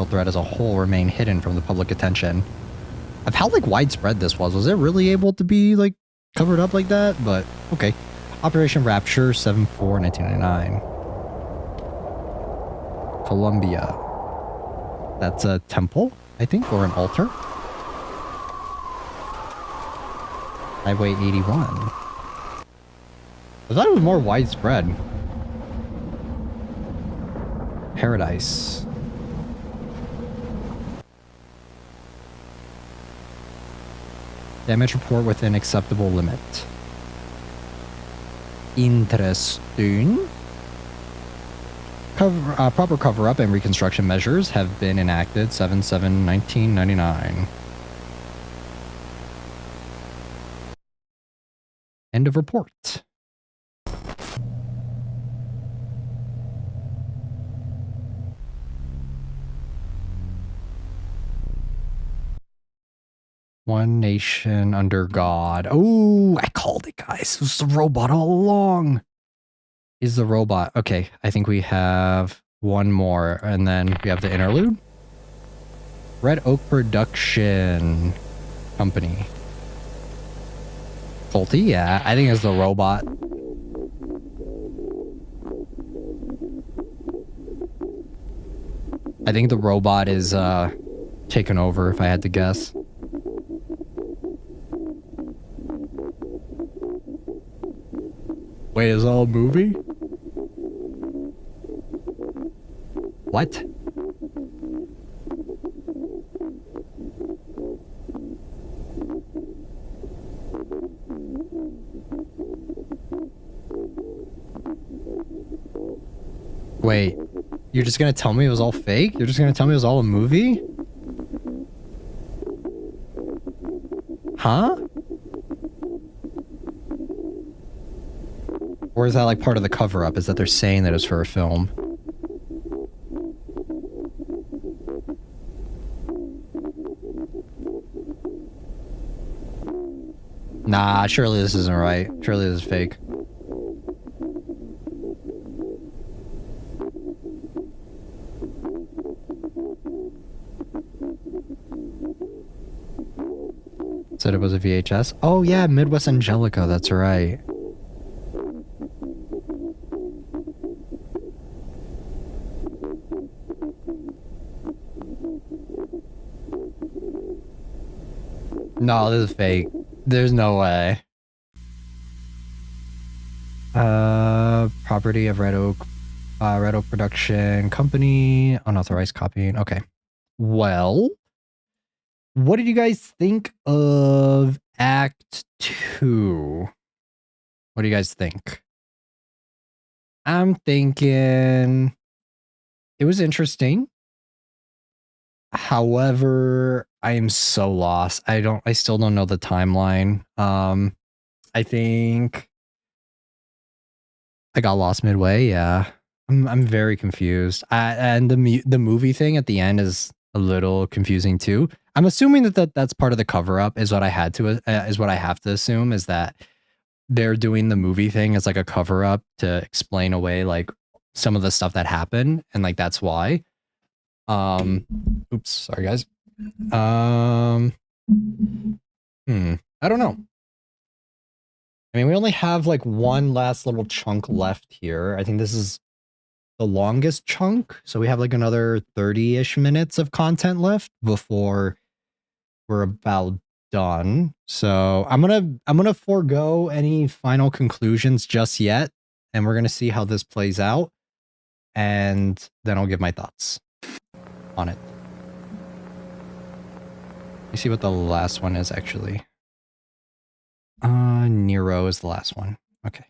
threat as a whole remain hidden from the public attention. Of how like widespread this was it really able to be like covered up like that? But okay. Operation Rapture, 7/4/1999. Columbia. That's a temple, I think, or an altar. Highway 81. I thought it was more widespread. Paradise. Damage report within acceptable limit. Interesting. Proper cover-up and reconstruction measures have been enacted 7/7/1999. End of report. One nation under God. Oh, I called it, guys. It was the robot all along. Is the robot. Okay, I think we have one more, and then we have the interlude. Red Oak Production Company. Colty, yeah, I think it's the robot. I think the robot is taken over, if I had to guess. Wait, is it all a movie? What? Wait, you're just gonna tell me it was all fake? You're just gonna tell me it was all a movie? Huh? Or is that like part of the cover-up? Is that they're saying that it's for a film? Nah, surely this isn't right. Surely this is fake. Said it was a VHS. Oh yeah, Midwest Angelica, that's right. No, this is fake. There's no way. Property of Red Oak Production Company. Unauthorized copying. Okay. Well, what did you guys think of Act 2? What do you guys think? I'm thinking it was interesting. However, I am so lost. I still don't know the timeline. I think I got lost midway. Yeah. I'm very confused. And the movie thing at the end is a little confusing too. I'm assuming that's part of the cover up is what I have to assume, is that they're doing the movie thing as like a cover up to explain away like some of the stuff that happened, and like that's why. Oops, sorry guys. I don't know. I mean, we only have like one last little chunk left here. I think this is the longest chunk, so we have like another 30-ish minutes of content left before we're about done. So I'm gonna forego any final conclusions just yet, and we're gonna see how this plays out, and then I'll give my thoughts on it. Let me see what the last one is actually. Nero is the last one. Okay.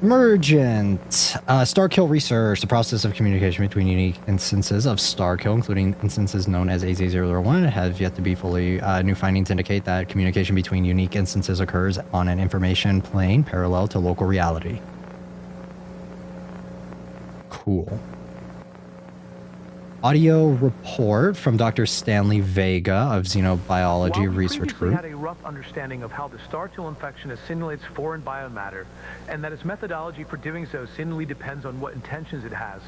Emergent. Starkill research. The process of communication between unique instances of Starkill, including instances known as AZ001, have yet to be fully... new findings indicate that communication between unique instances occurs on an information plane parallel to local reality. Cool. Audio report from Dr. Stanley Vega of Xenobiology Research Group. Had a rough understanding of how the Starkill infection assimilates foreign biomatter, and that its methodology for doing so seemingly depends on what intentions it has.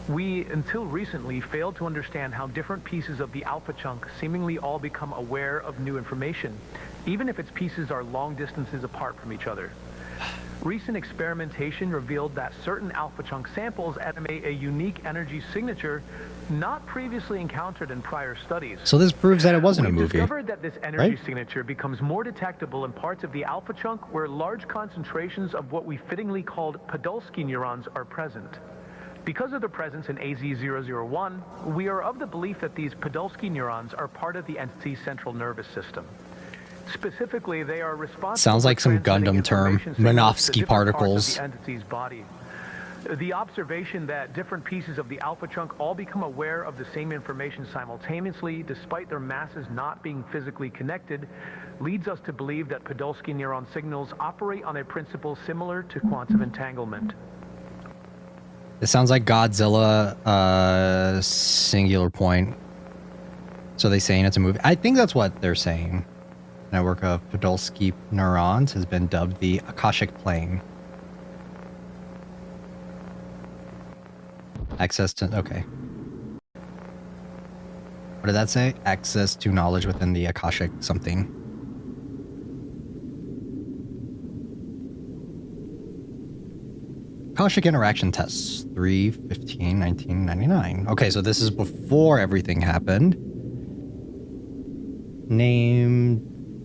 We, until recently, failed to understand how different pieces of the alpha chunk seemingly all become aware of new information, even if its pieces are long distances apart from each other. Recent experimentation revealed that certain alpha chunk samples animate a unique energy signature not previously encountered in prior studies. So this proves that it wasn't a We've movie. discovered that this energy signature becomes more detectable in parts of the alpha chunk where large concentrations of what we fittingly called Podolsky neurons are present. Because of their presence in AZ001, we are of the belief that these Podolsky neurons are part of the entity's central nervous system. Specifically, they are responsible. Sounds like some Gundam term. Minovsky particles. The entity's body. The observation that different pieces of the alpha chunk all become aware of the same information simultaneously, despite their masses not being physically connected, leads us to believe that Podolsky neuron signals operate on a principle similar to quantum entanglement. It sounds like Godzilla, singular point. So they saying it's a movie. I think that's what they're saying. Network of Podolsky neurons has been dubbed the Akashic Plane. Access to... Okay. What did that say? Access to knowledge within the Akashic something. Akashic interaction tests, 3/15/1999. Okay, so this is before everything happened. Name,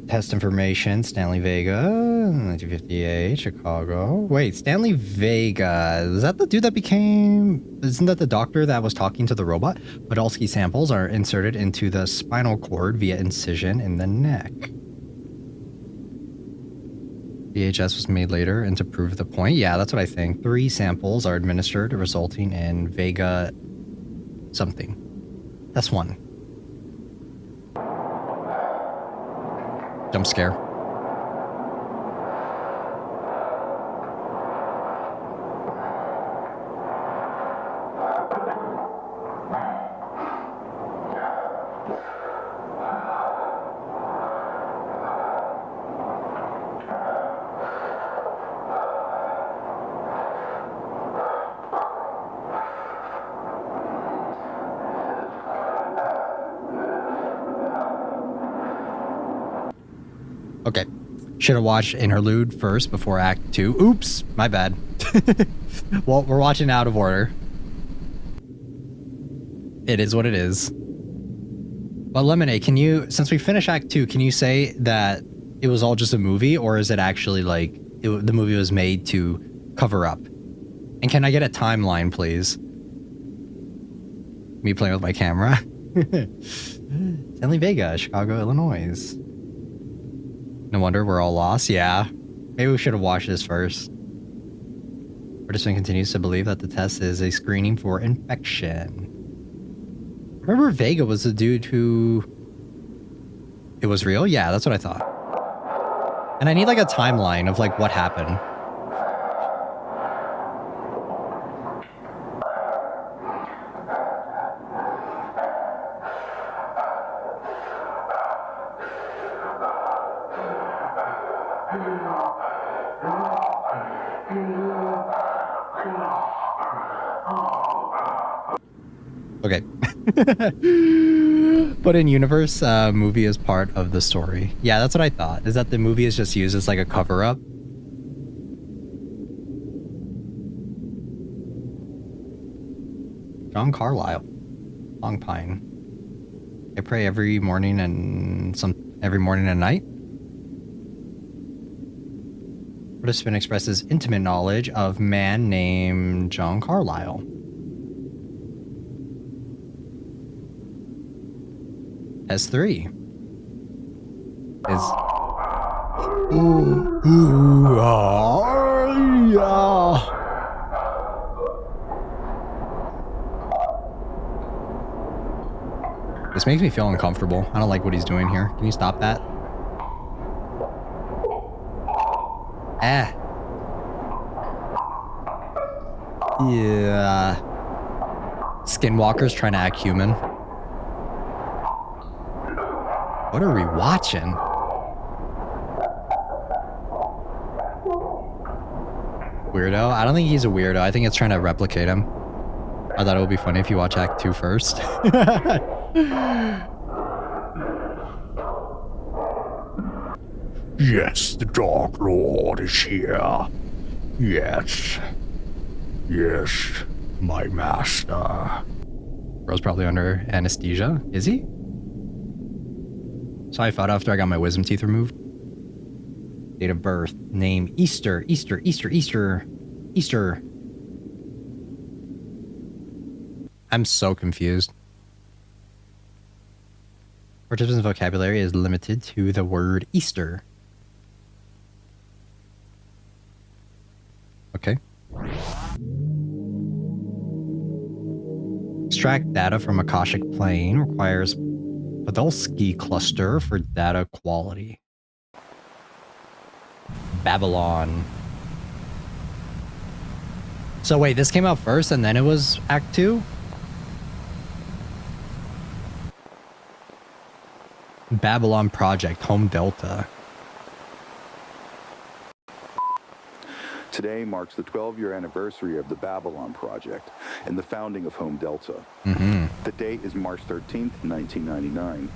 test information, Stanley Vega, 1958, Chicago. Wait, Stanley Vega, is that the dude that became, isn't that the doctor that was talking to the robot? Podolsky samples are inserted into the spinal cord via incision in the neck. VHS was made later and to prove the point. Yeah, that's what I think. 3 samples are administered, resulting in Vega something. That's 1. Jump scare. Okay. Should have watched Interlude first before Act 2. Oops, my bad. Well, we're watching out of order. It is what it is. But Lemonade, can you, since we finished Act 2, can you say that it was all just a movie, or is it actually like the movie was made to cover up? And can I get a timeline, please? Me playing with my camera. Stanley Vega, Chicago, Illinois. No wonder we're all lost. Yeah. Maybe we should have watched this first. Participant continues to believe that the test is a screening for infection. Remember Vega was the dude who... It was real? Yeah, that's what I thought. And I need like a timeline of like what happened. Okay. But in universe, movie is part of the story. Yeah, that's what I thought. Is that the movie is just used as like a cover-up? John Carlyle. Long Pine. I pray every morning and night. Participant expresses intimate knowledge of man named John Carlyle. S3 is This makes me feel uncomfortable. I don't like what he's doing here. Can you stop that? Ah. Yeah. Skinwalker's trying to act human. What are we watching? Weirdo? I don't think he's a weirdo. I think it's trying to replicate him. I thought it would be funny if you watch Act 2 first. Yes, the Dark Lord is here. Yes. Yes, my master. Bro's probably under anesthesia. Is he? So I thought after I got my wisdom teeth removed. Date of birth. Name Easter. I'm so confused. Participant's vocabulary is limited to the word Easter. Okay. Extract data from Akashic plane requires Podolsky cluster for data quality. Babylon. So wait, this came out first and then it was Act 2? Babylon Project, Home Delta. Today marks the 12-year anniversary of the Babylon Project and the founding of Home Delta. Mm-hmm. The date is March 13th, 1999.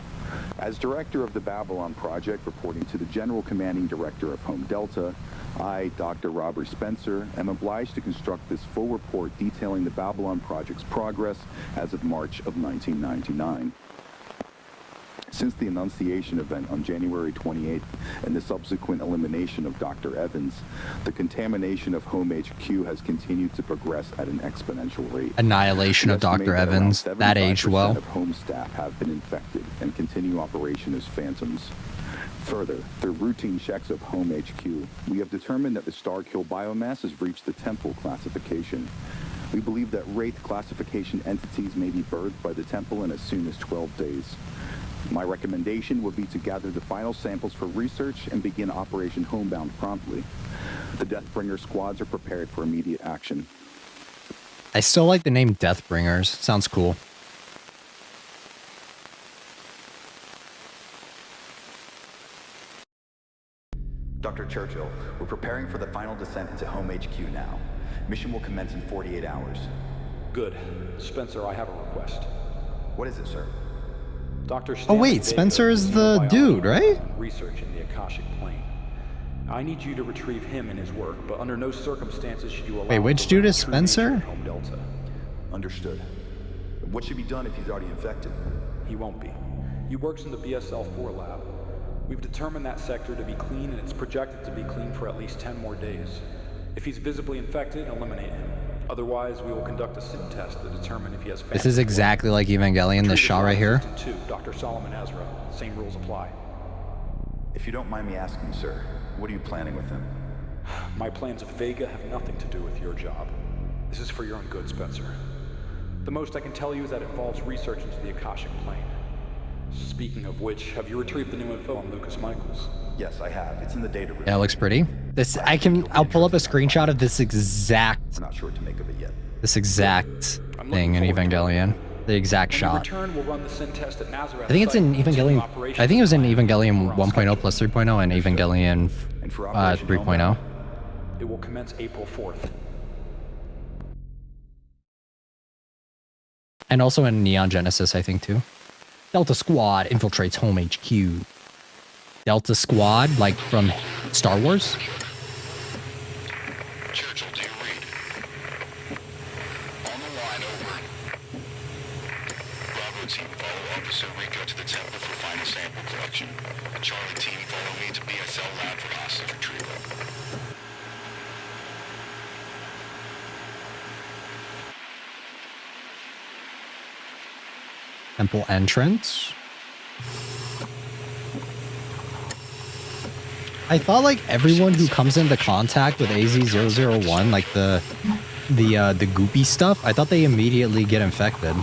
As director of the Babylon Project, reporting to the General Commanding Director of Home Delta, I, Dr. Robert Spencer, am obliged to construct this full report detailing the Babylon Project's progress as of March of 1999. Since the Annunciation event on January 28th and the subsequent elimination of Dr. Evans, the contamination of Home HQ has continued to progress at an exponential rate. Annihilation of Dr. Evans. That aged well. Of home staff have been infected and continue operation as phantoms. Further, through routine checks of Home HQ, we have determined that the Starkill biomass has reached the Temple classification. We believe that Wraith classification entities may be birthed by the Temple in as soon as 12 days. My recommendation would be to gather the final samples for research and begin Operation Homebound promptly. The Deathbringer squads are prepared for immediate action. I still like the name Deathbringers. Sounds cool. Dr. Churchill, we're preparing for the final descent into Home HQ now. Mission will commence in 48 hours. Good. Spencer, I have a request. What is it, sir? Dr. Oh wait, Spencer is the dude, right? Research in the Akashic plane. I need you to retrieve him and his work, but under no circumstances should you allow. Wait, which dude is Spencer? Home Delta. Understood. What should be done if he's already infected? He won't be. He works in the BSL-4 lab. We've determined that sector to be clean, and it's projected to be clean for at least 10 more days. If he's visibly infected, eliminate him. Otherwise, we will conduct a SIM test to determine if he has. This is exactly like Evangelion, this shot right here. Dr. Solomon Ezra. Same rules apply. If you don't mind me asking, sir, what are you planning with him? My plans of Vega have nothing to do with your job. This is for your own good, Spencer. The most I can tell you is that it involves research into the Akashic plane. Speaking of which, have you retrieved the new info on Lucas Michaels? Yes, I have. It's in the data room. Yeah, it looks pretty. This I'll pull up a screenshot of this exact. I'm not sure what to make of it yet. This exact thing in Evangelion. The exact shot. Return, we'll run the SIN test at Nazareth. I think it's in Evangelion. I think it was in Evangelion 1.0 plus 3.0 and Evangelion 3.0. It will commence April 4th. And also in Neon Genesis, I think too. Delta Squad infiltrates Home HQ. Delta Squad, like from Star Wars? Churchill, do you read? On the line, over. Bravo team, follow Officer Rico to the Temple for final sample collection. Charlie team, follow me to BSL lab for hostage retrieval. Temple entrance. I thought like everyone who comes into contact with AZ-001, like the goopy stuff, I thought they immediately get infected.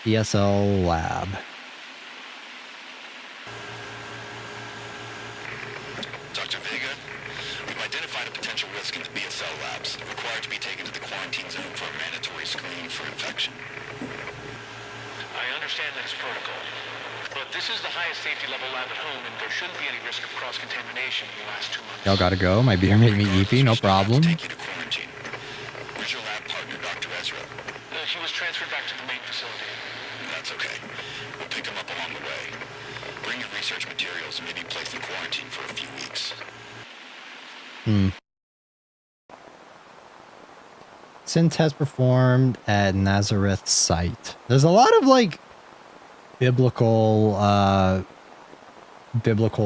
BSL lab. Dr. Vega, we've identified a potential risk in the BSL labs, required to be taken to the quarantine zone for a mandatory screening for infection. I understand that it's protocol, but this is the highest safety level lab at home, and there shouldn't be any risk of cross-contamination in the last 2 months. Y'all gotta go. My beer made me eepy, no problem. Take you to quarantine. Where's your lab partner, Dr. Ezra? He was transferred back to the main facility. That's okay. We'll pick him up along the way. Bring your research materials and maybe place in quarantine for a few weeks. SIN test performed at Nazareth site. There's a lot of like biblical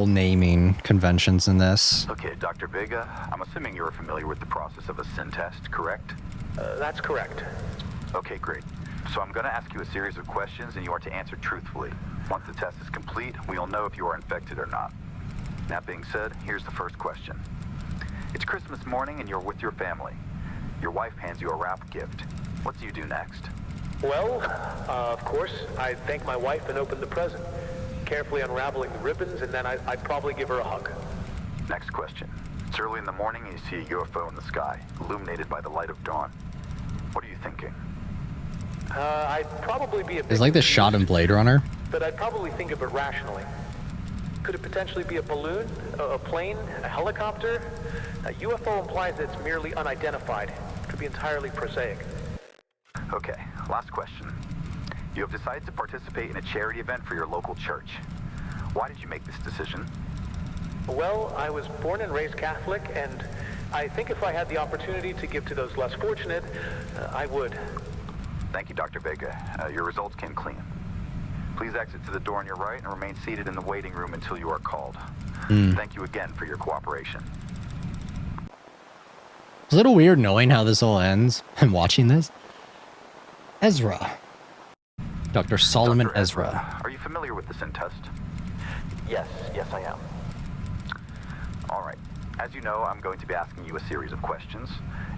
naming conventions in this. Okay, Dr. Vega, I'm assuming you're familiar with the process of a SIN test, correct? That's correct. Okay, great. So I'm going to ask you a series of questions and you are to answer truthfully. Once the test is complete, we'll know if you are infected or not. That being said, here's the first question. It's Christmas morning and you're with your family. Your wife hands you a wrap gift. What do you do next? Well, of course, I'd thank my wife and open the present, carefully unraveling the ribbons, and then I'd probably give her a hug. Next question. It's early in the morning and you see a UFO in the sky, illuminated by the light of dawn. What are you thinking? I'd probably be a bit It's like this shot in Blade Runner. but I'd probably think of it rationally. Could it potentially be a balloon, a plane, a helicopter? A UFO implies that it's merely unidentified. It could be entirely prosaic. Okay, last question. You have decided to participate in a charity event for your local church. Why did you make this decision? Well, I was born and raised Catholic, and I think if I had the opportunity to give to those less fortunate, I would. Thank you, Dr. Vega. Your results came clean. Please exit to the door on your right and remain seated in the waiting room until you are called. Thank you again for your cooperation. It's a little weird knowing how this all ends and watching this. Ezra. Dr. Solomon Ezra. Are you familiar with the SIN test? Yes, I am. All right. As you know, I'm going to be asking you a series of questions.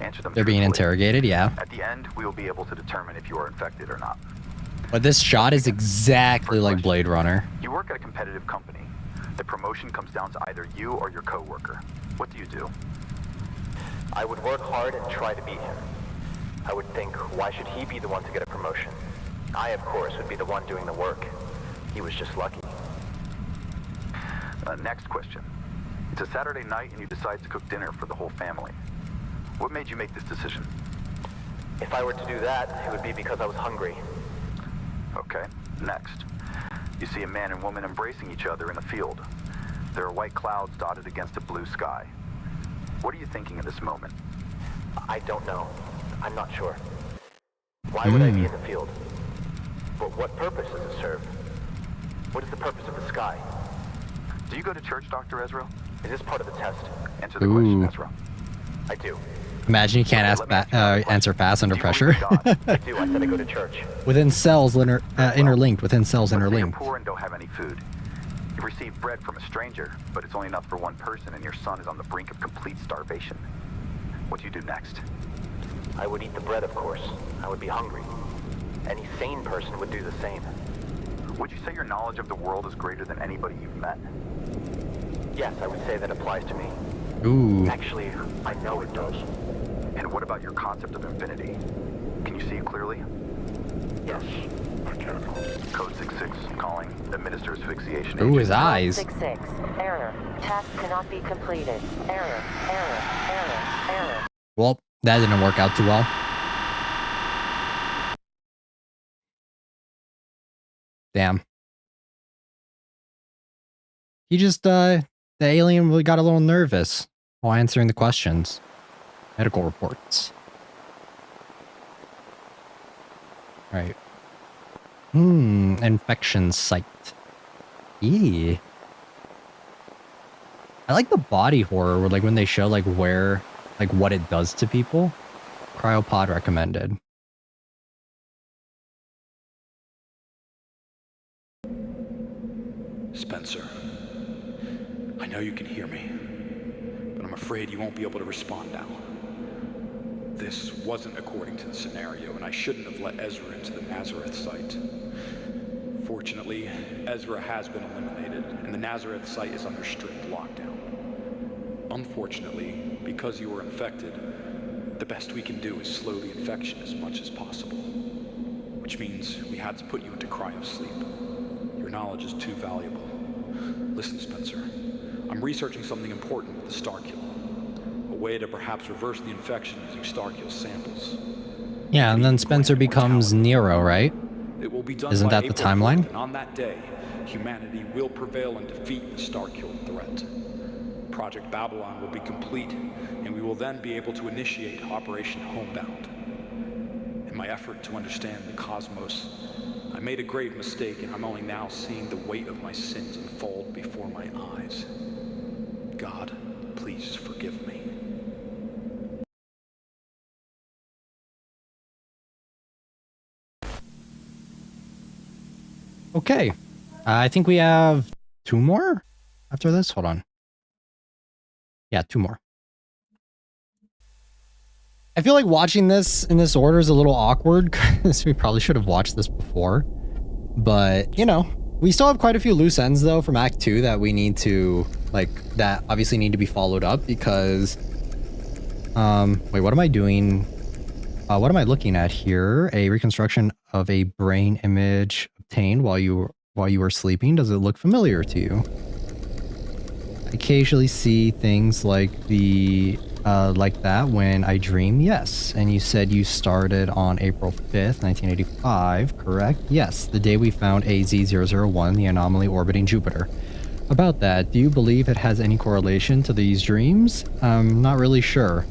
Answer them. They're being interrogated, yeah. At the end, we will be able to determine if you are infected or not. But this shot is exactly like Blade Runner. You work at a competitive company. The promotion comes down to either you or your coworker. What do you do? I would work hard and try to beat him. I would think, why should he be the one to get a promotion? I, of course, would be the one doing the work. He was just lucky. Next question. It's a Saturday night and you decide to cook dinner for the whole family. What made you make this decision? If I were to do that, it would be because I was hungry. Okay, next. You see a man and woman embracing each other in a field. There are white clouds dotted against a blue sky. What are you thinking in this moment? I don't know. I'm not sure. Why would I be in the field? But what purpose does it serve? What is the purpose of the sky? Do you go to church, Dr. Ezra? Is this part of the test? Answer the question, Ezra. I do. Imagine you can't answer fast under pressure. I do. I said I go to church. Within cells interlinked. Within cells interlinked. You're poor and don't have any food. You receive bread from a stranger, but it's only enough for one person, and your son is on the brink of complete starvation. What do you do next? I would eat the bread, of course. I would be hungry. Any sane person would do the same. Would you say your knowledge of the world is greater than anybody you've met? Yes, I would say that applies to me. Ooh. Actually, I know it does. And what about your concept of infinity? Can you see it clearly? Yes, I can. Code 66, calling. Administer asphyxiation. Ooh, his eyes. 66. Error. Task cannot be completed. Error. Well, that didn't work out too well. Damn. He just, the alien really got a little nervous while answering the questions. Medical reports. Right. Infection site. Eee. I like the body horror, where, like, when they show, like, where, like, what it does to people. Cryopod recommended. Spencer, I know you can hear me, but I'm afraid you won't be able to respond now. This wasn't according to the scenario, and I shouldn't have let Ezra into the Nazareth site. Fortunately, Ezra has been eliminated, and the Nazareth site is under strict lockdown. Unfortunately, because you were infected, the best we can do is slow the infection as much as possible. Which means we had to put you into cryosleep. Your knowledge is too valuable. Listen, Spencer, I'm researching something important with the Starkill. A way to perhaps reverse the infection using Starkill samples. Yeah, and then Spencer becomes Nero, right? It will be done Isn't by that the April 4th, timeline? and on that day, humanity will prevail and defeat the Starkill threat. Project Babylon will be complete, and we will then be able to initiate Operation Homebound. In my effort to understand the cosmos, I made a grave mistake, and I'm only now seeing the weight of my sins unfold before my eyes. God, please forgive me. Okay. I think we have 2 more after this. Hold on. Yeah, 2 more. I feel like watching this in this order is a little awkward because we probably should have watched this before. But, you know, we still have quite a few loose ends, though, from Act 2 that we need to, like, that obviously need to be followed up because... wait, what am I doing? What am I looking at here? A reconstruction of a brain image obtained while you were sleeping. Does it look familiar to you? I occasionally see things like the like that when I dream? Yes. And you said you started on April 5th, 1985, correct? Yes, the day we found AZ001, the anomaly orbiting Jupiter. About that, do you believe it has any correlation to these dreams? I'm not really sure.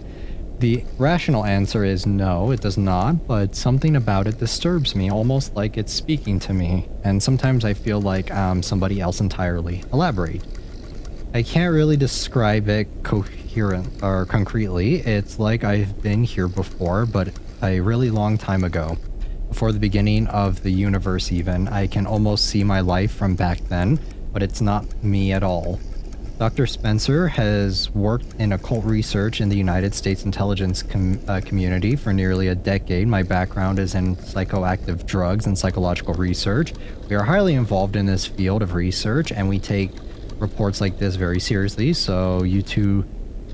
The rational answer is no, it does not, but something about it disturbs me, almost like it's speaking to me, and sometimes I feel like I'm somebody else entirely. Elaborate. I can't really describe it coherent or concretely. It's like I've been here before, but a really long time ago. Before the beginning of the universe even. I can almost see my life from back then, but it's not me at all. Dr. Spencer has worked in occult research in the United States intelligence community for nearly a decade. My background is in psychoactive drugs and psychological research. We are highly involved in this field of research, and we take reports like this very seriously, so you two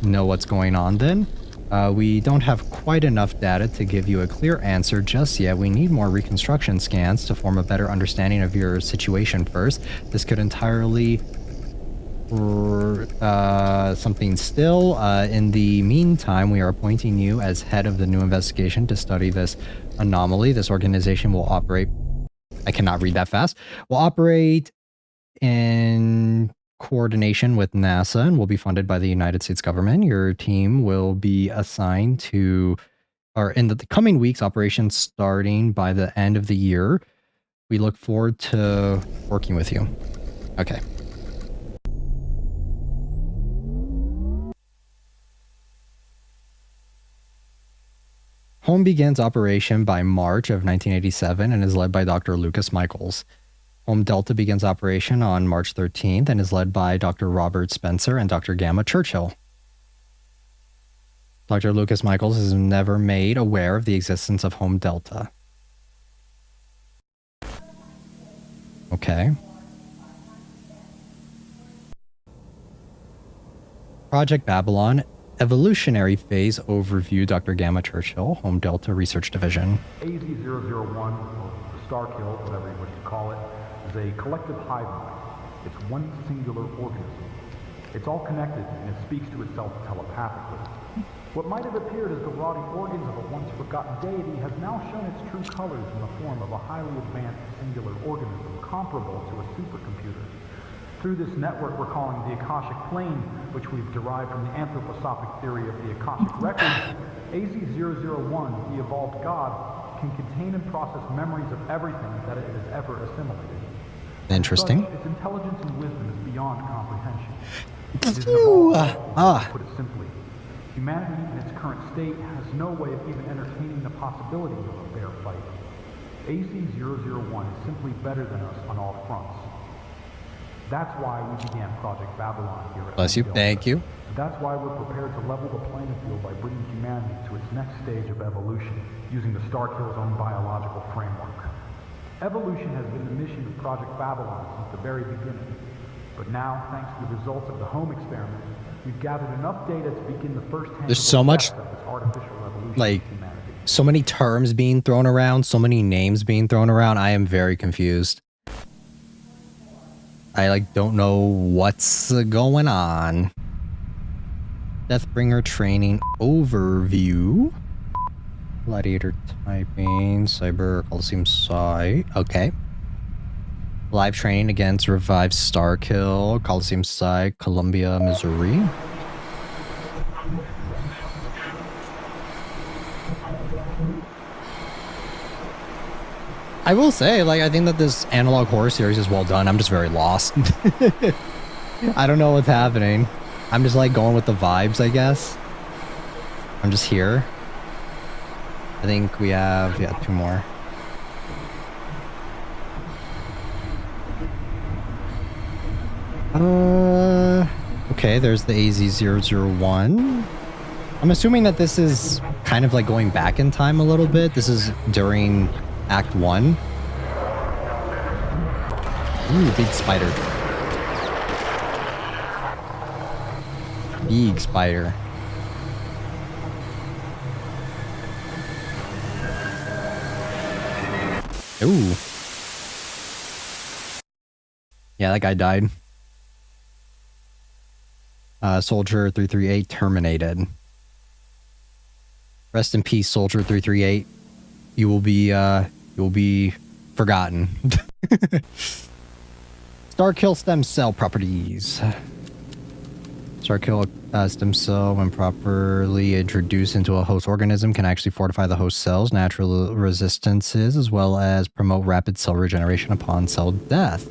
know what's going on then. We don't have quite enough data to give you a clear answer just yet. We need more reconstruction scans to form a better understanding of your situation first. This could entirely something still. In the meantime, we are appointing you as head of the new investigation to study this anomaly. This organization will operate, I cannot read that fast, will operate in coordination with NASA and will be funded by the United States government. Your team will be assigned to, or in the coming weeks, operations starting by the end of the year. We look forward to working with you. Okay. Home begins operation by March of 1987 and is led by Dr. Lucas Michaels. Home Delta begins operation on March 13th and is led by Dr. Robert Spencer and Dr. Gamma Churchill. Dr. Lucas Michaels is never made aware of the existence of Home Delta. Okay. Project Babylon, Evolutionary Phase Overview, Dr. Gamma Churchill, Home Delta Research Division. AZ001, or the Starkill, whatever you wish to call it, is a collective hive mind. It's one singular organism. It's all connected, and it speaks to itself telepathically. What might have appeared as the rotting organs of a once-forgotten deity has now shown its true colors in the form of a highly advanced singular organism comparable to a supercomputer. Through this network we're calling the Akashic Plane, which we've derived from the anthroposophic theory of the Akashic Records, AZ001, the evolved god, can contain and process memories of everything that it has ever assimilated. Interesting. Its intelligence and wisdom is beyond comprehension. It is an evolved, to put it simply. Humanity in its current state has no way of even entertaining the possibility of a fair fight. AZ001 is simply better than us on all fronts. That's why we began Project Babylon here at Bless you. Delta. Thank you. That's why we're prepared to level the playing field by bringing humanity to its next stage of evolution, using the Starkill's own biological framework. Evolution has been the mission of Project Babylon since the very beginning. But now, thanks to the results of the home experiment, we've gathered enough data to begin the first There's so much, like, so many terms being thrown around, so many names being thrown around. I am very confused. I, like, don't know what's going on. Deathbringer training overview. Gladiator typing, Cyber Coliseum Psi. Okay. Live training against Revived Starkill, Coliseum Psi, Columbia, Missouri. I will say, like, I think that this analog horror series is well done. I'm just very lost. I don't know what's happening. I'm just, like, going with the vibes, I guess. I'm just here. I think we have, yeah, 2 more. Okay, there's the AZ001. I'm assuming that this is kind of like going back in time a little bit. This is during Act 1. Ooh, big spider. Big spider. Ooh. Yeah, that guy died. Soldier 338 terminated. Rest in peace, Soldier 338. You will be forgotten. Starkill stem cell properties. Starkill stem cell, when properly introduced into a host organism, can actually fortify the host cells, natural resistances, as well as promote rapid cell regeneration upon cell death.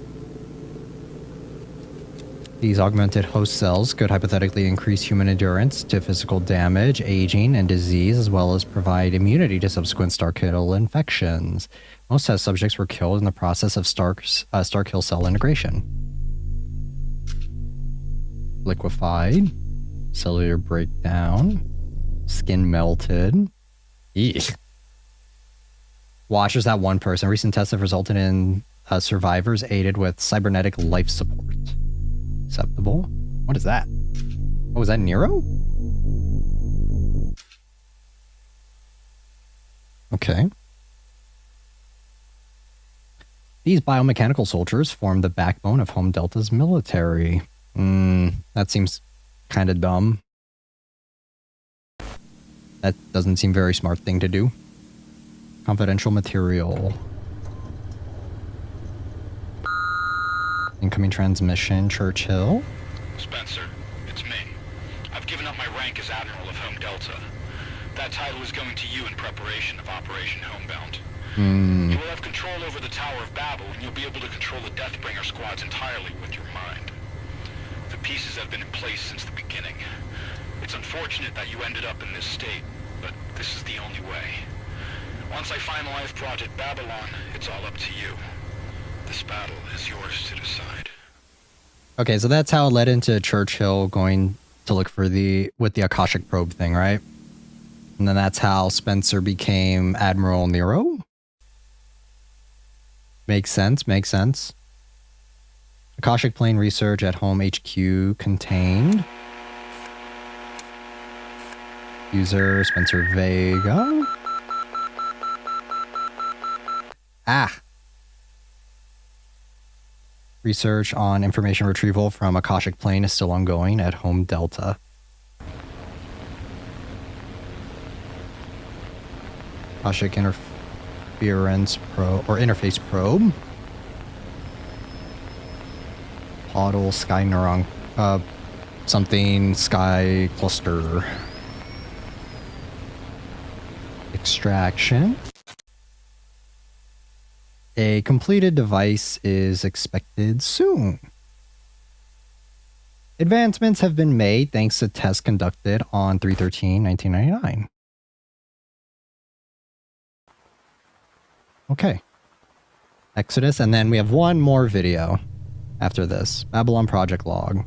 These augmented host cells could hypothetically increase human endurance to physical damage, aging, and disease, as well as provide immunity to subsequent Starkill infections. Most test subjects were killed in the process of Starkill cell integration. Liquefied, cellular breakdown, skin melted. Eesh. Watch, there's that one person. Recent tests have resulted in survivors aided with cybernetic life support. Acceptable. What is that? Oh, is that Nero? Okay. These biomechanical soldiers form the backbone of Home Delta's military. That seems kind of dumb. That doesn't seem very smart thing to do. Confidential material. Incoming transmission, Churchill. Spencer, it's me. I've given up my rank as Admiral of Home Delta. That title is going to you in preparation of Operation Homebound. You will have control over the Tower of Babel, and you'll be able to control the Deathbringer squads entirely with your mind. The pieces have been in place since the beginning. It's unfortunate that you ended up in this state, but this is the only way. Once I finalize Project Babylon, it's all up to you. This battle is yours to decide. Okay, so that's how it led into Churchill going to look for the Akashic probe thing, right? And then that's how Spencer became Admiral Nero? Makes sense, makes sense. Akashic plane research at Home HQ contained. User Spencer Vega. Ah. Research on information retrieval from Akashic plane is still ongoing at Home Delta. Akashic interference probe or interface probe. Podal sky neuron something sky cluster. Extraction. A completed device is expected soon. Advancements have been made thanks to tests conducted on 3/13/1999. Okay. Exodus, and then we have one more video after this. Babylon Project Log.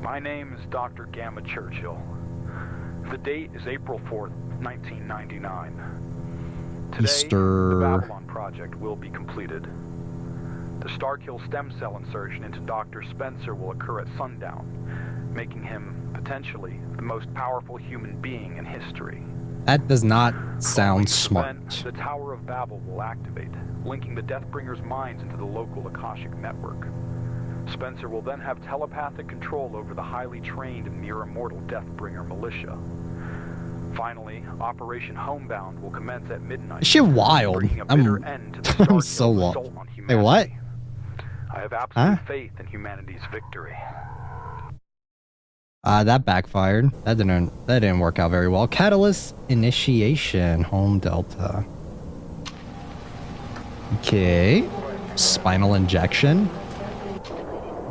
My name is Dr. Gamma Churchill. The date is April 4th, 1999. Today, Easter. the Babylon Project will be completed. The Starkill stem cell insertion into Dr. Spencer will occur at sundown, making him potentially the most powerful human being in history. That does not sound smart. Event, the Tower of Babel will activate, linking the Deathbringer's minds into the local Akashic network. Spencer will then have telepathic control over the highly trained and near-immortal Deathbringer militia. Finally, Operation Homebound will commence at midnight. Shit wild. I'm so lost. Hey, what? I have absolute faith in humanity's victory. That backfired. That didn't work out very well. Catalyst initiation, Home Delta. Okay. Spinal injection.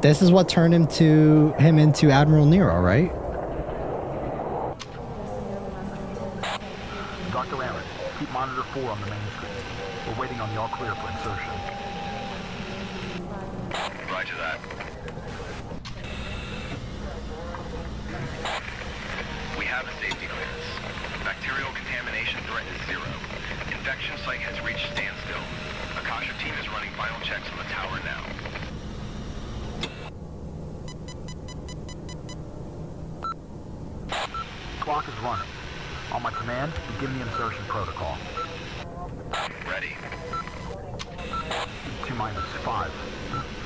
This is what turned him into Admiral Nero, right? Dr. Aaron, keep monitor 4 on the main screen. We're waiting on the all clear for insertion. Roger that. We have a safety clearance. Bacterial contamination threat is 0. Infection site has reached standstill. Akasha team is running final checks on the tower now. Clock is running. On my command, begin the insertion protocol. Ready. T-minus 5,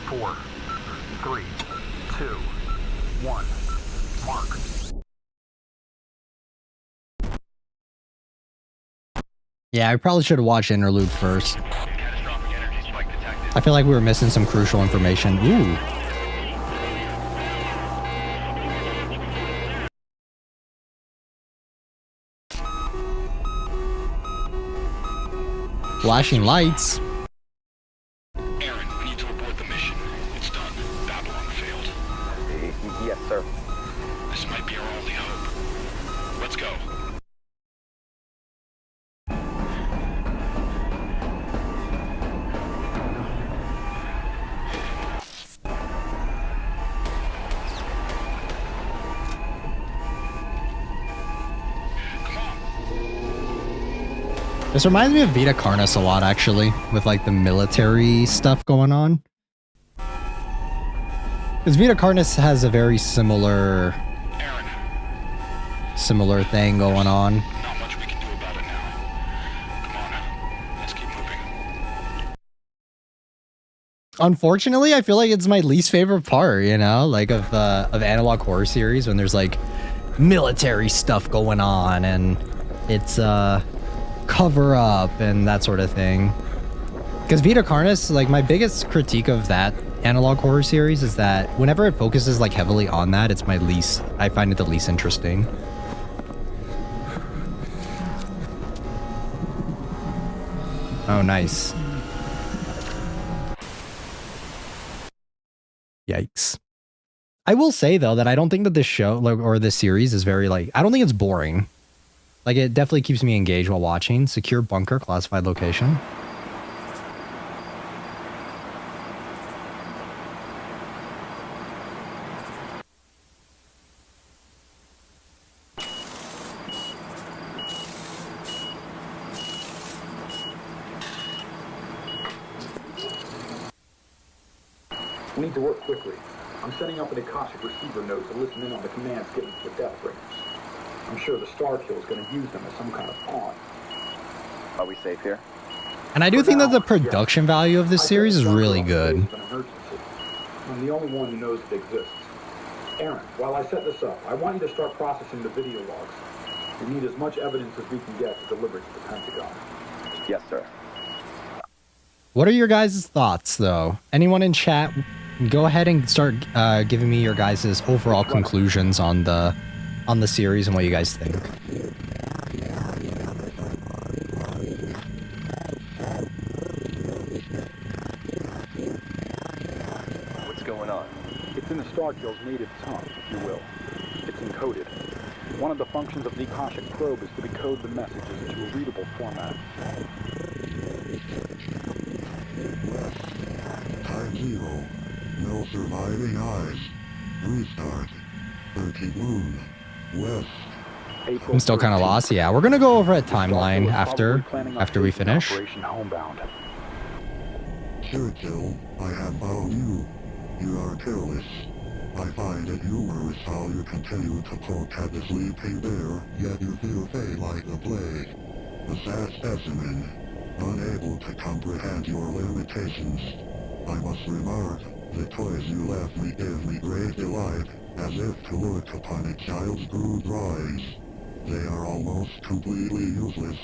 4, 3, 2, 1. Mark. Yeah, I probably should have watched Interlude first. I feel like we were missing some crucial information. Ooh. Flashing lights. Aaron, we need to abort the mission. It's done. Babylon failed. Yes, sir. This might be our only hope. Let's go. This reminds me of Vita Carnis a lot, actually, with like the military stuff going on. Because Vita Carnis has a very similar thing going on. Not much we can do about it now. Come on, let's keep moving. Unfortunately, I feel like it's my least favorite part, you know, like of analog horror series when there's like military stuff going on and it's cover up and that sort of thing. Because Vita Carnis, like my biggest critique of that analog horror series is that whenever it focuses like heavily on that, it's I find it the least interesting. Oh, nice. Yikes. I will say though that I don't think that this show or this series is very I don't think it's boring. Like, it definitely keeps me engaged while watching. Secure bunker, classified location. We need to work quickly. I'm setting up an Akashic receiver node to listen in on the commands given to the Death Bringers. I'm sure the Starkill is going to use them as some kind of pawn. Are we safe here? And I do think that the production value of this series is really good. I'm the only one who knows it exists. Aaron, while I set this up, I want you to start processing the video logs. We need as much evidence as we can get to deliver to the Pentagon. Yes, sir. What are your guys' thoughts, though? Anyone in chat, go ahead and start giving me your guys' overall conclusions on the series and what you guys think. What's going on? It's in the Starkill's native tongue, if you will. It's encoded. One of the functions of the Akashic probe is to decode the messages into a readable format. Time 0. No surviving eyes. Restart. 30 moon. West. I'm still kind of lost. Yeah, we're gonna go over a timeline after we finish. Churchill, I have found you. You are careless. I find it humorous how you continue to poke at the sleeping bear, yet you feel fade like the plague. A sad specimen, unable to comprehend your limitations. I must remark, the toys you left me give me great delight, as if to look upon a child's crude drawings. They are almost completely useless,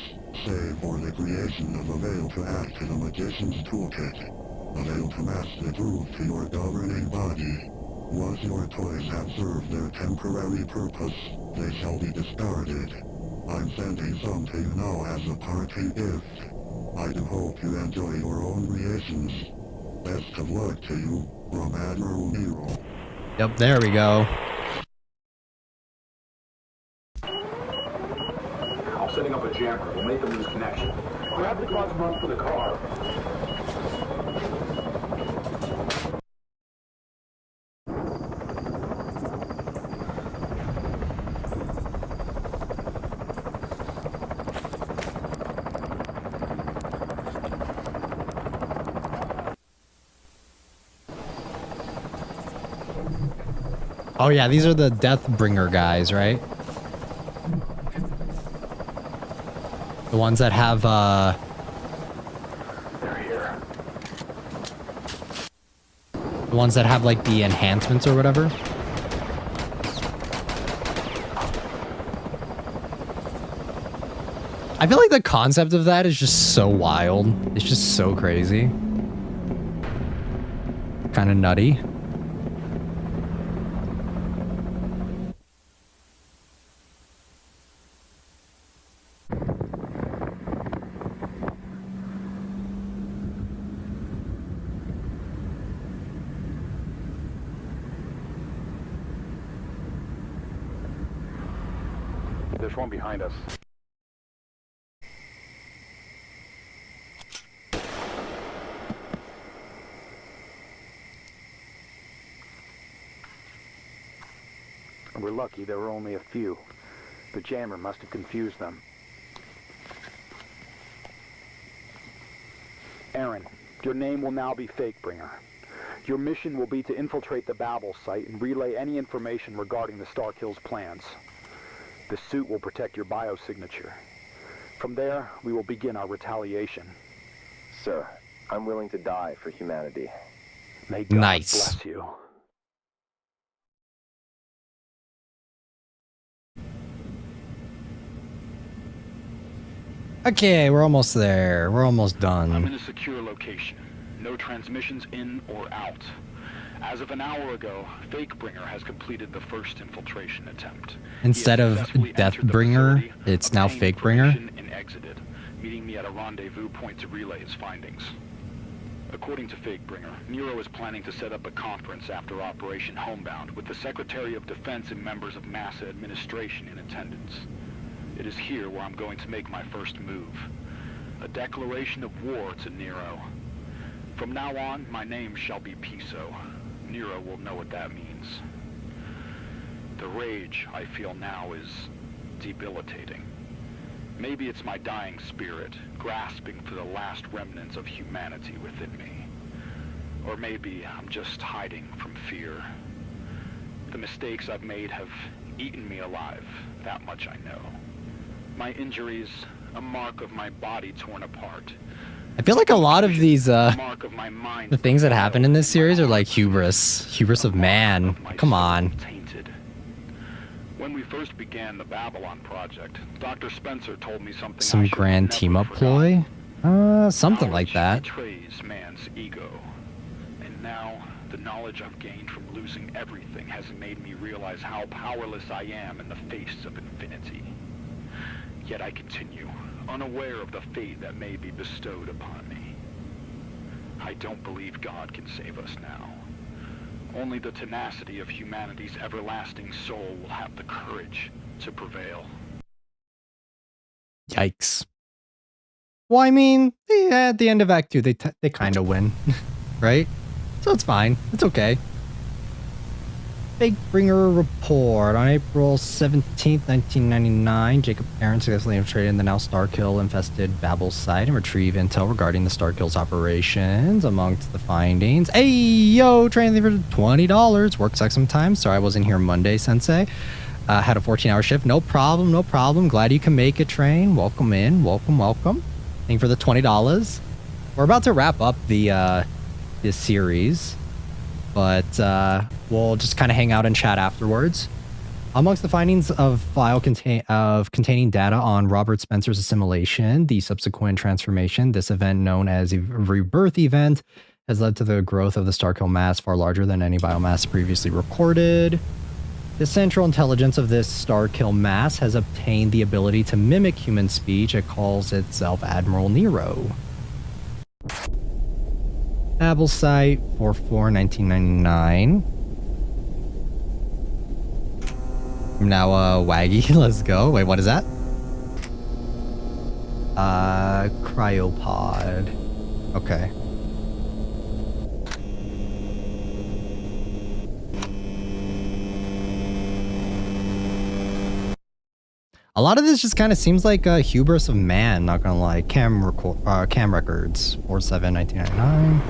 save for the creation of a veil to act as a magician's toolkit. A veil to mask the truth to your governing body. Once your toys have served their temporary purpose, they shall be discarded. I'm sending some to you now as a parting gift. I do hope you enjoy your own creations. Best of luck to you, from Admiral Nero. Yep, there we go. I'm setting up a jammer. We'll make them lose connection. Grab the cause run for the car. Oh yeah, these are the Deathbringer guys, right? The ones that have They're here. the ones that have like the enhancements or whatever. I feel like the concept of that is just so wild. It's just so crazy. Kind of nutty. There's one behind us. We're lucky there were only a few. The jammer must have confused them. Aaron, your name will now be Fakebringer. Your mission will be to infiltrate the Babel site and relay any information regarding the Starkill's plans. The suit will protect your biosignature. From there, we will begin our retaliation. Sir, I'm willing to die for humanity. May God Nice. bless you. Okay, we're almost there. We're almost I'm in done. a secure location. No transmissions in or out. As of an hour ago, Fakebringer has completed the first infiltration attempt. Instead of Deathbringer, it's now Fakebringer. And exited, meeting me at a rendezvous point to relay his findings. According to Fakebringer, Nero is planning to set up a conference after Operation Homebound with the Secretary of Defense and members of NASA administration in attendance. It is here where I'm going to make my first move. A declaration of war to Nero. From now on, my name shall be Piso. Nero will know what that means. The rage I feel now is debilitating. Maybe it's my dying spirit, grasping for the last remnants of humanity within me. Or maybe I'm just hiding from fear. The mistakes I've made have eaten me alive, that much I know. My injuries, a mark of my body torn apart. I feel like a lot of these, Mark of my mind the things that happen in this series are like hubris. Hubris of man. Come on. tainted. When we first began the Babylon project, Dr. Spencer told me something Some grand team-up ploy? Something like that. betrays man's ego. And now, the knowledge I've gained from losing everything has made me realize how powerless I am in the face of infinity. Yet I continue, unaware of the fate that may be bestowed upon me. I don't believe God can save us now. Only the tenacity of humanity's everlasting soul will have the courage to prevail. Yikes. Well, I mean, yeah, at the end of Act 2, they kind of win, right? So it's fine. It's okay. Fakebringer report. On April 17th, 1999, Jacob Aaron successfully infiltrated the now Starkill-infested Babel site and retrieved intel regarding the Starkill's operations. Amongst the findings, hey, yo, training for $20. Work sucks sometimes. Sorry I wasn't here Monday, Sensei. Had a 14-hour shift. No problem, no problem. Glad you can make it, Train. Welcome in. Welcome, welcome. Thank you for the $20. We're about to wrap up the this series, but we'll just kind of hang out and chat afterwards. Amongst the findings of file containing data on Robert Spencer's assimilation, the subsequent transformation, this event known as a rebirth event, has led to the growth of the Starkill mass far larger than any biomass previously recorded. The central intelligence of this Starkill mass has obtained the ability to mimic human speech. It calls itself Admiral Nero. Babel site 4/4/1999. Now Waggy, let's go. Wait, what is that? Cryopod. Okay. A lot of this just kind of seems like a hubris of man, not gonna lie. Cam records 4/7/1999.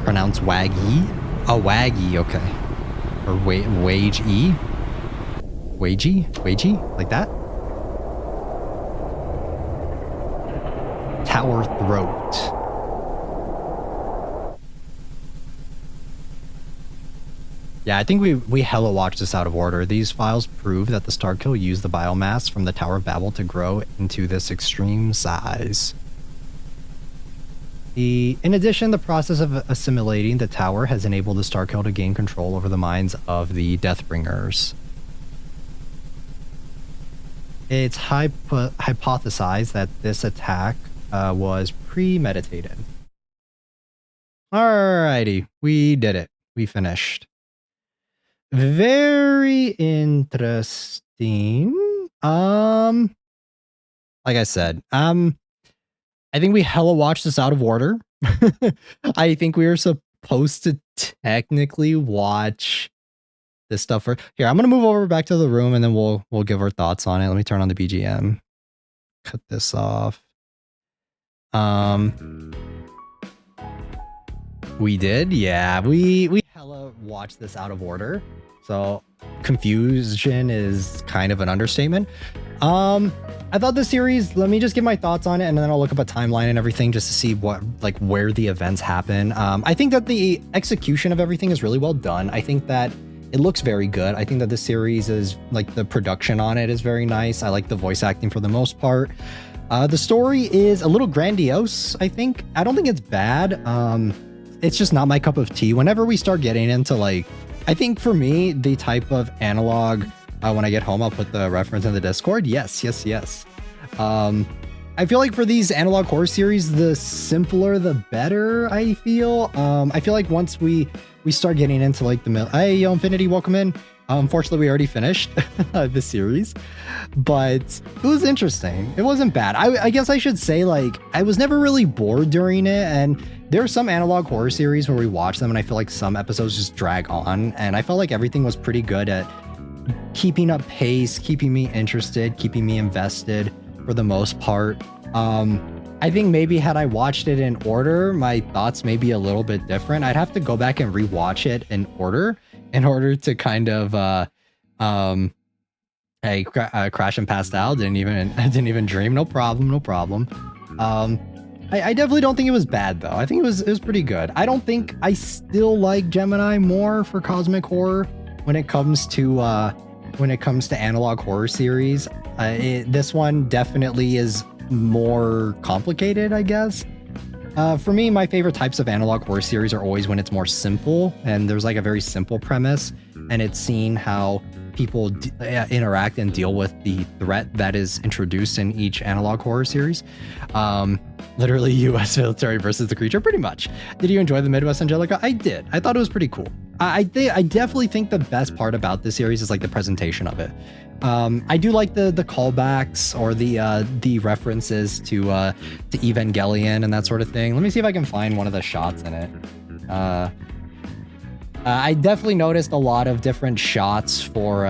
Pronounced Waggy. Oh, Waggy, okay. Or Wage-E? Wagey? Wagey? Like that? Tower Throat. Yeah, I think we hella watched this out of order. These files prove that the Starkill used the biomass from the Tower of Babel to grow into this extreme size. In addition, the process of assimilating the tower has enabled the Starkill to gain control over the minds of the Deathbringers. It's hypothesized that this attack was premeditated. Alrighty, we did it. We finished. Very interesting. Like I said, I think we hella watched this out of order. I think we were supposed to technically watch this stuff for here. I'm gonna move over back to the room and then we'll give our thoughts on it. Let me turn on the BGM. Cut this off. We did, yeah. We hella watched this out of order. So confusion is kind of an understatement. I thought the series, let me just give my thoughts on it and then I'll look up a timeline and everything just to see what, like, where the events happen. I think that the execution of everything is really well done. I think that it looks very good. I think that the series is, like, the production on it is very nice. I like the voice acting for the most part. The story is a little grandiose, I think. I don't think it's bad. It's just not my cup of tea. Whenever we start getting into, like, I think for me, the type of analog, when I get home, I'll put the reference in the Discord. Yes. I feel like for these analog horror series, the simpler, the better, I feel. I feel like once we start getting into, like, the hey, yo, Infinity, welcome in. Unfortunately, we already finished the series, but it was interesting. It wasn't bad. I guess I should say, like, I was never really bored during it, and there are some analog horror series where we watch them and I feel like some episodes just drag on, and I felt like everything was pretty good at keeping up pace, keeping me interested, keeping me invested for the most part. I think maybe had I watched it in order, my thoughts may be a little bit different. I'd have to go back and rewatch it in order to kind of hey, crash and passed out. Didn't even dream. No problem. I definitely don't think it was bad though. I think it was pretty good. I don't think I still like Gemini more for cosmic horror when it comes to analog horror series. This one definitely is more complicated, I guess. For me, my favorite types of analog horror series are always when it's more simple and there's like a very simple premise and it's seeing how people interact and deal with the threat that is introduced in each analog horror series. Literally US military versus the creature, pretty much. Did you enjoy the Midwest, Angelica? I did. I thought it was pretty cool. I definitely think the best part about this series is like the presentation of it. I do like the callbacks or the references to Evangelion and that sort of thing. Let me see if I can find one of the shots in it. I definitely noticed a lot of different shots for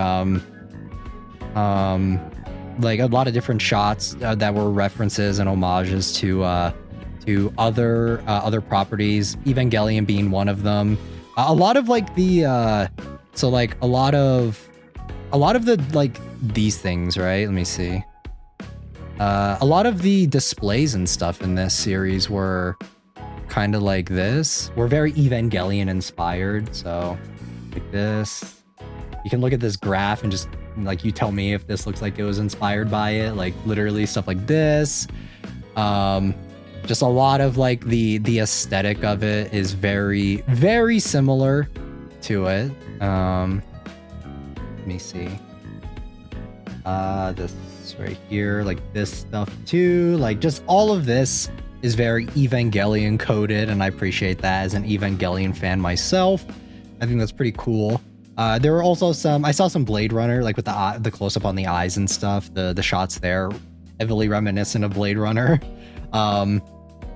like a lot of different shots that were references and homages to other properties, Evangelion being one of them. A lot of like the so like a lot of the like these things, right? Let me see. A lot of the displays and stuff in this series were kind of like this. We're very Evangelion inspired. So like this, you can look at this graph and just like you tell me if this looks like it was inspired by it. Like literally stuff like this. Just a lot of like the aesthetic of it is very, very similar to it. Let me see. This right here, like this stuff too. Like just all of this is very Evangelion coded, and I appreciate that as an Evangelion fan myself. I think that's pretty cool. There were also I saw some Blade Runner, like with the close up on the eyes and stuff. The shots there, heavily reminiscent of Blade Runner.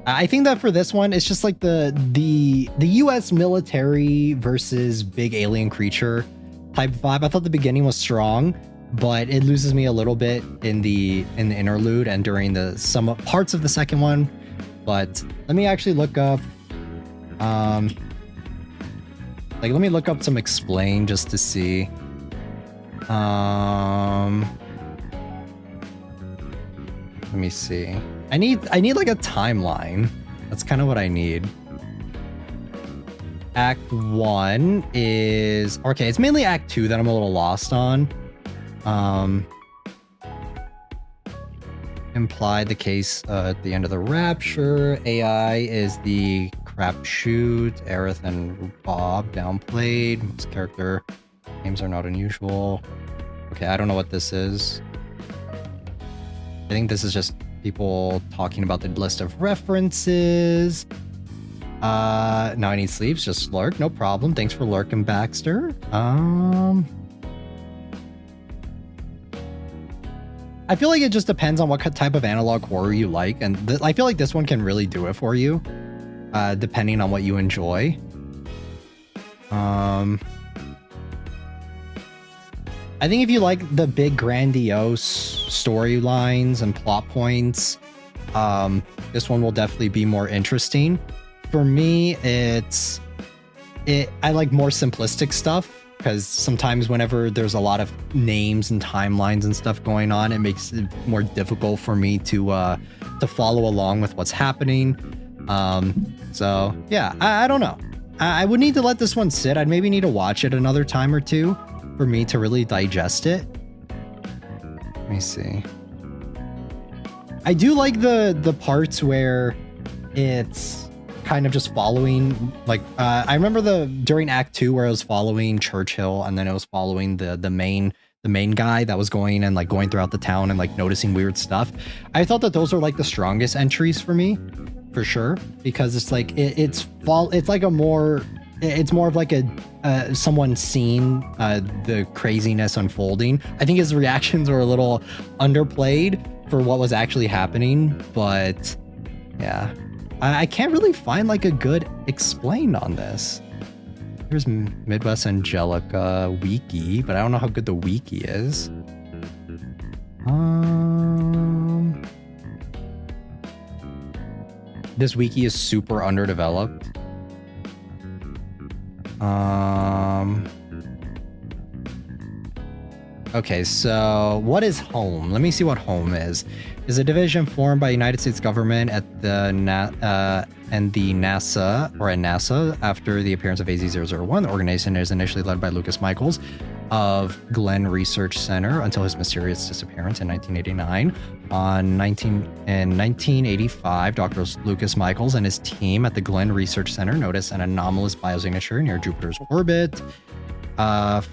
I think that for this one, it's just like the U.S. military versus big alien creature type vibe. I thought the beginning was strong, but it loses me a little bit in the interlude and during some parts of the second one. But let me actually look up. Like, let me look up some explain just to see. Let me see. I need like a timeline. That's kind of what I need. Act 1 is... Okay, it's mainly Act 2 that I'm a little lost on. Implied the case at the end of the Rapture. AI is the crapshoot. Aerith and Bob downplayed. This character names are not unusual. Okay, I don't know what this is. I think this is just people talking about the list of references. Now I need sleeps. Just lurk, no problem. Thanks for lurking, Baxter. I feel like it just depends on what type of analog horror you like, and I feel like this one can really do it for you, depending on what you enjoy. I think if you like the big grandiose storylines and plot points, this one will definitely be more interesting. For me, I like more simplistic stuff, because sometimes whenever there's a lot of names and timelines and stuff going on, it makes it more difficult for me to follow along with what's happening. So yeah, I don't know. I would need to let this one sit. I'd maybe need to watch it another time or two for me to really digest it. Let me see. I do like the parts where it's kind of just following, like I remember during Act 2 where it was following Churchill, and then it was following the main guy that was going and like going throughout the town and like noticing weird stuff. I thought that those are like the strongest entries for me, for sure, because it's like it's more of like a someone seeing the craziness unfolding. I think his reactions were a little underplayed for what was actually happening, but yeah. I can't really find like a good explain on this. Here's Midwest Angelica wiki, but I don't know how good the wiki is. This wiki is super underdeveloped. Okay, so what is Home? Let me see what Home is. Is a division formed by the United States government at the NASA after the appearance of AZ-001. The organization is initially led by Lucas Michaels of Glenn Research Center until his mysterious disappearance in 1989. In 1985, Dr. Lucas Michaels and his team at the Glenn Research Center noticed an anomalous biosignature near Jupiter's orbit.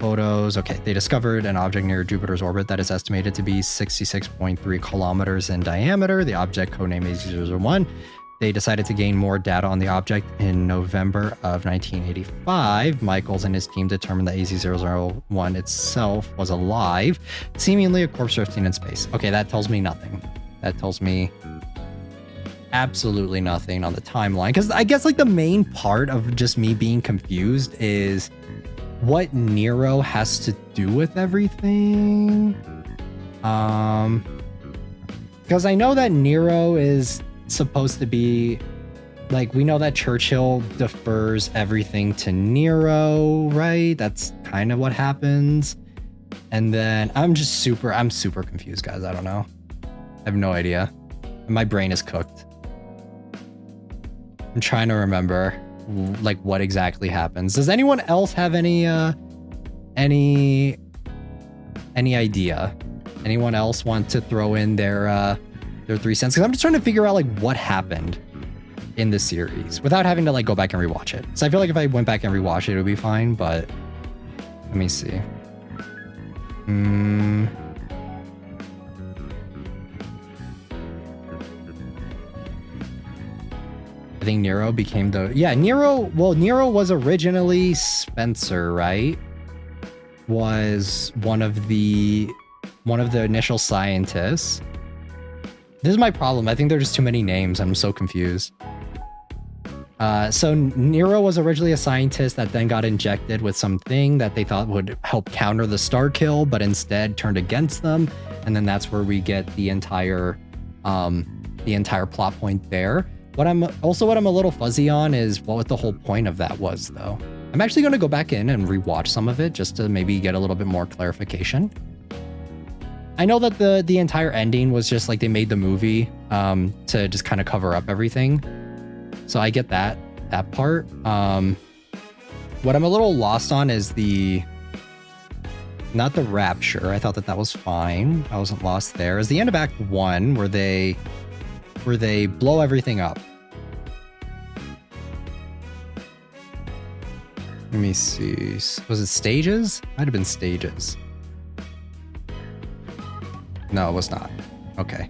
Photos. Okay, they discovered an object near Jupiter's orbit that is estimated to be 66.3 kilometers in diameter. The object, codenamed AZ-001. They decided to gain more data on the object in November of 1985. Michaels and his team determined that AZ-001 itself was alive, seemingly a corpse drifting in space. Okay, that tells me nothing. That tells me absolutely nothing on the timeline. Because I guess like the main part of just me being confused is what Nero has to do with everything. Because I know that Nero is supposed to be like, we know that Churchill defers everything to Nero, right? That's kind of what happens. And then I'm super confused, guys. I don't know. I have no idea. My brain is cooked. I'm trying to remember like what exactly happens. Does anyone else have any idea? Anyone else want to throw in their 3 cents? Because I'm just trying to figure out like what happened in the series without having to like go back and rewatch it. So I feel like if I went back and rewatched it, it would be fine, but let me see. I think Nero became Nero was originally Spencer, right? Was one of the initial scientists. This is my problem. I think there are just too many names. I'm so confused. So Nero was originally a scientist that then got injected with something that they thought would help counter the star kill, but instead turned against them. And then that's where we get the entire plot point there. What I'm a little fuzzy on is what the whole point of that was, though. I'm actually going to go back in and rewatch some of it just to maybe get a little bit more clarification. I know that the entire ending was just like they made the movie to just kind of cover up everything. So I get that part. What I'm a little lost on is not the rapture. I thought that was fine. I wasn't lost there. Is the end of Act 1 where they blow everything up. Let me see. Was it stages? Might have been stages. No, it was not. Okay.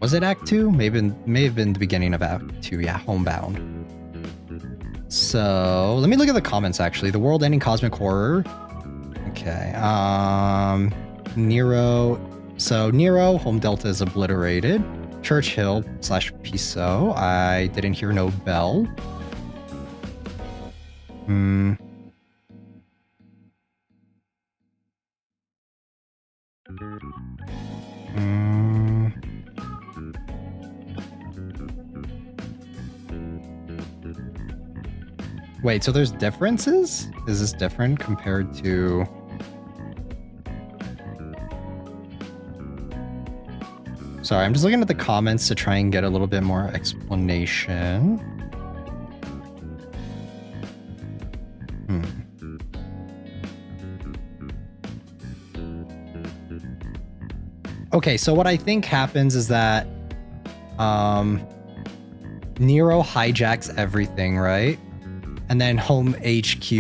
Was it Act 2? May have been the beginning of Act 2. Yeah, Homebound. So let me look at the comments actually. The world-ending cosmic horror. Okay. Nero. So Nero, Home Delta is obliterated. Churchill / Piso. I didn't hear no bell. Wait, so there's differences? Is this different compared to... Sorry, I'm just looking at the comments to try and get a little bit more explanation. Okay, so what I think happens is that Nero hijacks everything, right? And then Home HQ,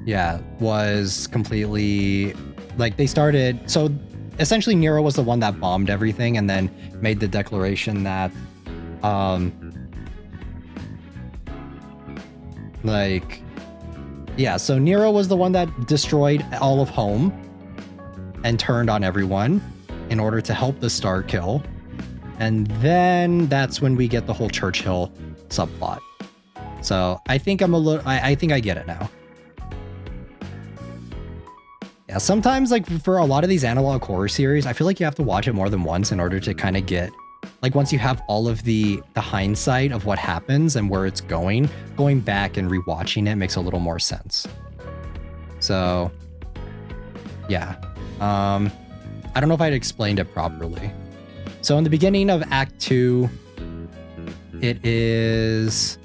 yeah, was completely, like, they started, so essentially Nero was the one that bombed everything and then made the declaration that, like, yeah, so Nero was the one that destroyed all of Home and turned on everyone in order to help the Star Kill. And then that's when we get the whole Churchill subplot. So I think I think I get it now. Yeah, sometimes like for a lot of these analog horror series, I feel like you have to watch it more than once in order to kind of get, like once you have all of the hindsight of what happens and where it's going back and rewatching it makes a little more sense. So yeah, I don't know if I'd explained it properly. So in the beginning of Act 2, it is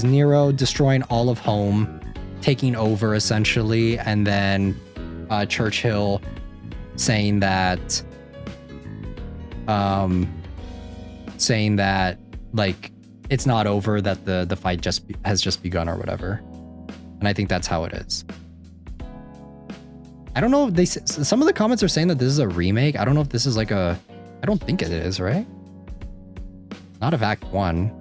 Nero destroying all of Home, taking over essentially, and then Churchill saying that like it's not over, that the fight has just begun or whatever. And I think that's how it is. I don't know if some of the comments are saying that this is a remake. I don't know if this is like I don't think it is, right? Not of Act 1.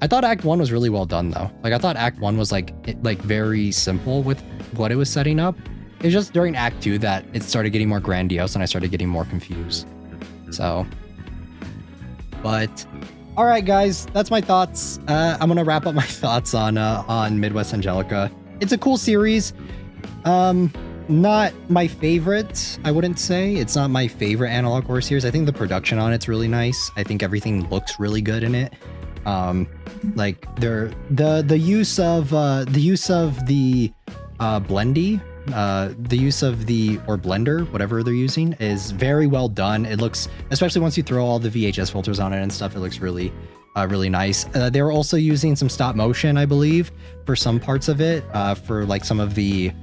I thought Act 1 was really well done though. Like I thought Act 1 was like very simple with what it was setting up. It's just during Act 2 that it started getting more grandiose and I started getting more confused. So, but all right, guys, that's my thoughts. I'm gonna wrap up my thoughts on Midwest Angelica. It's a cool series. Not my favorite, I wouldn't say. It's not my favorite analog horror series. I think the production on it's really nice. I think everything looks really good in it. Like the use of the blendy, the use of or blender, whatever they're using, is very well done. It looks, especially once you throw all the VHS filters on it and stuff, it looks really really nice. They were also using some stop motion, I believe, for some parts of it, for like some of the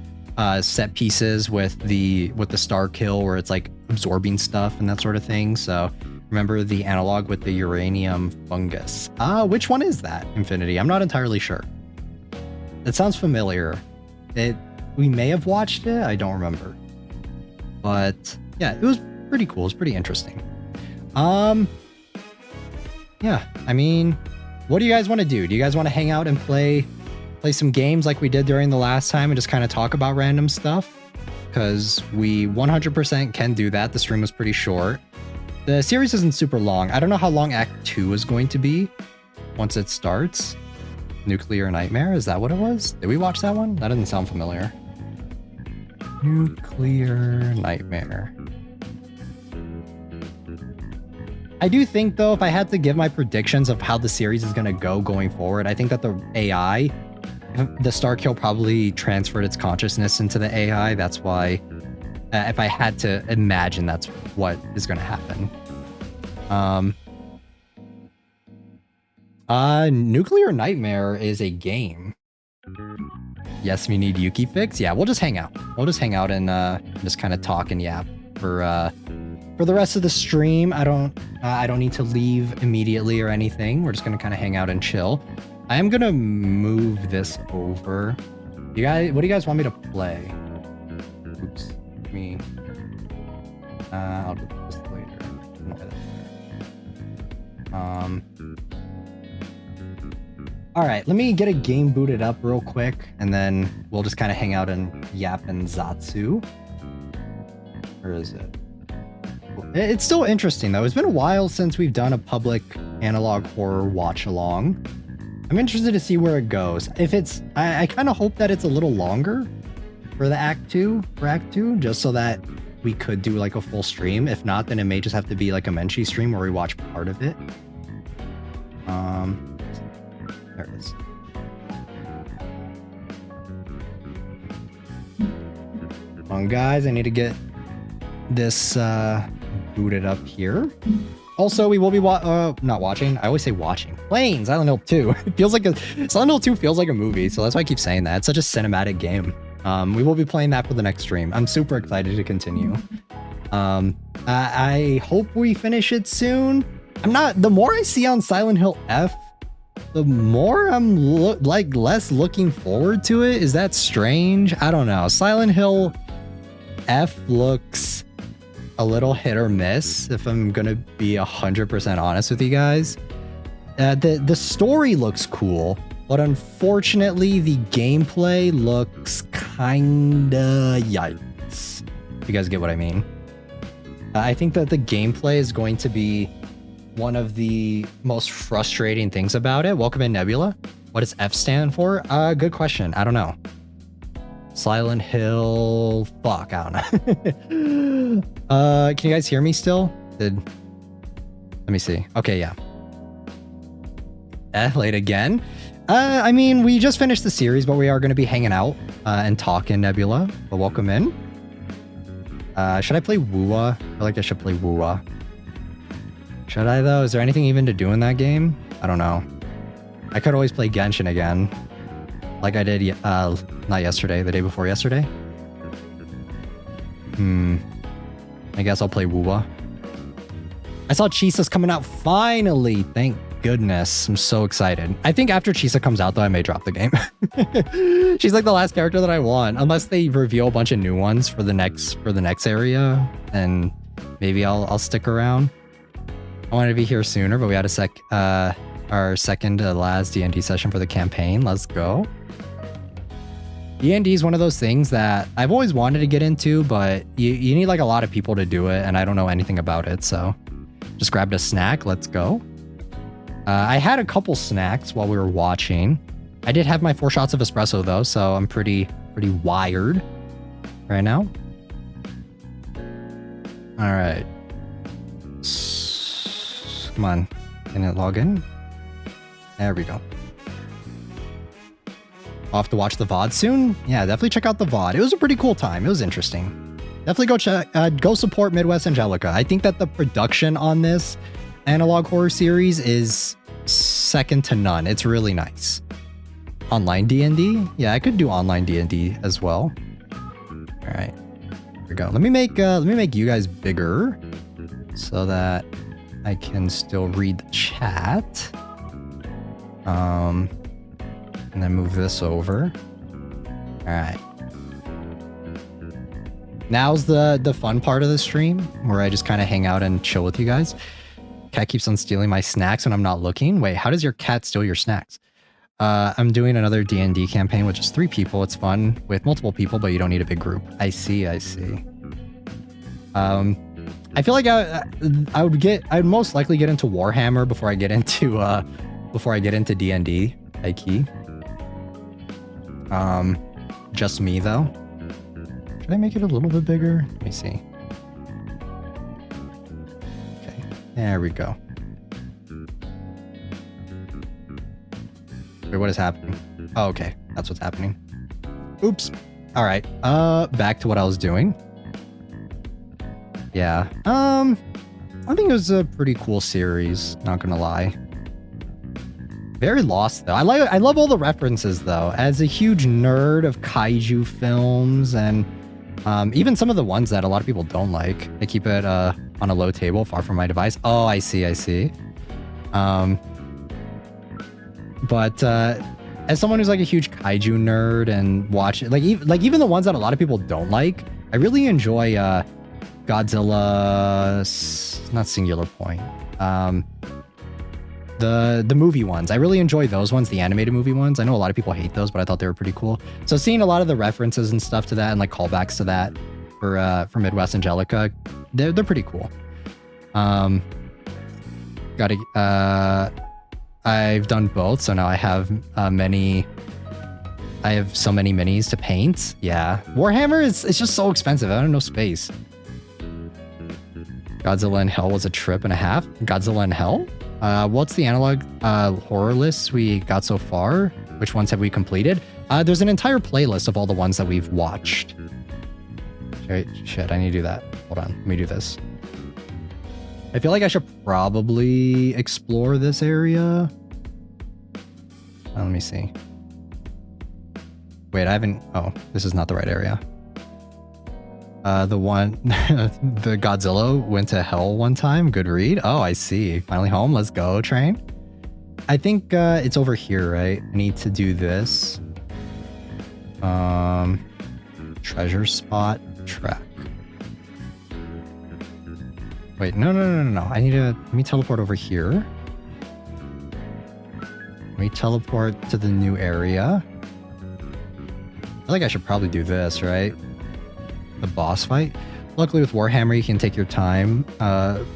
set pieces with the Star Kill where it's like absorbing stuff and that sort of thing. So remember the analog with the uranium fungus. Which one is that, Infinity? I'm not entirely sure. It sounds familiar. We may have watched it, I don't remember. But yeah, it was pretty cool. It's pretty interesting. Yeah, I mean, what do you guys want to do? Do you guys want to hang out and play some games like we did during the last time and just kind of talk about random stuff? Because we 100% can do that. The stream was pretty short. The series isn't super long. I don't know how long Act 2 is going to be once it starts. Nuclear Nightmare, is that what it was? Did we watch that one? That doesn't sound familiar. Nuclear Nightmare. I do think, though, if I had to give my predictions of how the series is going to go going forward, I think that the AI, the Star Kill probably transferred its consciousness into the AI. That's why, if I had to imagine, that's what is going to happen. Nuclear Nightmare is a game. Yes, we need Yuki fix. Yeah, we'll just hang out. We'll just hang out and just kind of talk and yap for the rest of the stream. I don't need to leave immediately or anything. We're just gonna kind of hang out and chill. I am gonna move this over. You guys, what do you guys want me to play? Oops, me. I'll do this later. All right, let me get a game booted up real quick, and then we'll just kind of hang out and yap and zatsu. Where is it? It's still interesting though. It's been a while since we've done a public analog horror watch along. I'm interested to see where it goes. If it's, I kind of hope that it's a little longer for the Act 2, just so that we could do like a full stream. If not, then it may just have to be like a Menchie stream where we watch part of it. There it is. Come on, guys, I need to get this booted up here. Also, we will be not watching. I always say watching. Playing Silent Hill 2. It feels like Silent Hill 2 feels like a movie, so that's why I keep saying that. It's such a cinematic game. We will be playing that for the next stream. I'm super excited to continue. I hope we finish it soon. The more I see on Silent Hill F, the more I'm less looking forward to it. Is that strange? I don't know. Silent Hill F looks a little hit or miss, if I'm gonna be 100% honest with you guys. The story looks cool, but unfortunately the gameplay looks kinda yikes. You guys get what I mean? I think that the gameplay is going to be one of the most frustrating things about it. Welcome in, Nebula. What does F stand for? Good question. I don't know. Silent Hill. Fuck, I don't know. Can you guys hear me still? Let me see. Okay, yeah. Late again. I mean, we just finished the series, but we are going to be hanging out and talking, Nebula. But welcome in. Should I play Wua? I feel like I should play Wua. Should I, though? Is there anything even to do in that game? I don't know. I could always play Genshin again. Like I did, not yesterday, the day before yesterday. I guess I'll play Wua. I saw Chisa's coming out finally. Thank goodness. I'm so excited. I think after Chisa comes out, though, I may drop the game. She's like the last character that I want, unless they reveal a bunch of new ones for the next area, and maybe I'll stick around. I wanted to be here sooner, but we had our second to last D&D session for the campaign. Let's go. D&D is one of those things that I've always wanted to get into, but you need like a lot of people to do it, and I don't know anything about it, so just grabbed a snack. Let's go. I had a couple snacks while we were watching. I did have my 4 shots of espresso though, so I'm pretty wired right now. All right. Come on, can it log in? There we go. I'll have to watch the VOD soon. Yeah, definitely check out the VOD. It was a pretty cool time. It was interesting. Definitely go support Midwest Angelica. I think that the production on this analog horror series is second to none. It's really nice. Online D&D? Yeah, I could do online D&D as well. All right, here we go. Let me make you guys bigger so that I can still read the chat. And then move this over. All right. Now's the fun part of the stream where I just kind of hang out and chill with you guys. Cat keeps on stealing my snacks when I'm not looking. Wait, how does your cat steal your snacks? I'm doing another D&D campaign with just 3 people. It's fun with multiple people, but you don't need a big group. I see. I feel like I'd most likely get into Warhammer before I get into D&D. High key. Just me though. Should I make it a little bit bigger? Let me see. Okay, there we go. Wait, what is happening? Oh, okay, that's what's happening. Oops. All right. Back to what I was doing. Yeah. I think it was a pretty cool series. Not gonna lie. Very lost though. I love all the references though. As a huge nerd of kaiju films and even some of the ones that a lot of people don't like, they keep it on a low table, far from my device. Oh, I see. But as someone who's like a huge kaiju nerd and watch it, like even the ones that a lot of people don't like, I really enjoy Godzilla, not Singular Point. The movie ones. I really enjoy those ones, the animated movie ones. I know a lot of people hate those, but I thought they were pretty cool. So seeing a lot of the references and stuff to that and like callbacks to that for Midwest Angelica, they're pretty cool. I've done both, so now I have so many minis to paint. Yeah. Warhammer it's just so expensive. I don't know space. Godzilla in Hell was a trip and a half. Godzilla in Hell? What's the analog horror list we got so far? Which ones have we completed? There's an entire playlist of all the ones that we've watched. Shit, I need to do that. Hold on, let me do this. I feel like I should probably explore this area. Let me see. Wait, I haven't... Oh, this is not the right area. The one... the Godzilla went to hell one time. Good read. Oh, I see. Finally home. Let's go, train. I think it's over here, right? I need to do this. Treasure spot track. Wait, no. I need to... Let me teleport over here. Let me teleport to the new area. I feel like I should probably do this, right? The boss fight. Luckily with Warhammer, you can take your time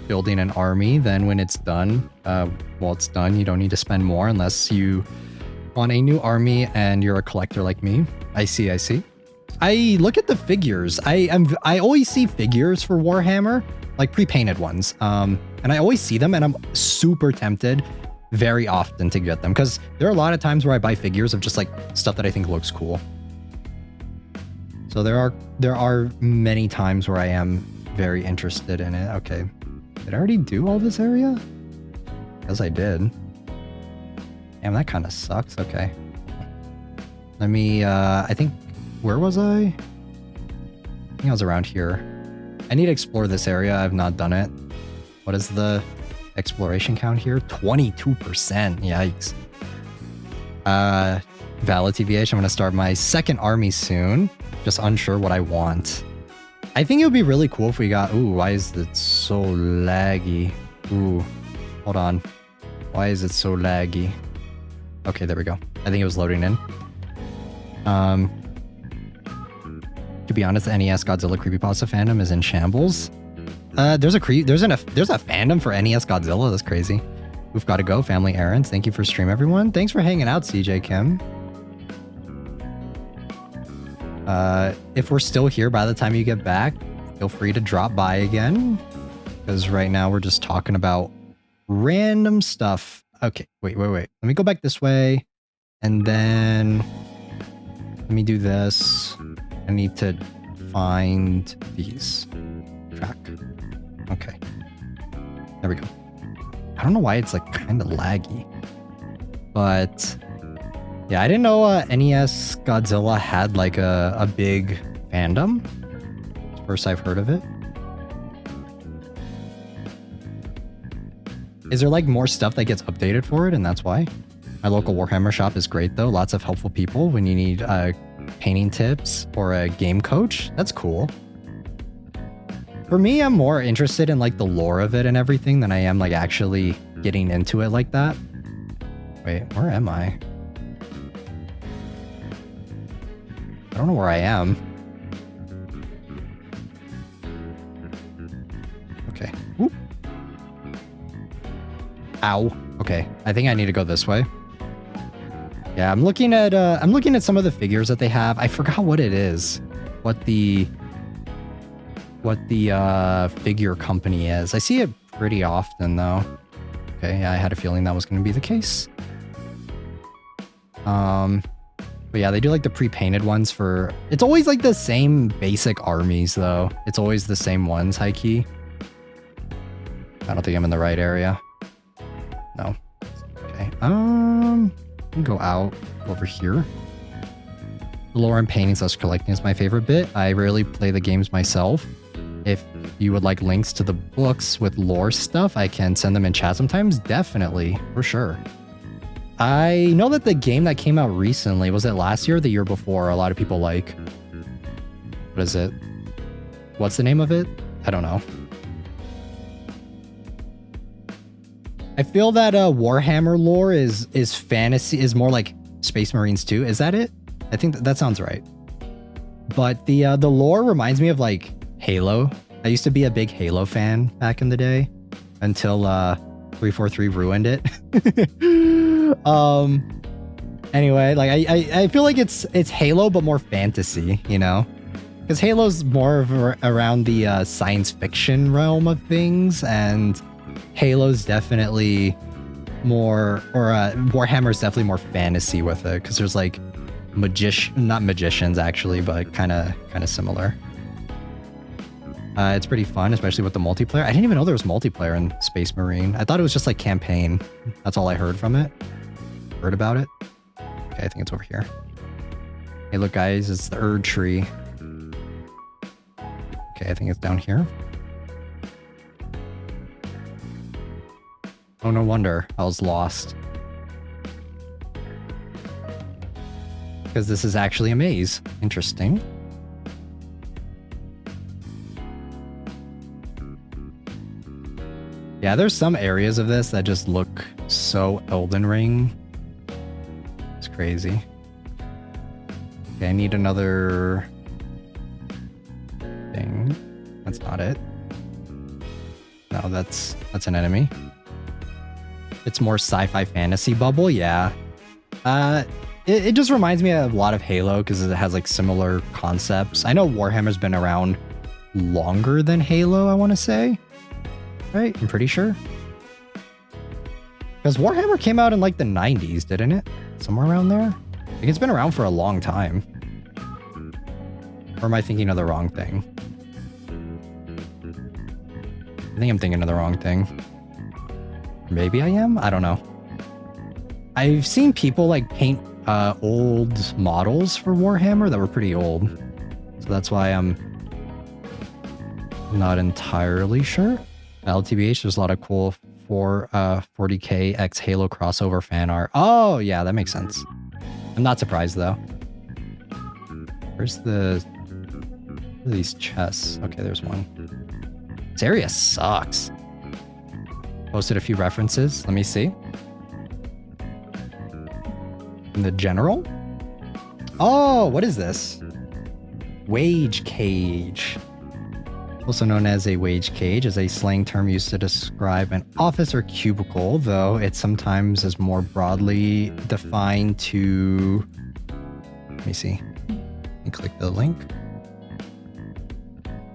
building an army. Then when it's done, it's done. You don't need to spend more unless you want a new army and you're a collector like me. I see. I look at the figures. I always see figures for Warhammer, like pre-painted ones. And I always see them and I'm super tempted very often to get them because there are a lot of times where I buy figures of just like stuff that I think looks cool. So there are many times where I am very interested in it. Okay. Did I already do all this area? Yes, I did. Damn, that kind of sucks. Okay. Let me, I think, where was I? I think I was around here. I need to explore this area. I've not done it. What is the exploration count here? 22%. Yikes. Valid TVH. I'm going to start my second army soon. Just unsure what I want. I think it would be really cool if we got... Ooh, why is it so laggy? Ooh, hold on. Why is it so laggy? Okay, there we go. I think it was loading in. To be honest, the NES Godzilla creepypasta fandom is in shambles. There's a fandom for NES Godzilla. That's crazy. We've got to go. Family errands. Thank you for stream, everyone. Thanks for hanging out, CJ Kim. If we're still here by the time you get back, feel free to drop by again. Because right now we're just talking about random stuff. Okay, wait. Let me go back this way. And then let me do this. I need to find these. Track. Okay. There we go. I don't know why it's like kind of laggy. But yeah, I didn't know NES Godzilla had like a big fandom. First I've heard of it. Is there like more stuff that gets updated for it and that's why? My local Warhammer shop is great though. Lots of helpful people when you need painting tips or a game coach. That's cool. For me, I'm more interested in like the lore of it and everything than I am like actually getting into it like that. Wait, where am I? I don't know where I am. Okay. Whoop. Ow. Okay. I think I need to go this way. Yeah, I'm looking at some of the figures that they have. I forgot what it is. What the figure company is. I see it pretty often though. Okay, yeah, I had a feeling that was going to be the case. But yeah, they do like the pre-painted ones for... It's always like the same basic armies though. It's always the same ones, high key. I don't think I'm in the right area. No. Okay. I can go out over here. The lore and paintings us collecting is my favorite bit. I rarely play the games myself. If you would like links to the books with lore stuff, I can send them in chat sometimes. Definitely, for sure. I know that the game that came out recently, was it last year or the year before? A lot of people like. What is it? What's the name of it? I don't know. I feel that Warhammer lore is fantasy, is more like Space Marines too. Is that it? I think that sounds right. But the lore reminds me of like Halo. I used to be a big Halo fan back in the day until 343 ruined it. Anyway, like I feel like it's Halo but more fantasy, you know? Because Halo's more of around the science fiction realm of things, and Halo's definitely more, or Warhammer's definitely more fantasy with it, because there's like not magicians actually, but kind of similar. It's pretty fun, especially with the multiplayer. I didn't even know there was multiplayer in Space Marine. I thought it was just like campaign. That's all I heard from it. Heard about it. Okay, I think it's over here. Hey, look, guys, it's the Erd tree. Okay, I think it's down here. Oh, no wonder I was lost. Because this is actually a maze. Interesting. Yeah, there's some areas of this that just look so Elden Ring. It's crazy. Okay, I need another thing. That's not it. No, that's an enemy. It's more sci-fi fantasy bubble, yeah. It just reminds me of a lot of Halo because it has like similar concepts. I know Warhammer's been around longer than Halo, I want to say. Right? I'm pretty sure. Because Warhammer came out in like the 90s, didn't it? Somewhere around there? Like it's been around for a long time. Or am I thinking of the wrong thing? I think I'm thinking of the wrong thing. Maybe I am? I don't know. I've seen people like paint old models for Warhammer that were pretty old. So that's why I'm not entirely sure. LTBH, there's a lot of cool 40k x Halo crossover fan art. Oh, yeah, that makes sense. I'm not surprised, though. Where are these chests? Okay, there's one. This area sucks. Posted a few references. Let me see. In the general? Oh, what is this? Wage cage. Also known as a wage cage, is a slang term used to describe an office or cubicle, though it sometimes is more broadly defined to... Let me see. Let me click the link.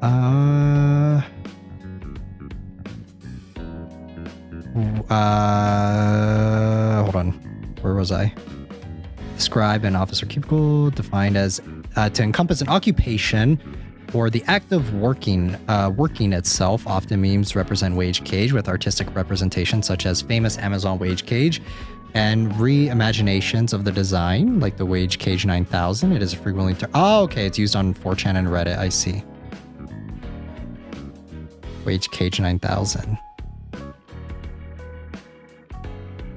Hold on. Where was I? Describe an office or cubicle defined as to encompass an occupation or the act of working itself. Often memes represent wage cage with artistic representation such as famous Amazon wage cage and reimaginations of the design like the wage cage 9000. It is frequently okay, it's used on 4chan and Reddit. I see. Wage cage 9000.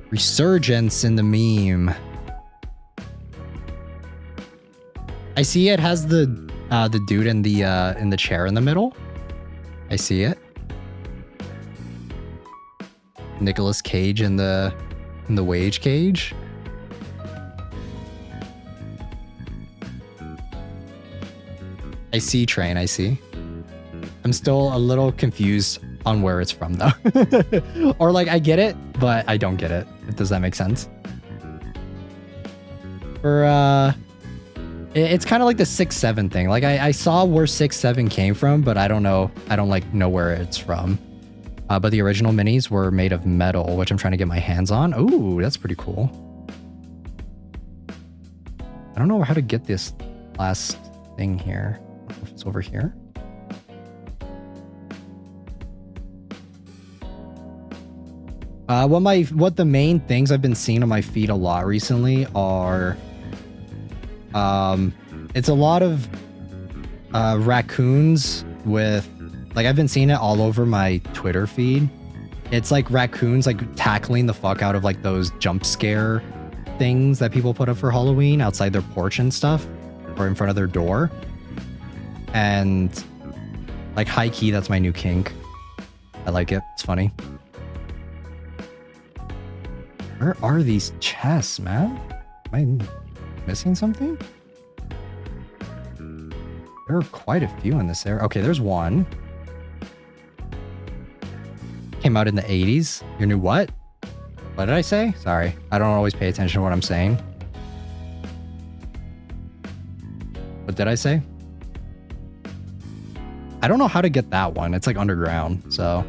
Resurgence in the meme. I see it has the dude in the chair in the middle. I see it. Nicolas Cage in the wage cage. I see Train, I see. I'm still a little confused on where it's from though. Or like I get it, but I don't get it. Does that make sense? For it's kind of like the 6-7 thing. Like I saw where 6-7 came from, but I don't know. I don't like know where it's from. But the original minis were made of metal, which I'm trying to get my hands on. Ooh, that's pretty cool. I don't know how to get this last thing here. I don't know if it's over here. What the main things I've been seeing on my feed a lot recently are, it's a lot of raccoons with, like, I've been seeing it all over my Twitter feed. It's like raccoons like tackling the fuck out of like those jump scare things that people put up for Halloween outside their porch and stuff, or in front of their door. And like high key, that's my new kink. I like it. It's funny. Where are these chests, man? Am I missing something? There are quite a few in this area. Okay, there's one. Came out in the 80s. Your new what? What did I say? Sorry. I don't always pay attention to what I'm saying. What did I say? I don't know how to get that one. It's like underground, so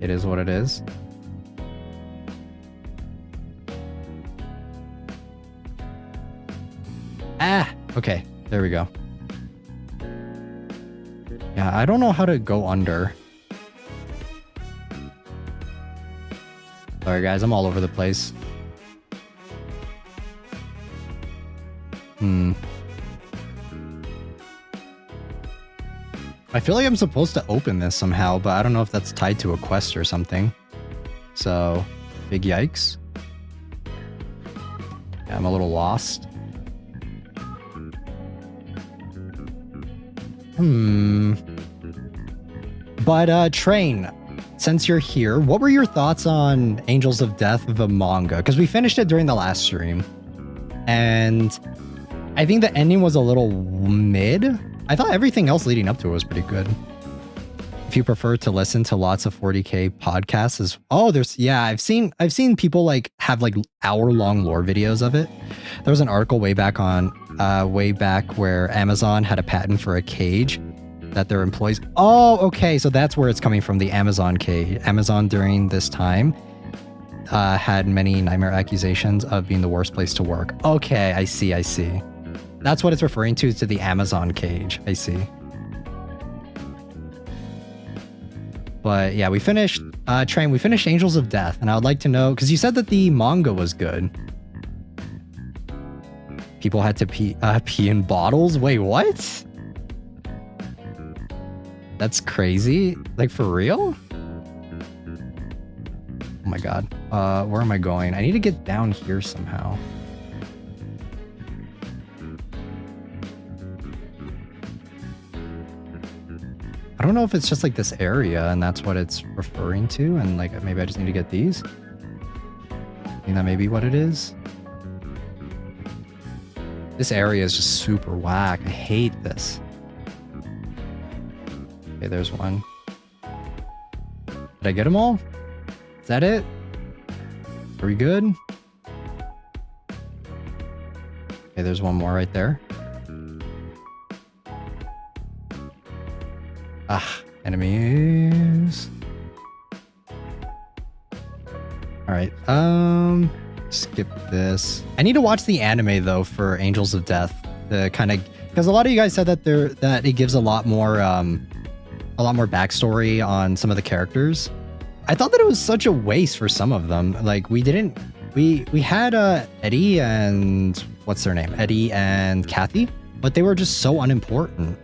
it is what it is. Ah, okay. There we go. Yeah, I don't know how to go under. Sorry guys, I'm all over the place. I feel like I'm supposed to open this somehow, but I don't know if that's tied to a quest or something. So, big yikes. Yeah, I'm a little lost. But Train, since you're here, what were your thoughts on Angels of Death, the manga? Because we finished it during the last stream, and I think the ending was a little mid. I thought everything else leading up to it was pretty good. If you prefer to listen to lots of 40K podcasts, I've seen people like have like hour-long lore videos of it. There was an article way back where Amazon had a patent for a cage that their employees. Oh, okay, so that's where it's coming from, the Amazon cage. Amazon during this time had many nightmare accusations of being the worst place to work. Okay, I see. That's what it's referring to the Amazon cage. I see. But yeah, we finished Train. We finished Angels of Death, and I would like to know, because you said that the manga was good. People had to pee in bottles? Wait, what? That's crazy. Like, for real? Oh my god. Where am I going? I need to get down here somehow. I don't know if it's just like this area and that's what it's referring to, and like maybe I just need to get these. I think that may be what it is. This area is just super whack. I hate this. Okay, there's one. Did I get them all? Is that it? Are we good? Okay, there's one more right there. Ah, enemies. All right. Skip this. I need to watch the anime though for Angels of Death to kind of, because a lot of you guys said that it gives a lot more backstory on some of the characters. I thought that it was such a waste for some of them. Like we had Eddie and what's their name? Eddie and Kathy, but they were just so unimportant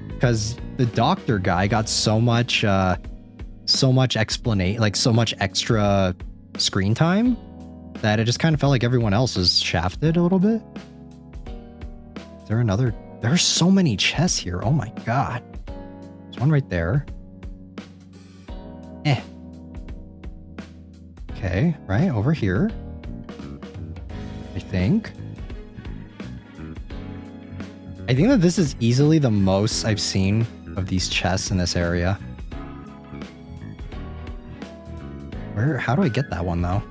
because the doctor guy got so much explanation, like so much extra screen time that it just kind of felt like everyone else was shafted a little bit. Is there another? There are so many chests here. Oh my god. There's one right there. Okay, right over here. I think that this is easily the most I've seen of these chests in this area. How do I get that one though?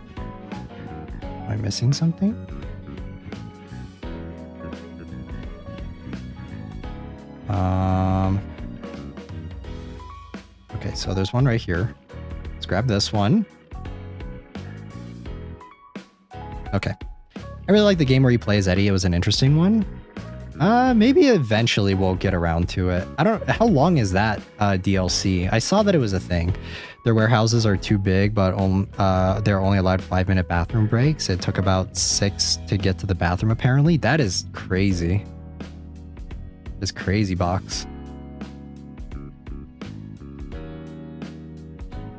Am I missing something? Okay, so there's one right here. Let's grab this one. Okay. I really like the game where you play as Eddie. It was an interesting one. Maybe eventually we'll get around to it. I don't. How long is that DLC? I saw that it was a thing. Their warehouses are too big, but they're only allowed 5-minute bathroom breaks. It took about 6 to get to the bathroom. Apparently, that is crazy. This crazy box.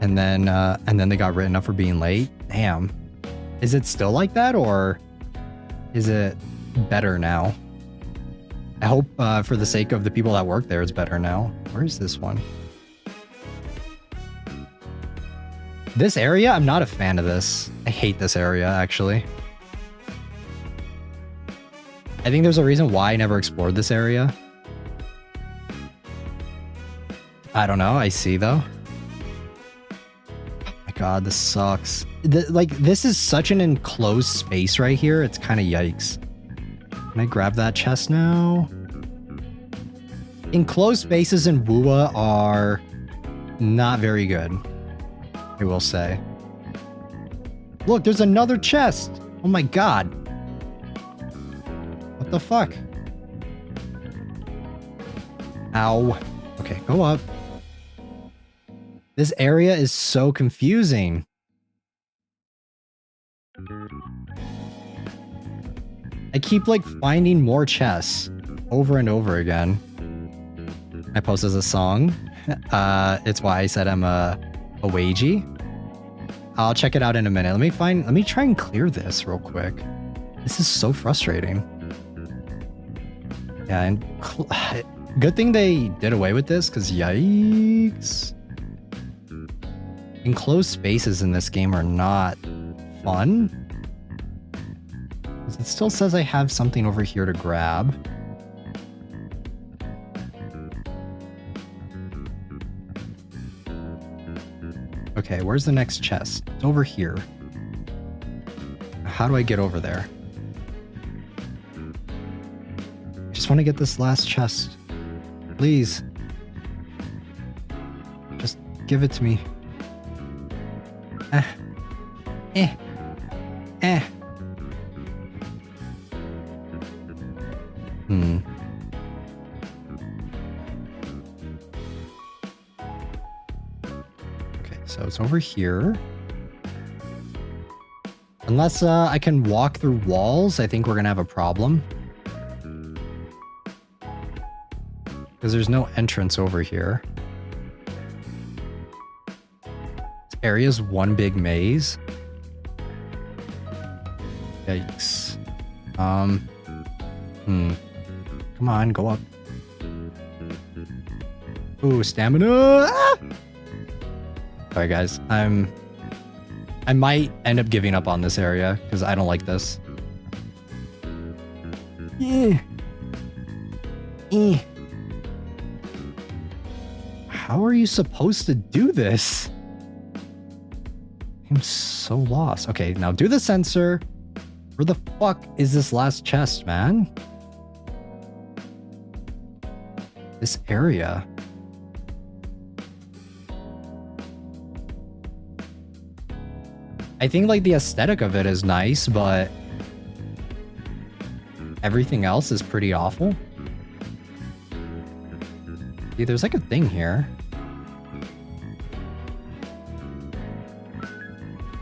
And then they got written up for being late. Damn. Is it still like that, or is it better now? I hope for the sake of the people that work there, it's better now. Where is this one? This area, I'm not a fan of this. I hate this area, actually. I think there's a reason why I never explored this area. I don't know. I see, though. Oh my god, this sucks. This is such an enclosed space right here. It's kind of yikes. Can I grab that chest now? Enclosed spaces in WUA are not very good, I will say. Look, there's another chest. Oh my god. What the fuck? Ow. Okay, go up. This area is so confusing. I keep like finding more chests over and over again. I post as a song. It's why I said I'm a wagey. I'll check it out in a minute. Let me try and clear this real quick. This is so frustrating. Yeah, and good thing they did away with this, because yikes. Enclosed spaces in this game are not fun. It still says I have something over here to grab. Okay, where's the next chest? It's over here. How do I get over there? I just want to get this last chest. Please. Just give it to me. Okay, so it's over here. Unless I can walk through walls, I think we're gonna have a problem. Because there's no entrance over here. This area's one big maze. Yikes. Come on, go up. Ooh, stamina! Ah! Alright guys, I might end up giving up on this area, because I don't like this. How are you supposed to do this? I'm so lost. Okay, now do the sensor. Where the fuck is this last chest, man? This area. I think like the aesthetic of it is nice, but everything else is pretty awful. See, there's like a thing here.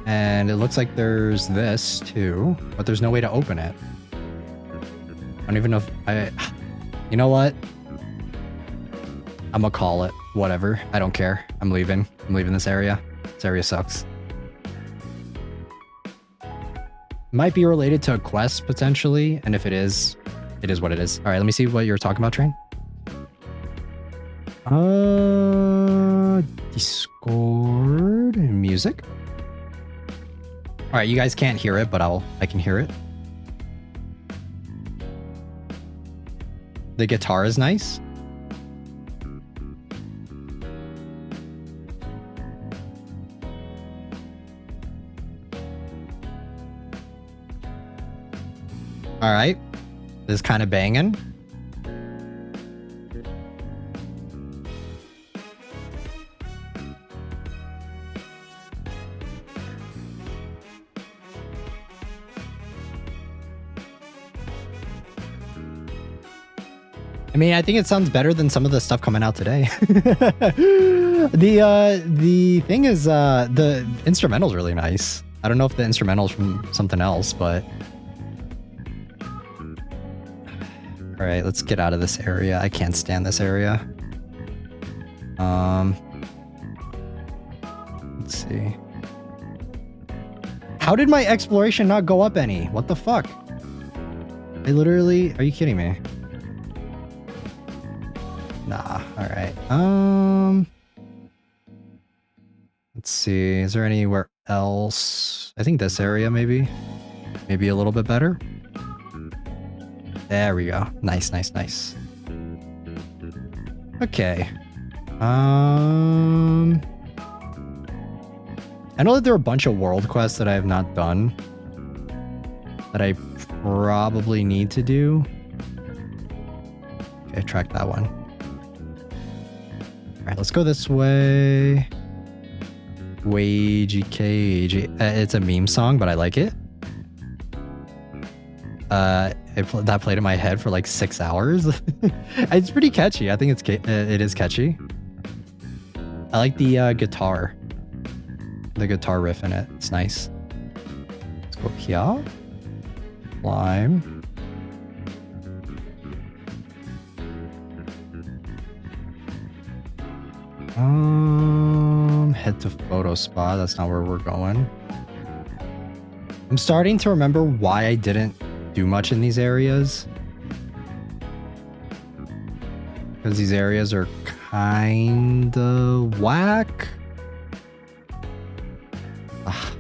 And it looks like there's this too, but there's no way to open it. I don't even know if you know what? I'm gonna call it. Whatever. I don't care. I'm leaving. I'm leaving this area. This area sucks. Might be related to a quest potentially, and if it is what it is. All right, let me see what you're talking about, Train. Discord and music. All right, you guys can't hear it, but I can hear it. The guitar is nice. All right, this is kind of banging. I mean, I think it sounds better than some of the stuff coming out today. The thing is, the instrumental's really nice. I don't know if the instrumental's from something else, but... Alright, let's get out of this area. I can't stand this area. Let's see. How did my exploration not go up any? What the fuck? I literally... Are you kidding me? Nah, alright. Let's see. Is there anywhere else? I think this area, maybe. Maybe a little bit better. There we go. Nice, nice, nice. Okay. I know that there are a bunch of world quests that I have not done. That I probably need to do. Okay, track that one. Alright, let's go this way. Wagey cage. It's a meme song, but I like it. That played in my head for like 6 hours. It's pretty catchy. I think it is catchy. I like the guitar. The guitar riff in it. It's nice. Let's go here. Climb. Head to photo spot. That's not where we're going. I'm starting to remember why I didn't do much in these areas. Because these areas are kinda whack. Ugh,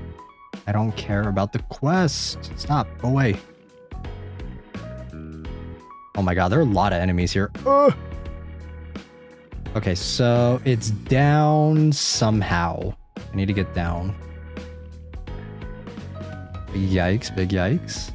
I don't care about the quest. Stop. Go away. Oh my god, there are a lot of enemies here. Ugh. Okay, so it's down somehow. I need to get down. Yikes, big yikes.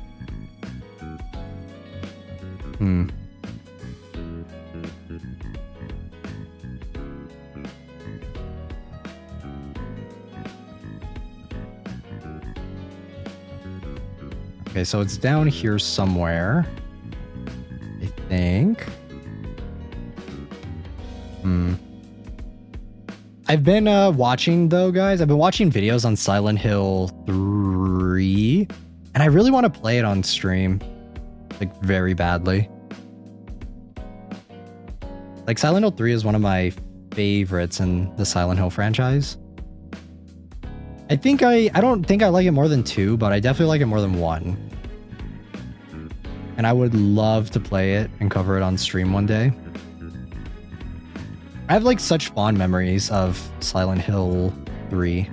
Okay, so it's down here somewhere. I think. I've been watching though, guys. I've been watching videos on Silent Hill 3, and I really want to play it on stream, like very badly. Like Silent Hill 3 is one of my favorites in the Silent Hill franchise. I don't think I like it more than 2, but I definitely like it more than 1. And I would love to play it and cover it on stream one day. I have like such fond memories of Silent Hill 3.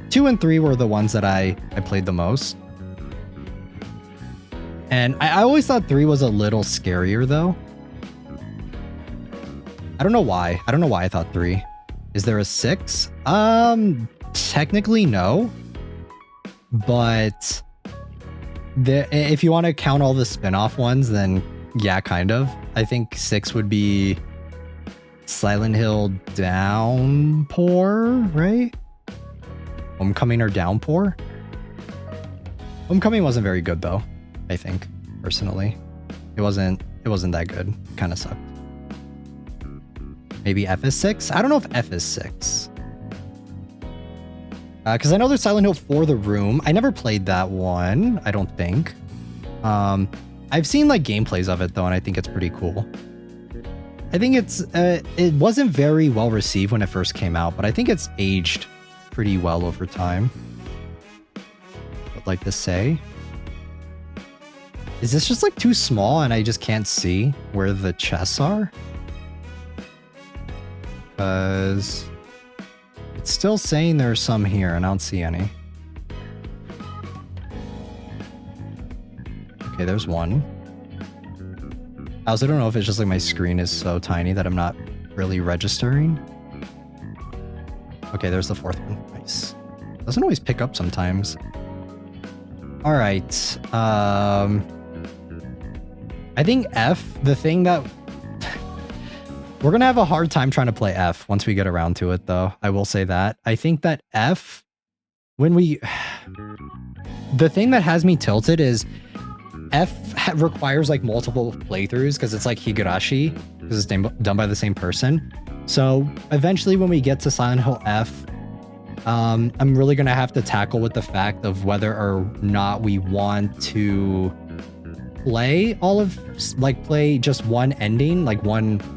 2 and 3 were the ones that I played the most. And I always thought 3 was a little scarier though. I don't know why. I don't know why I thought 3. Is there a 6? Technically no. But if you want to count all the spin-off ones, then yeah, kind of. I think 6 would be Silent Hill Downpour, right? Homecoming or Downpour? Homecoming wasn't very good though, I think, personally. It wasn't that good. Kind of sucked. Maybe F is 6? I don't know if F is 6. Because I know there's Silent Hill 4 The Room. I never played that one, I don't think. I've seen like gameplays of it though, and I think it's pretty cool. I think it wasn't very well received when it first came out, but I think it's aged pretty well over time. I'd like to say. Is this just like too small and I just can't see where the chests are? Because it's still saying there's some here and I don't see any. Okay, there's one. I also don't know if it's just like my screen is so tiny that I'm not really registering. Okay, there's the 4th one. Nice. Doesn't always pick up sometimes. All right. I think F, the thing that... We're going to have a hard time trying to play F once we get around to it, though. I will say that. I think that F, when we... The thing that has me tilted is requires like multiple playthroughs because it's like Higurashi, because it's done by the same person. So eventually when we get to Silent Hill F, I'm really gonna have to tackle with the fact of whether or not we want to play play just one ending, like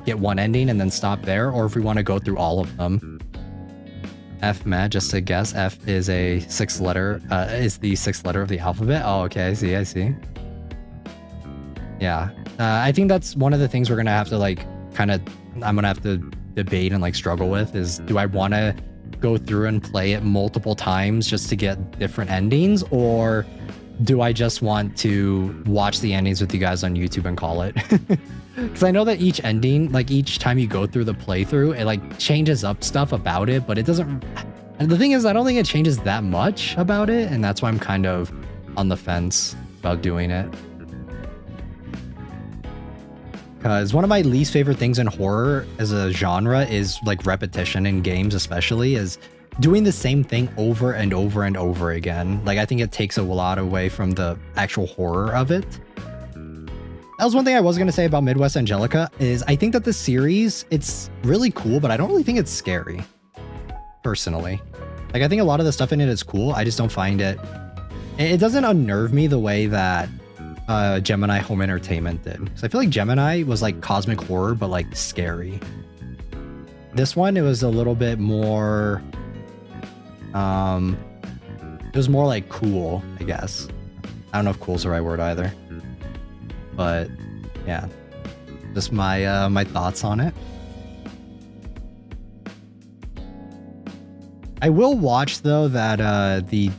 get one ending and then stop there, or if we want to go through all of them. F, Matt, just to guess, F is a sixth letter, is the sixth letter of the alphabet. Oh, okay, I see. Yeah, I think that's one of the things we're gonna have to I'm gonna have to debate and like struggle with is, do I want to go through and play it multiple times just to get different endings, or do I just want to watch the endings with you guys on YouTube and call it? Because I know that each ending, like each time you go through the playthrough, it like changes up stuff about it, but it doesn't. And the thing is, I don't think it changes that much about it, and that's why I'm kind of on the fence about doing it. Because one of my least favorite things in horror as a genre is like repetition in games, especially, is doing the same thing over and over and over again. Like, I think it takes a lot away from the actual horror of it. That was one thing I was going to say about Midwest Angelica, is I think that the series, it's really cool, but I don't really think it's scary, personally. Like, I think a lot of the stuff in it is cool. I just don't find it... It doesn't unnerve me the way that Gemini Home Entertainment did. So I feel like Gemini was like cosmic horror, but like scary. This one, it was a little bit more... it was more like cool, I guess. I don't know if cool's the right word either. But yeah, just my my thoughts on it. I will watch though that the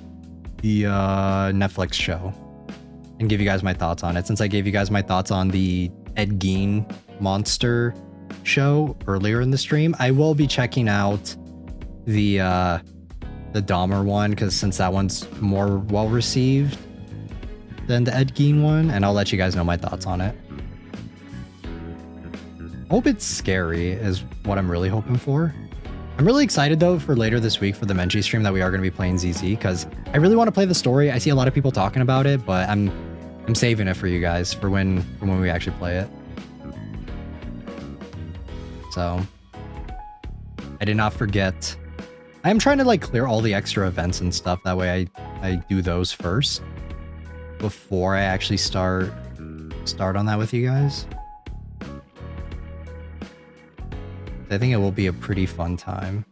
Netflix show and give you guys my thoughts on it, since I gave you guys my thoughts on the Ed Gein monster show earlier in the stream. I will be checking out the Dahmer one, because since that one's more well received than the Ed Gein one, and I'll let you guys know my thoughts on it. Hope it's scary is what I'm really hoping for. I'm really excited though for later this week for the Menchi stream that we are going to be playing ZZ, because I really want to play the story. I see a lot of people talking about it, but I'm saving it for you guys for when we actually play it. So I did not forget. I am trying to like clear all the extra events and stuff. That way I do those first before I actually start on that with you guys. I think it will be a pretty fun time.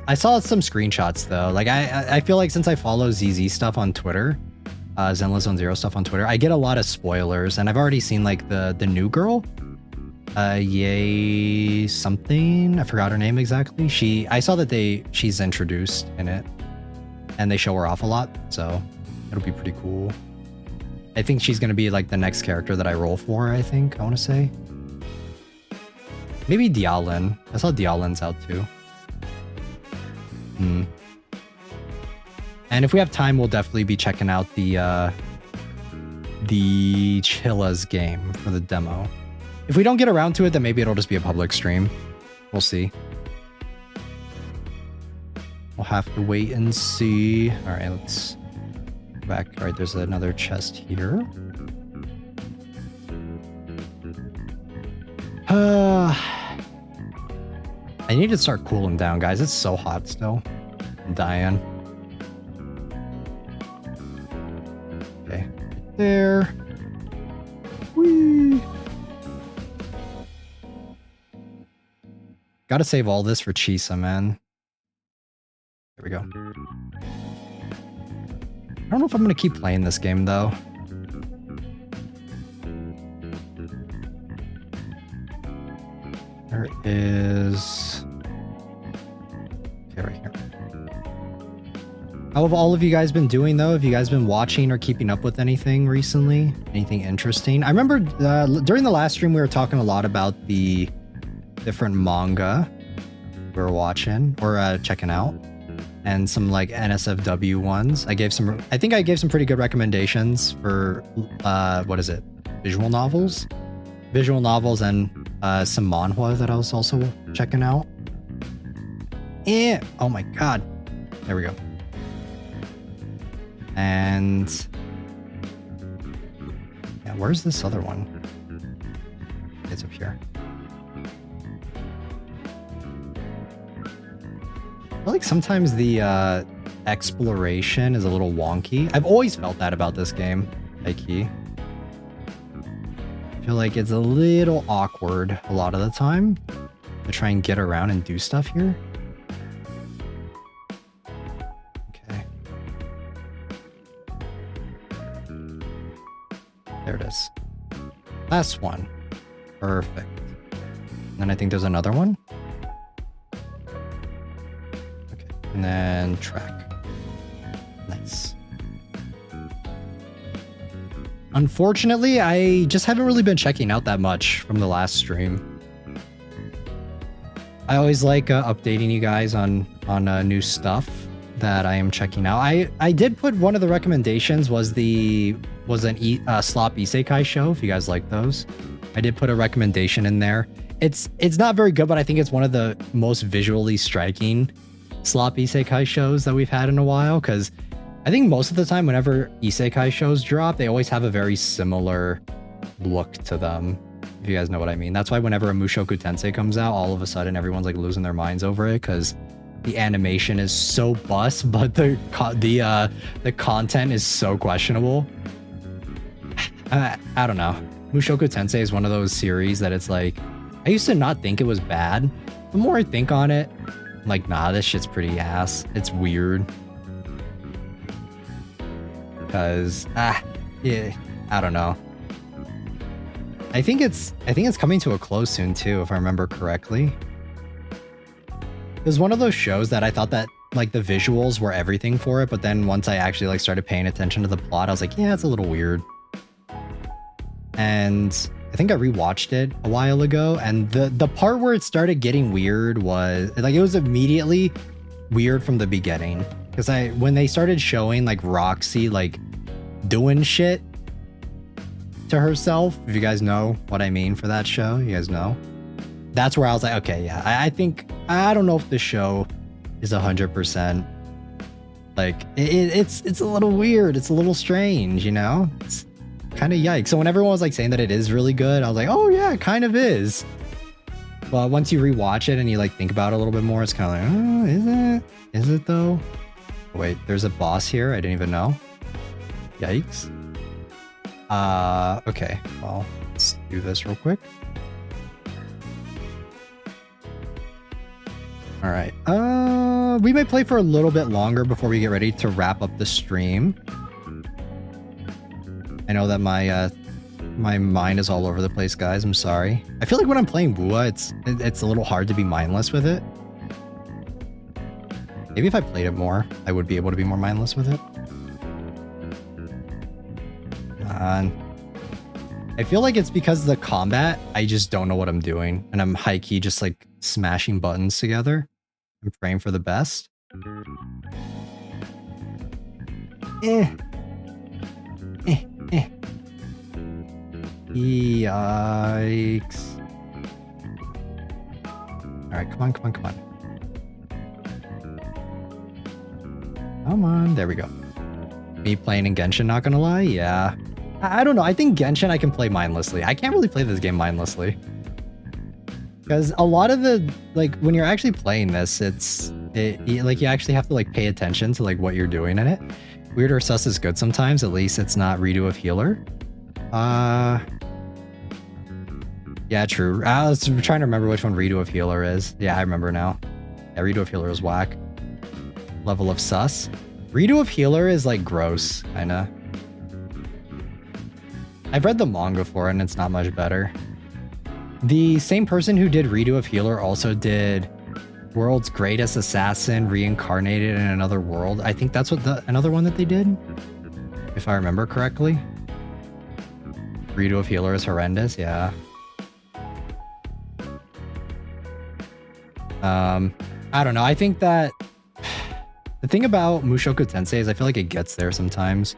I saw some screenshots though. Like I feel like since I follow ZZ stuff on Twitter, Zenless Zone Zero stuff on Twitter, I get a lot of spoilers, and I've already seen like the new girl. Yay something. I forgot her name exactly. I saw that she's introduced in it, and they show her off a lot, so it'll be pretty cool. I think she's gonna be like the next character that I roll for, I think, I want to say. Maybe Dialin. I saw Dialin's out too. And if we have time, we'll definitely be checking out the Chilla's game for the demo. If we don't get around to it, then maybe it'll just be a public stream. We'll see. We'll have to wait and see. All right, let's go back. All right, there's another chest here. I need to start cooling down, guys. It's so hot still. I'm dying. Okay, there. Whee! Gotta save all this for Chisa, man. There we go. I don't know if I'm gonna keep playing this game though. There is... Okay, right here. How have all of you guys been doing though? Have you guys been watching or keeping up with anything recently? Anything interesting? I remember during the last stream we were talking a lot about the different manga we were watching or checking out, and some like NSFW ones. I think I gave some pretty good recommendations for what is it? Visual novels and some manhwa that I was also checking out. Oh my god. There we go. And Where's this other one? It's up here. I feel like sometimes the exploration is a little wonky. I've always felt that about this game, high-key. I feel like it's a little awkward a lot of the time to try and get around and do stuff here. Okay. There it is. Last one. Perfect. And then I think there's another one. Okay. And then track. Nice. Unfortunately, I just haven't really been checking out that much from the last stream. I always like updating you guys on new stuff that I am checking out. I did put one of the recommendations was an slop isekai show, if you guys like those. I did put a recommendation in there. It's not very good, but I think it's one of the most visually striking slop isekai shows that we've had in a while, because I think most of the time whenever isekai shows drop, they always have a very similar look to them, if you guys know what I mean. That's why whenever a Mushoku Tensei comes out, all of a sudden everyone's like losing their minds over it, because the animation is so bust, but the content is so questionable. I don't know. Mushoku Tensei is one of those series that it's like, I used to not think it was bad. The more I think on it, I'm like, nah, this shit's pretty ass. It's weird. Because, yeah, I don't know. I think it's coming to a close soon too, if I remember correctly. It was one of those shows that I thought that like the visuals were everything for it, but then once I actually like started paying attention to the plot, I was like, yeah, it's a little weird. And I think I rewatched it a while ago, and the part where it started getting weird was like, it was immediately weird from the beginning, because when they started showing like Roxy like doing shit to herself, if you guys know what I mean for that show, you guys know, that's where I was like, okay, yeah, I don't know if the show is 100% like it's a little weird, it's a little strange, you know, it's kind of yikes. So when everyone was like saying that it is really good, I was like, oh yeah, it kind of is. But once you rewatch it and you like think about it a little bit more, it's kind of like, oh, is it though? Wait, there's a boss here, I didn't even know. Yikes. Okay, well, let's do this real quick. All right, we may play for a little bit longer before we get ready to wrap up the stream. I know that my mind is all over the place, guys. I'm sorry. I feel like when I'm playing Bua, it's a little hard to be mindless with it. Maybe if I played it more, I would be able to be more mindless with it. I feel like it's because of the combat, I just don't know what I'm doing, and I'm high-key just like smashing buttons together. I'm praying for the best. Yikes. Alright, come on. Come on, there we go. Me playing in Genshin, not gonna lie, yeah. I don't know, I think Genshin I can play mindlessly. I can't really play this game mindlessly. Because a lot of the, like, when you're actually playing this, like, you actually have to, like, pay attention to, like, what you're doing in it. Weird or sus is good sometimes, at least it's not redo of healer. Yeah, true. I was trying to remember which one redo of healer is. Yeah, I remember now. Yeah, redo of healer is whack. Level of sus. Redo of healer is, like, gross, kinda. I've read the manga for it, and it's not much better. The same person who did Redo of Healer also did World's Greatest Assassin Reincarnated in Another World. I think that's what another one that they did, if I remember correctly. Redo of Healer is horrendous, yeah. I don't know. I think that the thing about Mushoku Tensei is I feel like it gets there sometimes.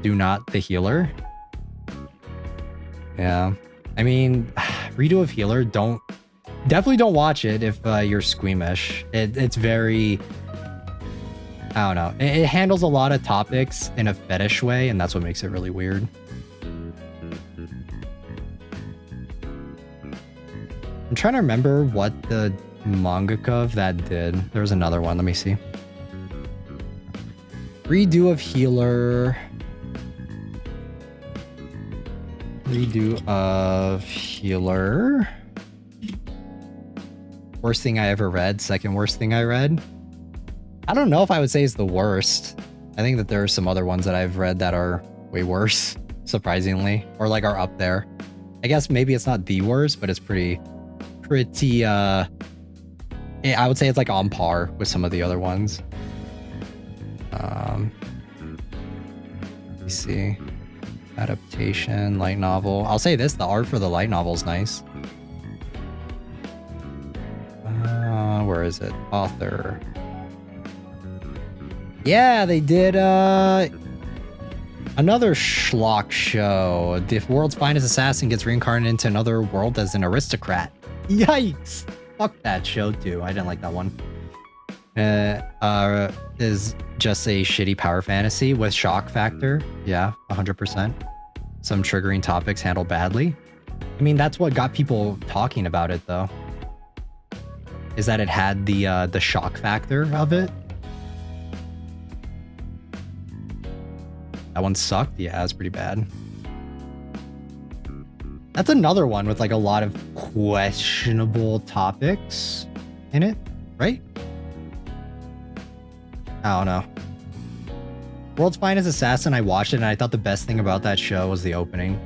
Do not the healer. Yeah, I mean, Redo of Healer, definitely don't watch it if you're squeamish. It's very, I don't know. It handles a lot of topics in a fetish way, and that's what makes it really weird. I'm trying to remember what the mangaka of that did. There was another one. Let me see. Redo of Healer. Redo of Healer. Worst thing I ever read. Second worst thing I read. I don't know if I would say it's the worst. I think that there are some other ones that I've read that are way worse, surprisingly, or like are up there. I guess maybe it's not the worst, but it's pretty, I would say it's like on par with some of the other ones. Let me see. Adaptation, light novel. I'll say this, the art for the light novel is nice. Where is it? Author. Yeah, they did another schlock show. The world's finest assassin gets reincarnated into another world as an aristocrat. Yikes! Fuck that show too. I didn't like that one. Is just a shitty power fantasy with shock factor. Yeah, 100%. Some triggering topics handled badly. I mean, that's what got people talking about it though. Is that it had the shock factor of it. That one sucked? Yeah, it's pretty bad. That's another one with like a lot of questionable topics in it, right? I don't know. World's Finest Assassin, I watched it and I thought the best thing about that show was the opening.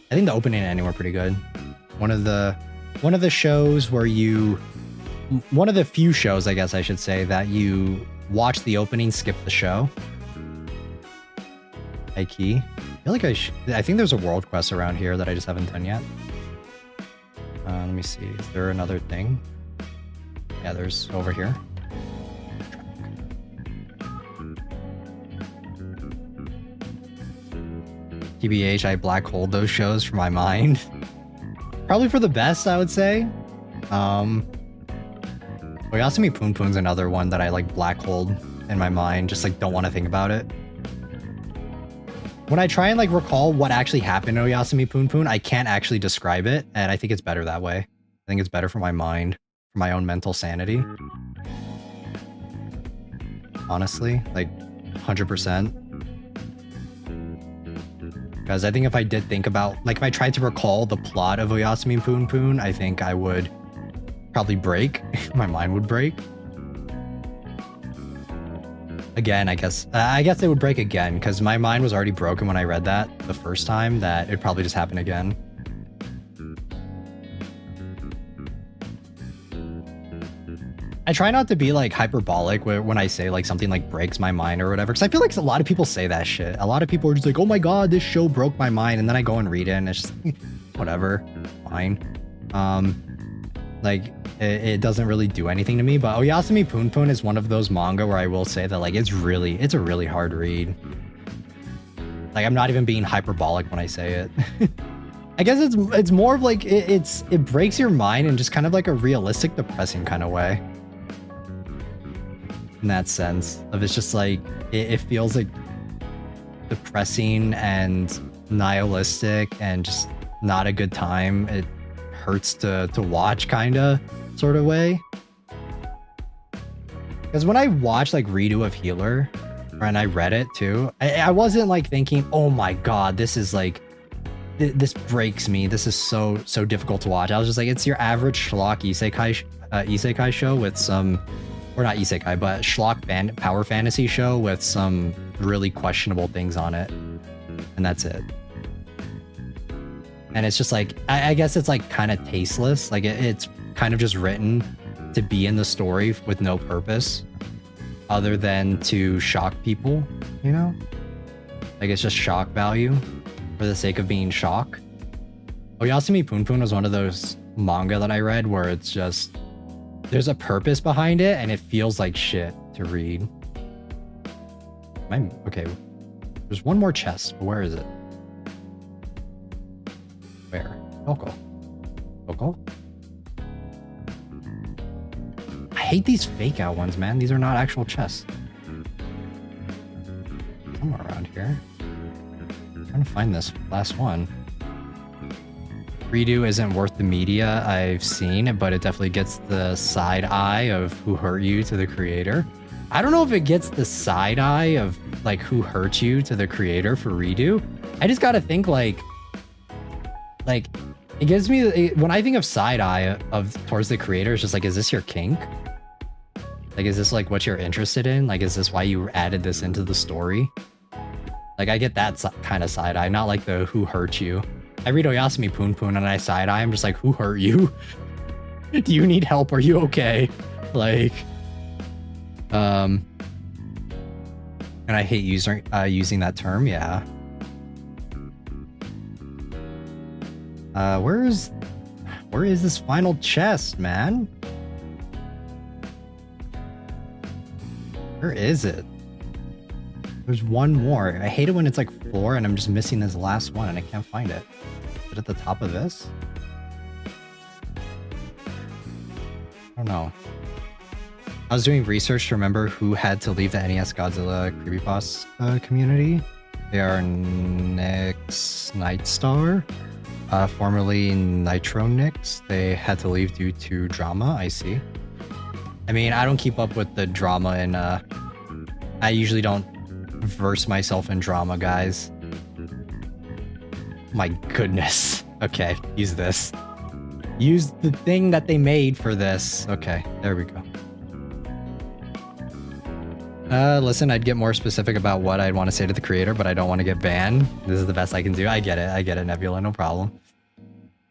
I think the opening and ending were pretty good. One of the shows where one of the few shows, I guess I should say, that you watch the opening, skip the show. High key. I feel like I think there's a world quest around here that I just haven't done yet. Let me see. Is there another thing? Yeah, there's over here. TBH, I black holed those shows from my mind. Probably for the best, I would say. Oyasumi Poon Poon's another one that I like black hold in my mind. Just like don't want to think about it. When I try and like recall what actually happened to Oyasumi Poon Poon, I can't actually describe it, and I think it's better that way. I think it's better for my mind, for my own mental sanity. Honestly, like 100%. Because I think if I did think about, like if I tried to recall the plot of Oyasumi Poon Poon, I think I would probably break. My mind would break. Again, I guess it would break again because my mind was already broken when I read that the first time, that it'd probably just happen again. I try not to be like hyperbolic when I say like something like breaks my mind or whatever, because I feel like a lot of people say that shit. A lot of people are just like, oh my god, this show broke my mind, and then I go and read it and it's just whatever, fine. Like it doesn't really do anything to me. But Oyasumi Poon Poon is one of those manga where I will say that like it's a really hard read. Like I'm not even being hyperbolic when I say it. I guess it's more of like it breaks your mind in just kind of like a realistic, depressing kind of way. In that sense of it's just like it feels like depressing and nihilistic and just not a good time. It hurts to watch, kinda sort of way. Because when I watched like Redo of Healer, and I read it too, I wasn't like thinking, oh my god, this is like this breaks me, this is so difficult to watch. I was just like, it's your average schlock isekai show with some, or not isekai, but schlock power fantasy show with some really questionable things on it, and that's it. And it's just like, I guess it's like kind of tasteless. Like it's kind of just written to be in the story with no purpose other than to shock people, you know? Like it's just shock value for the sake of being shock. Oyasumi Poon Poon was one of those manga that I read where it's just, there's a purpose behind it and it feels like shit to read. Okay, there's one more chest, but where is it? Where? Coco. I hate these fake out ones, man. These are not actual chests. Somewhere around here. I'm trying to find this last one. Redo isn't worth the media I've seen, but it definitely gets the side eye of who hurt you to the creator. I don't know if it gets the side eye of like who hurt you to the creator for Redo. I just gotta think like it gives me, when I think of side eye of towards the creator, it's just like, is this your kink? Like, is this like what you're interested in? Like, is this why you added this into the story? Like, I get that kind of side eye, not like the who hurt you. I read Oyasumi Poon Poon and I side eye. I'm just like, who hurt you? Do you need help? Are you okay? Like, and I hate using that term. Yeah. Where is this final chest, man? Where is it? There's one more. I hate it when it's like 4 and I'm just missing this last one and I can't find it. Is it at the top of this? I don't know. I was doing research to remember who had to leave the NES Godzilla creepypasta community. They are Nyx Nightstar, formerly Nitro Nyx. They had to leave due to drama, I see. I mean, I don't keep up with the drama and I usually don't verse myself in drama, guys. My goodness. Okay, use this. Use the thing that they made for this. Okay, there we go. Listen, I'd get more specific about what I'd want to say to the creator, but I don't want to get banned. This is the best I can do. I get it, Nebula, no problem.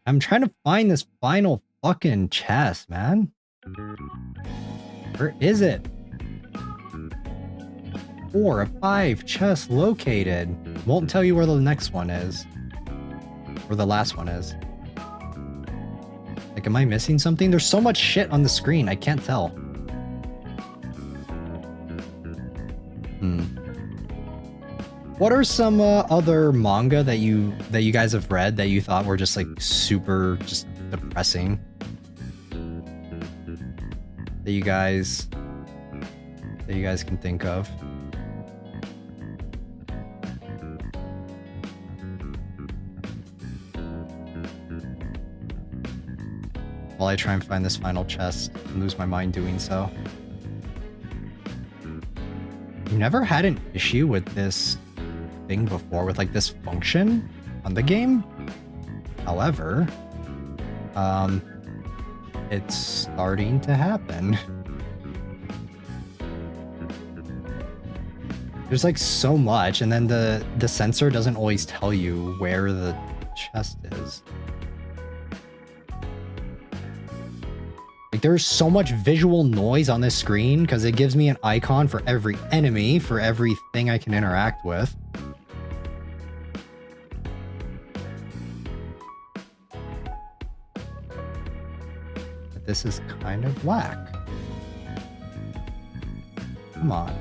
I'm trying to find this final fucking chest, man. Where is it? 4 of 5 chests located. Won't tell you where the next one is. Or the last one is. Like, am I missing something? There's so much shit on the screen, I can't tell. What are some other manga that you guys have read that you thought were just like super just depressing? That you guys can think of? While I try and find this final chest and lose my mind doing so. You never had an issue with this thing before, with like this function on the game? However, it's starting to happen. There's like so much, and then the sensor doesn't always tell you where the chest is. Like, there's so much visual noise on this screen because it gives me an icon for every enemy, for everything I can interact with. But this is kind of whack. Come on.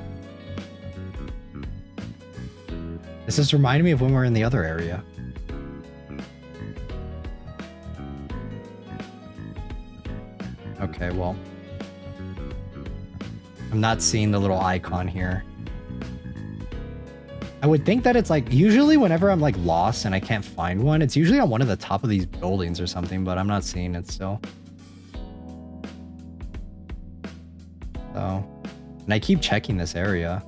This is reminding me of when we were in the other area. Okay, well, I'm not seeing the little icon here. I would think that it's like, usually whenever I'm like lost and I can't find one, it's usually on one of the top of these buildings or something, but I'm not seeing it still. So, and I keep checking this area,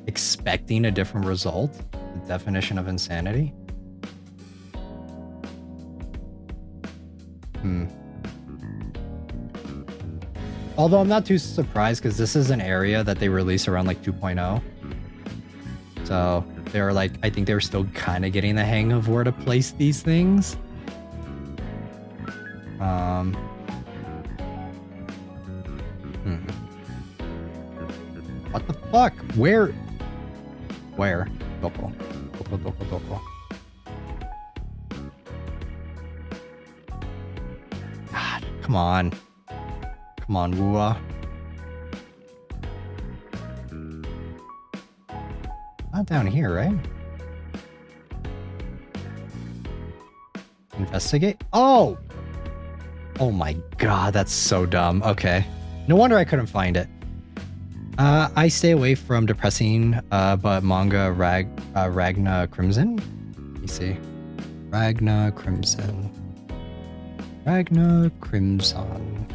expecting a different result, the definition of insanity. Although I'm not too surprised because this is an area that they released around like 2.0. So they're like, I think they were still kind of getting the hang of where to place these things. What the fuck? Where? Doko. Doko. God, come on. Come on, Wua. Not down here, right? Investigate? Oh! Oh my god, that's so dumb. Okay. No wonder I couldn't find it. I stay away from depressing, but manga Ragna Crimson. Let me see. Ragna Crimson. Ragna Crimson.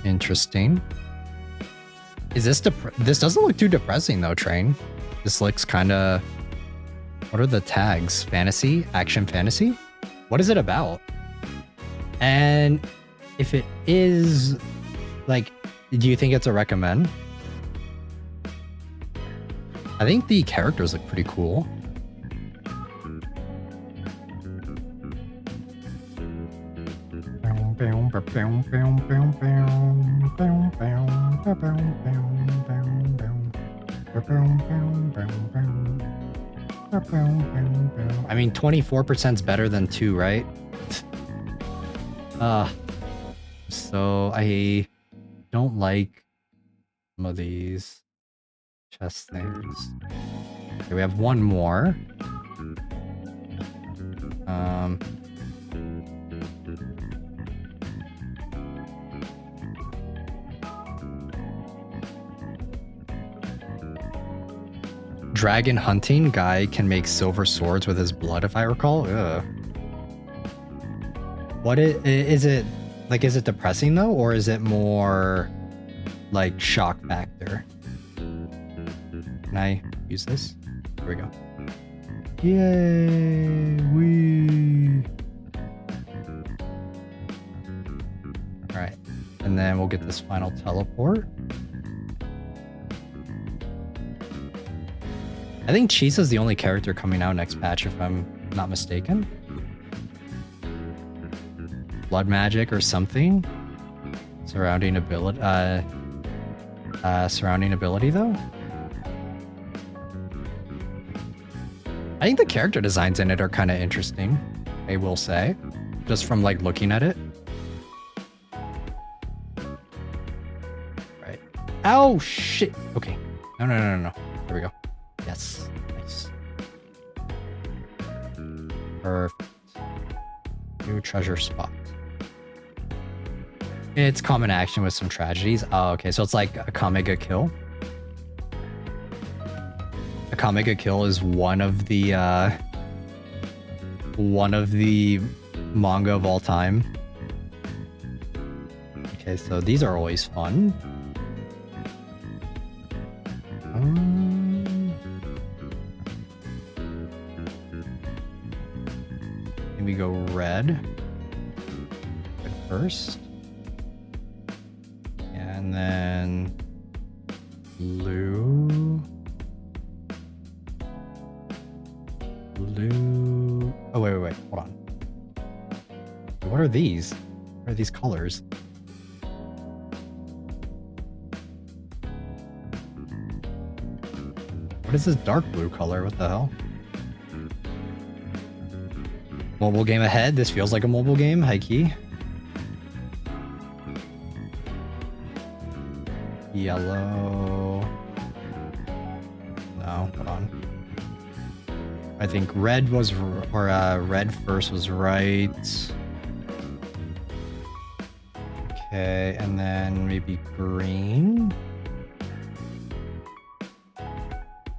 Interesting. Is this this doesn't look too depressing though, Train. This looks kind of... What are the tags? Fantasy? Action fantasy? What is it about? And if it is, like, do you think it's a recommend? I think the characters look pretty cool. I mean, 24% is better than 2, right? So I don't like some of these chest things. Okay, we have one more. Dragon hunting guy can make silver swords with his blood, if I recall. Ugh. What is it? Like, is it depressing though, or is it more like shock factor? Can I use this? Here we go. Yay! Wee! All right, and then we'll get this final teleport. I think Chisa's the only character coming out next patch, if I'm not mistaken. Blood magic or something. Surrounding ability. Surrounding ability though. I think the character designs in it are kind of interesting, I will say, just from like looking at it. Right. Oh shit. Okay. No. There we go. Yes. Nice. Perfect. New treasure spot. It's common action with some tragedies. Oh, okay. So it's like a Kamega kill. A Kamega kill is one of the manga of all time. Okay, so these are always fun. We go red first, and then blue. Oh wait, hold on. What are these? What are these colors? What is this dark blue color? What the hell? Mobile game ahead. This feels like a mobile game, high key. Yellow. No, hold on. I think red was, red first was right. Okay, and then maybe green.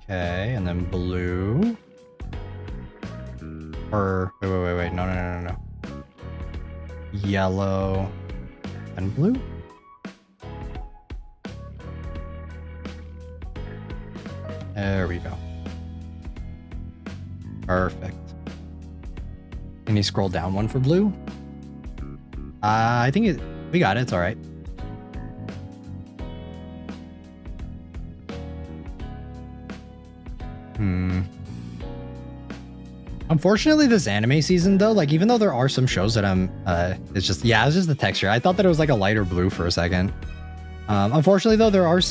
Okay, and then blue. Or wait, no. Yellow and blue. There we go. Perfect. Can you scroll down one for blue? I think we got it. It's all right. Unfortunately, this anime season though, like even though there are some shows that I'm, it's just the texture. I thought that it was like a lighter blue for a second. Unfortunately though, there aren't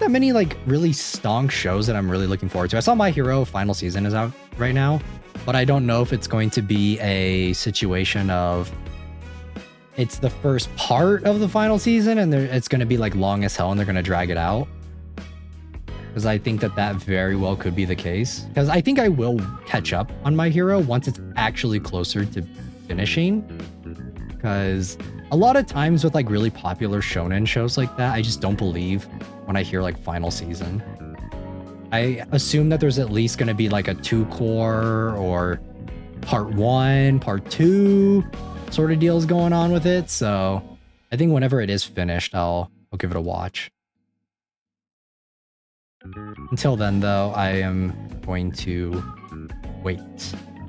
that many like really stonk shows that I'm really looking forward to. I saw My Hero final season is out right now, but I don't know if it's going to be a situation of it's the first part of the final season and it's going to be like long as hell and they're going to drag it out. Because I think that very well could be the case. Because I think I will catch up on My Hero once it's actually closer to finishing. because a lot of times with like really popular shonen shows like that, I just don't believe when I hear like final season. I assume that there's at least going to be like a 2-core or part 1, part 2 sort of deals going on with it. So I think whenever it is finished, I'll give it a watch. Until then, though, I am going to wait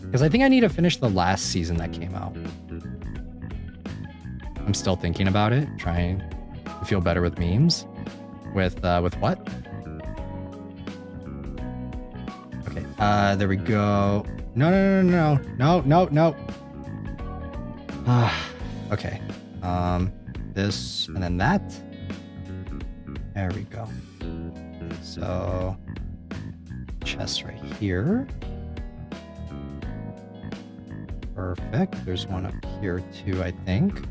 because I think I need to finish the last season that came out. I'm still thinking about it, trying to feel better with memes. With what? Okay, there we go. No. Okay. This and then that. There we go. So chest right here. Perfect. There's one up here too, I think.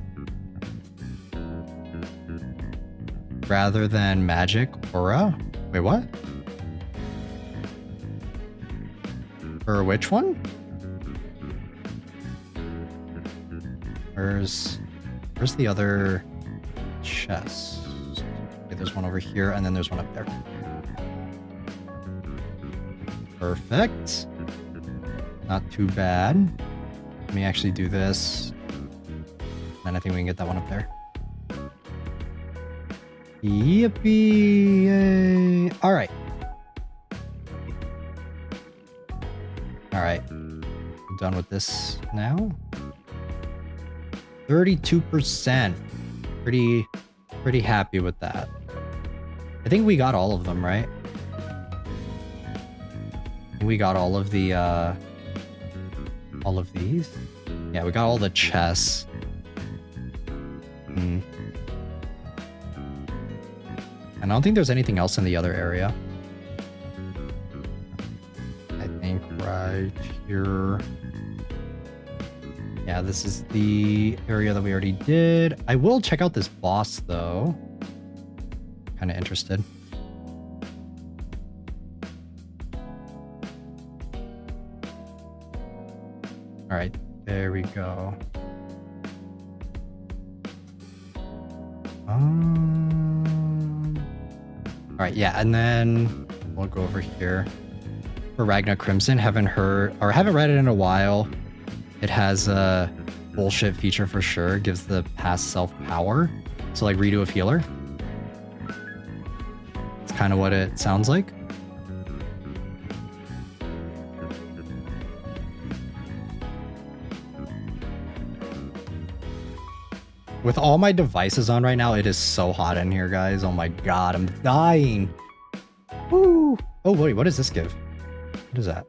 Rather than magic aura. Wait, what? For which one? Where's the other chest? Okay, there's one over here, and then there's one up there. Perfect. Not too bad. Let me actually do this. Then I think we can get that one up there. Yippee! Yay. All right. I'm done with this now. 32%. Pretty happy with that. I think we got all of them, right? We got all of the all of these. Yeah, we got all the chests. And I don't think there's anything else in the other area. I think right here. Yeah, this is the area that we already did. I will check out this boss though. Kind of interested. All right, there we go. All right, yeah, and then we'll go over here for Ragna Crimson. Haven't read it in a while. It has a bullshit feature for sure. Gives the past self power. So like redo of healer. It's kind of what it sounds like. With all my devices on right now, it is so hot in here, guys. Oh my god, I'm dying. Woo! Oh wait, what does this give? What is that?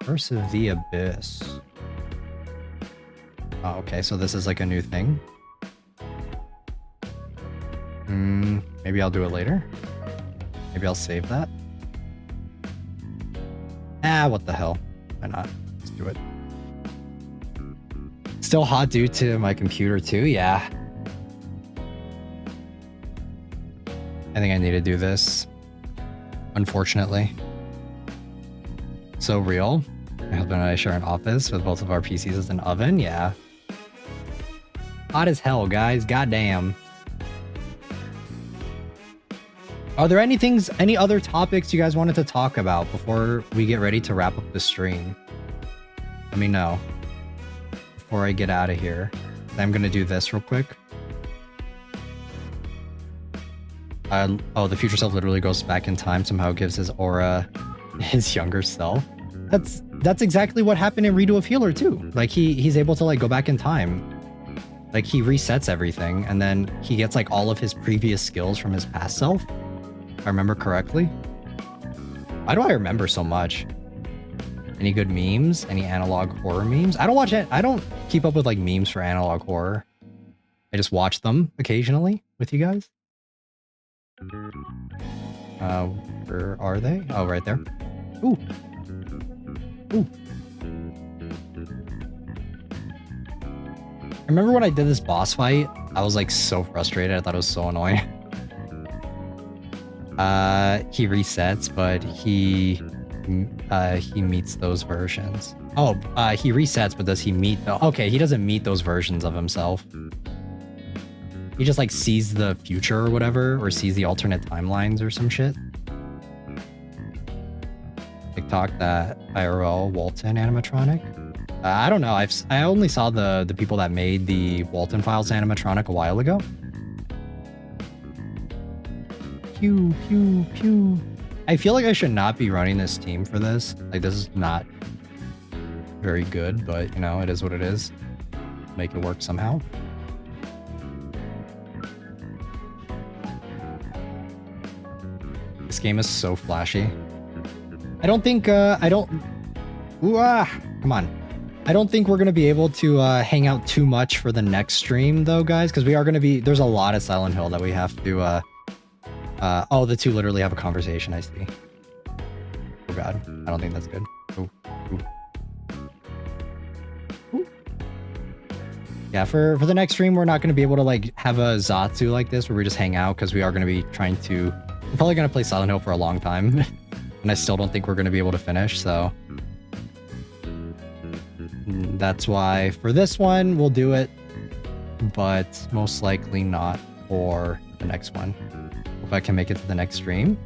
Curse of the Abyss. Oh, okay, so this is like a new thing. Maybe I'll do it later. Maybe I'll save that. What the hell? Why not? Let's do it. Still hot due to my computer too, yeah. I think I need to do this. Unfortunately. So real. My husband and I share an office with both of our PCs as an oven, yeah. Hot as hell, guys, goddamn. Are there any other topics you guys wanted to talk about before we get ready to wrap up the stream? Let me know. Before I get out of here. I'm gonna do this real quick. Oh, the future self literally goes back in time, somehow gives his aura his younger self. That's exactly what happened in Redo of Healer too. Like he's able to like go back in time. Like he resets everything and then he gets like all of his previous skills from his past self. If I remember correctly. Why do I remember so much? Any good memes? Any analog horror memes? I don't watch it. I don't keep up with like memes for analog horror. I just watch them occasionally with you guys. Where are they? Oh, right there. Ooh. Ooh. I remember when I did this boss fight, I was like so frustrated. I thought it was so annoying. He resets, but he he meets those versions. Oh, he resets, but does he meet okay, he doesn't meet those versions of himself. He just like sees the future or whatever, or sees the alternate timelines or some shit. TikTok, that IRL Walton animatronic. I don't know. I only saw the people that made the Walton Files animatronic a while ago. Pew pew pew. I feel like I should not be running this team for this. Like, this is not very good, but you know, it is what it is. Make it work somehow. This game is so flashy. I don't think, come on. I don't think we're going to be able to hang out too much for the next stream though, guys, because we are going to be, there's a lot of Silent Hill that we have to, oh, the two literally have a conversation, I see. Oh god, I don't think that's good. Ooh, ooh. Ooh. Yeah, for the next stream, we're not going to be able to like have a Zatsu like this where we just hang out, because we are going to be trying to, we're probably going to play Silent Hill for a long time. And I still don't think we're going to be able to finish, so that's why for this one we'll do it, but most likely not for the next one. Hope I can make it to the next stream.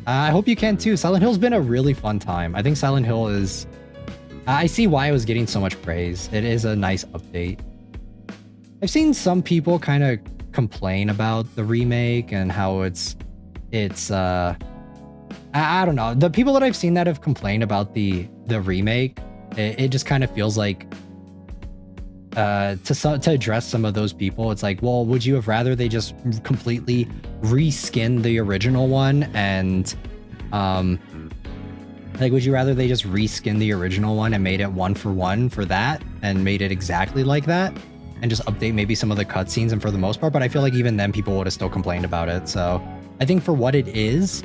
I hope you can too. Silent Hill's been a really fun time. I think Silent Hill is, I see why it was getting so much praise. It is a nice update. I've seen some people kind of complain about the remake and how it's I don't know. The people that I've seen that have complained about the remake, it just kind of feels like to address some of those people, it's like, well, would you have rather they just completely reskin the original one and like, would you rather they just reskin the original one and made it 1-for-1 for that and made it exactly like that and just update maybe some of the cutscenes and for the most part, but I feel like even then people would have still complained about it. So I think for what it is,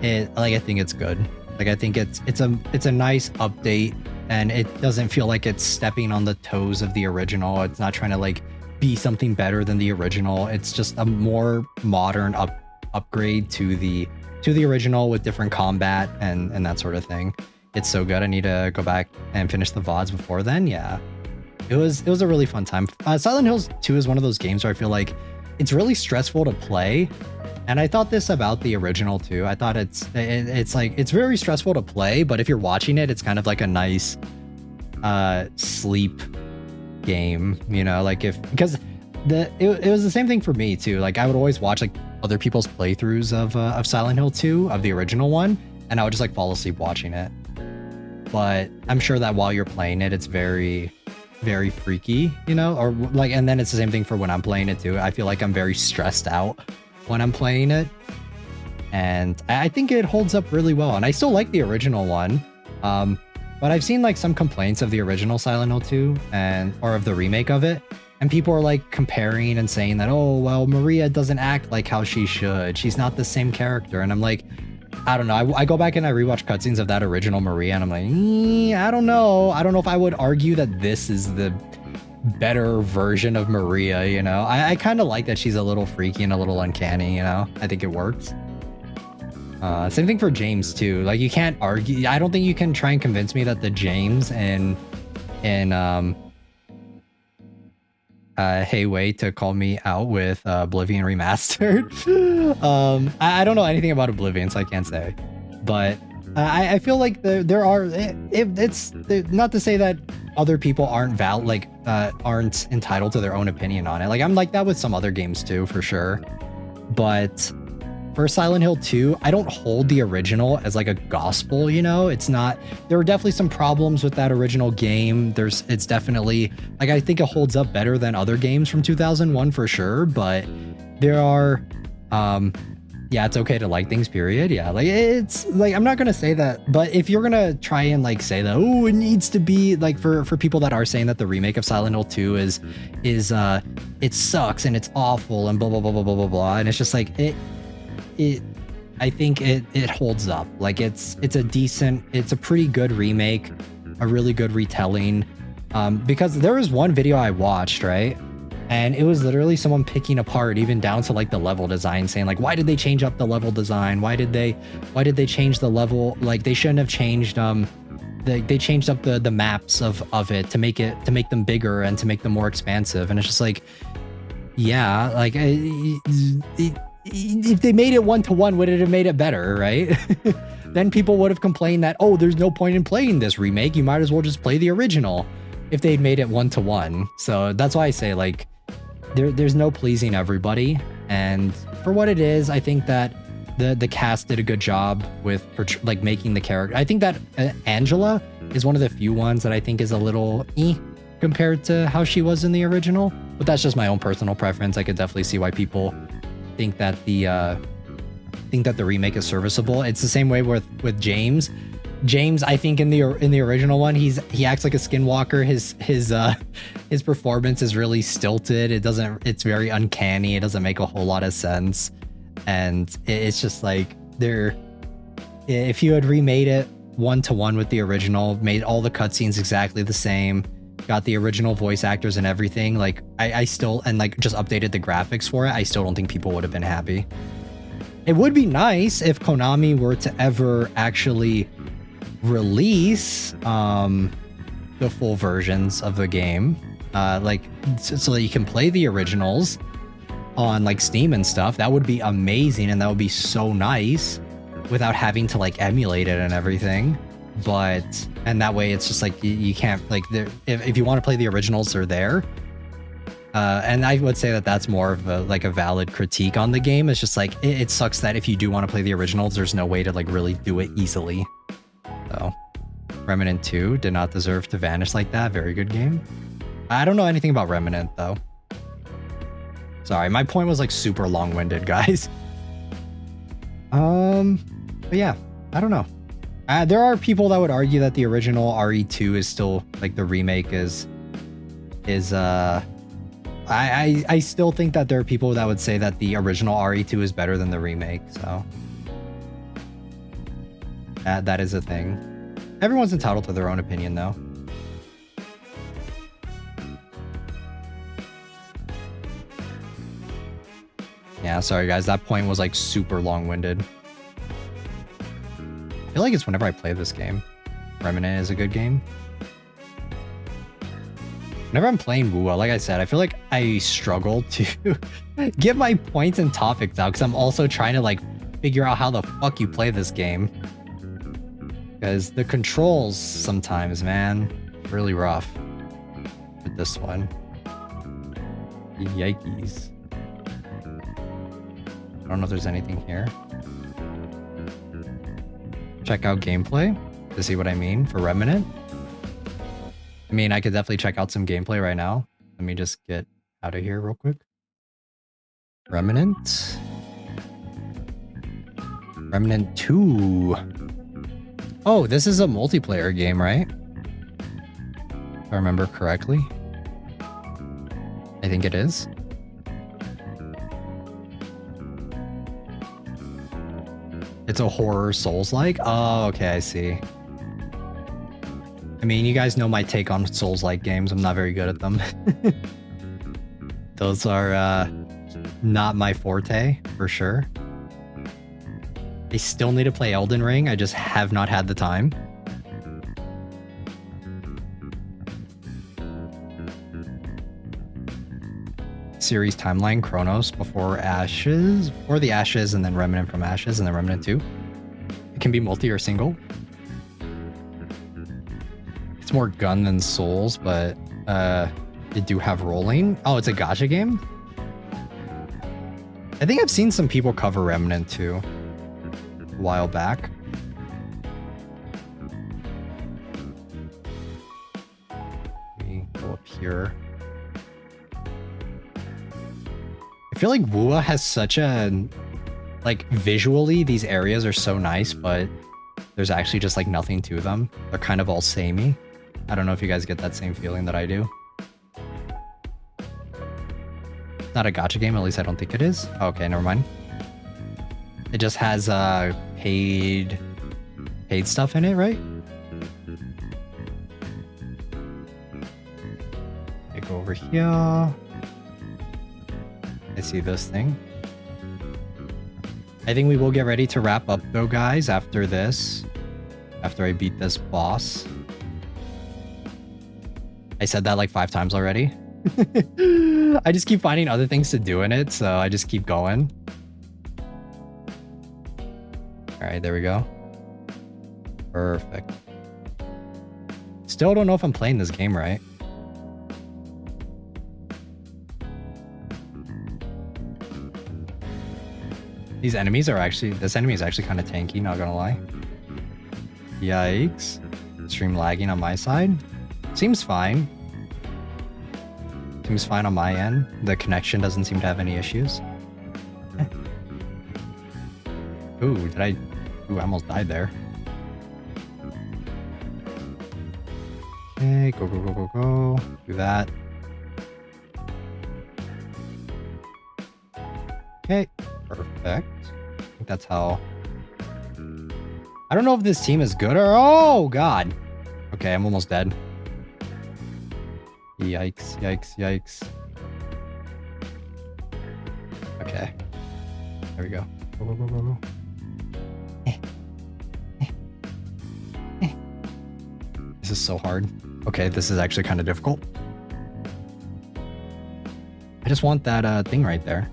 I think it's good. Like, I think it's a nice update, and it doesn't feel like it's stepping on the toes of the original. It's not trying to like be something better than the original. It's just a more modern upgrade to the original with different combat and that sort of thing. It's so good. I need to go back and finish the VODs before then. Yeah, it was a really fun time. Silent Hills 2 is one of those games where I feel like it's really stressful to play. And I thought this about the original too. I thought it's like, it's very stressful to play, but if you're watching it, it's kind of like a nice sleep game, you know, like because it was the same thing for me too. Like, I would always watch like other people's playthroughs of Silent Hill 2, of the original one, and I would just like fall asleep watching it. But I'm sure that while you're playing it, it's very, very freaky, you know, or like, and then it's the same thing for when I'm playing it too. I feel like I'm very stressed out when I'm playing it, and I think it holds up really well, and I still like the original one, but I've seen like some complaints of the original Silent Hill 2 or of the remake of it, and people are like comparing and saying that, oh well, Maria doesn't act like how she should, she's not the same character, and I'm like, I don't know. I go back and I rewatch cutscenes of that original Maria, and I'm like, I don't know if I would argue that this is the better version of Maria, you know. I kind of like that she's a little freaky and a little uncanny, you know. I think it works. Same thing for James too. Like, you can't argue. I don't think you can try and convince me that the James in Hey Wait to Call Me Out with Oblivion Remastered. I don't know anything about Oblivion, so I can't say, but I feel like there are, it's not to say that other people aren't aren't entitled to their own opinion on it. Like, I'm like that with some other games too, for sure. But for Silent Hill 2, I don't hold the original as like a gospel, you know. It's not, there are definitely some problems with that original game. It's definitely, like, I think it holds up better than other games from 2001 for sure, but there are, yeah, it's okay to like things, period. Yeah, like, it's like, I'm not gonna say that, but if you're gonna try and like say that, oh, it needs to be like, for people that are saying that the remake of Silent Hill 2 is it sucks and it's awful and blah blah blah blah blah blah blah, and it's just like I think it holds up. Like, it's a pretty good remake, a really good retelling. Because there was one video I watched, right? And it was literally someone picking apart, even down to like the level design, saying like, why did they change up the level design? Why did they change the level? Like they shouldn't have changed they changed up the maps of it to make them bigger and to make them more expansive. And it's just like, yeah, like if they made it 1-to-1, would it have made it better, right? Then people would have complained that, oh, there's no point in playing this remake. You might as well just play the original if they'd made it 1-to-1. So that's why I say like there's no pleasing everybody. And for what it is, I think that the cast did a good job with like making the character. I think that Angela is one of the few ones that I think is a little compared to how she was in the original. But that's just my own personal preference. I could definitely see why people think that the remake is serviceable. It's the same way with James. James, I think in the original one, he acts like a skinwalker. His performance is really stilted. It's very uncanny. It doesn't make a whole lot of sense. And it's just like if you had remade it 1-to-1 with the original, made all the cutscenes exactly the same, got the original voice actors and everything, like I still, and like just updated the graphics for it, I still don't think people would have been happy. It would be nice if Konami were to ever actually release the full versions of the game, like so that you can play the originals on like Steam and stuff. That would be amazing, and that would be so nice without having to like emulate it and everything. And that way it's just like you can't like if you want to play the originals, they're there. And I would say that that's more of a valid critique on the game. It's just like it sucks that if you do want to play the originals, there's no way to like really do it easily. So Remnant 2 did not deserve to vanish like that. Very good game. I don't know anything about Remnant though. Sorry, my point was like super long-winded, guys. But yeah, I don't know. There are people that would argue that the original RE2 is still like the remake is I still think that there are people that would say that the original RE2 is better than the remake, so that is a thing. Everyone's entitled to their own opinion though. Yeah, sorry guys, that point was like super long-winded. I feel like it's whenever I play this game. Remnant is a good game. Whenever I'm playing WUA, like I said, I feel like I struggle to get my points and topics out because I'm also trying to like figure out how the fuck you play this game. Because the controls sometimes, man, really rough with this one. Yikes. I don't know if there's anything here. Check out gameplay to see what I mean for Remnant. I mean, I could definitely check out some gameplay right now. Let me just get out of here real quick. Remnant. Remnant 2. Oh, this is a multiplayer game, right? If I remember correctly. I think it is. It's a horror Souls-like? Oh, okay, I see. I mean, you guys know my take on Souls-like games. I'm not very good at them. Those are not my forte, for sure. I still need to play Elden Ring. I just have not had the time. Series timeline, Chronos before Ashes, or the Ashes and then Remnant from Ashes and then Remnant 2. It can be multi or single. It's more gun than Souls, but they do have rolling. Oh, it's a gacha game? I think I've seen some people cover Remnant 2 a while back. We go up here. I feel like WUA has such a, like, visually these areas are so nice, but there's actually just like nothing to them. They're kind of all samey. I don't know if you guys get that same feeling that I do. It's not a gacha game, at least I don't think it is. Okay, never mind. It just has paid stuff in it, right? I go over here. I see this thing. I think we will get ready to wrap up though, guys, after this. After I beat this boss. I said that like 5 times already. I just keep finding other things to do in it, so I just keep going. Alright, there we go. Perfect. Still don't know if I'm playing this game right. These enemies are actually... This enemy is actually kind of tanky, not gonna lie. Yikes. Stream lagging on my side. Seems fine. Seems fine on my end. The connection doesn't seem to have any issues. Ooh, did I... Ooh, I almost died there. Okay, go, go, go, go, go. Do that. Okay, perfect. I think that's how... I don't know if this team is good or... Oh, God. Okay, I'm almost dead. Yikes, yikes, yikes. Okay. There we go. Go, go, go, go, go. This is so hard. Okay, this is actually kind of difficult. I just want that thing right there.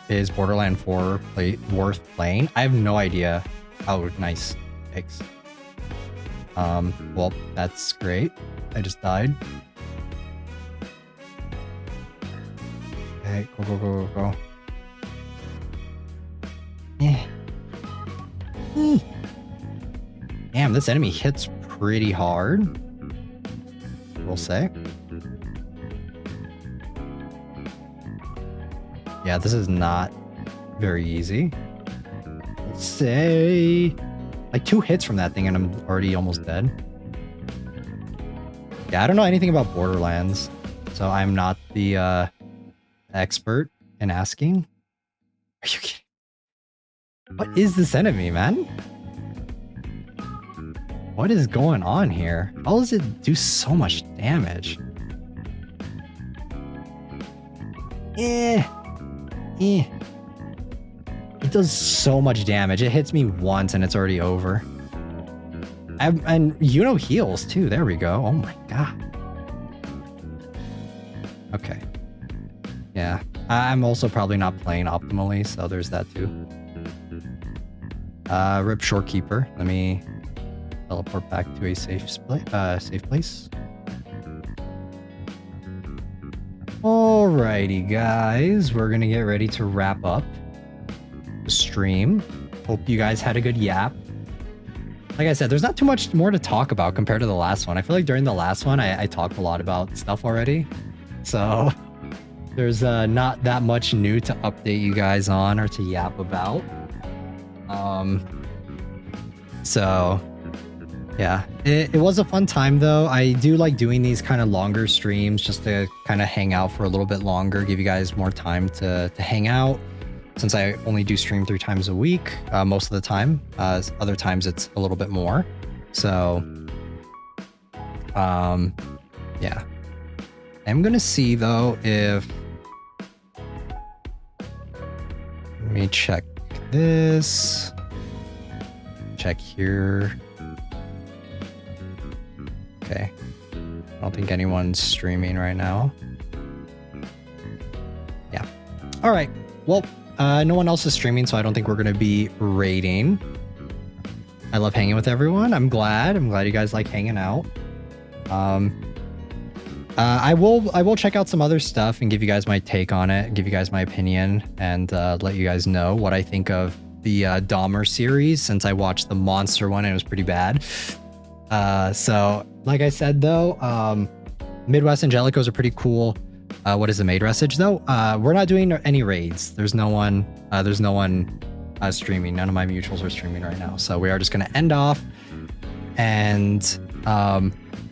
Is Borderlands 4 worth playing? I have no idea. Oh, nice. Thanks. Well, that's great. I just died. Okay, go, go, go, go, go. Damn, this enemy hits pretty hard. We'll say. Yeah, this is not very easy. Let's say like 2 hits from that thing and I'm already almost dead. Yeah, I don't know anything about Borderlands, so I'm not the expert in asking. Are you kidding? What is this enemy, man? What is going on here? How does it do so much damage? It does so much damage. It hits me once and it's already over. And heals too. There we go. Oh my god. Okay. Yeah. I'm also probably not playing optimally, so there's that too. Rip Shorekeeper. Let me teleport back to a safe place. Alrighty, guys. We're gonna get ready to wrap up the stream. Hope you guys had a good yap. Like I said, there's not too much more to talk about compared to the last one. I feel like during the last one, I talked a lot about stuff already. So there's not that much new to update you guys on or to yap about. So yeah, it was a fun time though. I do like doing these kind of longer streams just to kind of hang out for a little bit longer, give you guys more time to hang out. Since I only do stream 3 times a week, most of the time. Other times it's a little bit more. So, yeah. I'm gonna see though if... Let me check this. Check here. Okay. I don't think anyone's streaming right now. Yeah. All right. Well, no one else is streaming, so I don't think we're going to be raiding. I love hanging with everyone. I'm glad you guys like hanging out. I will check out some other stuff and give you guys my take on it, give you guys my opinion, and let you guys know what I think of the Dahmer series, since I watched the Monster one and it was pretty bad. So, like I said though, Midwest Angelicos are pretty cool. What is the maid message though? We're not doing any raids. There's no one streaming. None of my mutuals are streaming right now. So we are just going to end off and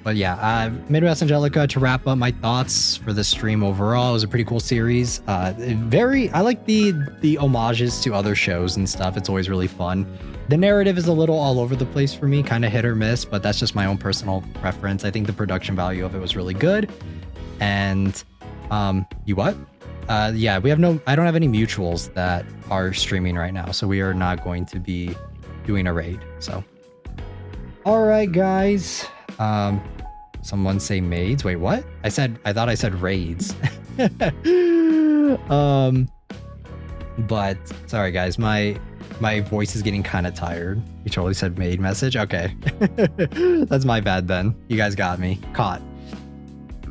But yeah, Midwest Angelica, to wrap up my thoughts for this stream overall, it was a pretty cool series. I like the homages to other shows and stuff. It's always really fun. The narrative is a little all over the place for me, kind of hit or miss, but that's just my own personal preference. I think the production value of it was really good. And you what? Yeah, I don't have any mutuals that are streaming right now, so we are not going to be doing a raid. So, all right, guys. Someone say maids. Wait, what? I thought I said raids. But sorry, guys, my voice is getting kind of tired. You totally said maid message. Okay, that's my bad then. You guys got me caught.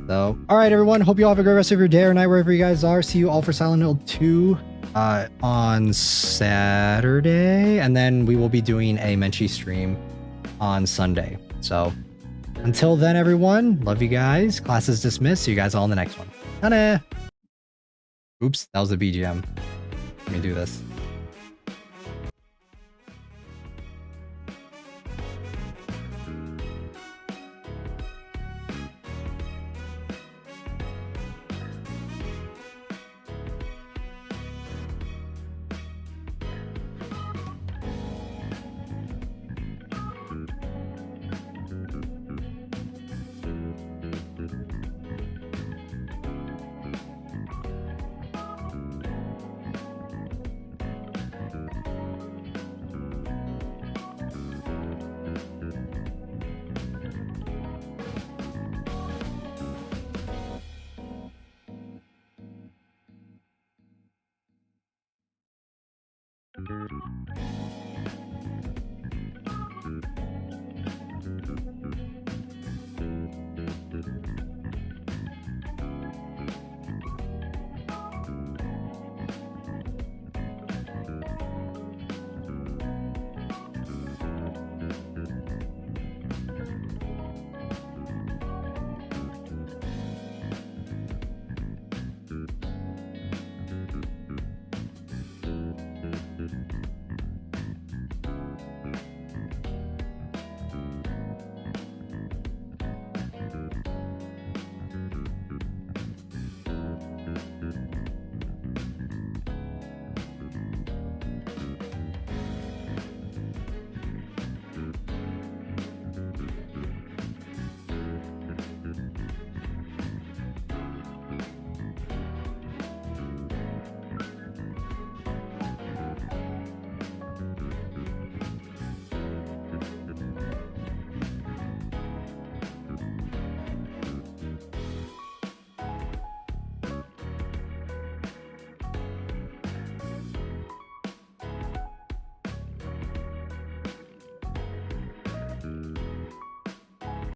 So, all right, everyone. Hope you all have a great rest of your day or night wherever you guys are. See you all for Silent Hill 2 on Saturday, and then we will be doing a Menchie stream on Sunday. So, until then, everyone, love you guys. Class is dismissed. See you guys all in the next one. Ta-da! Oops, that was the BGM. Let me do this.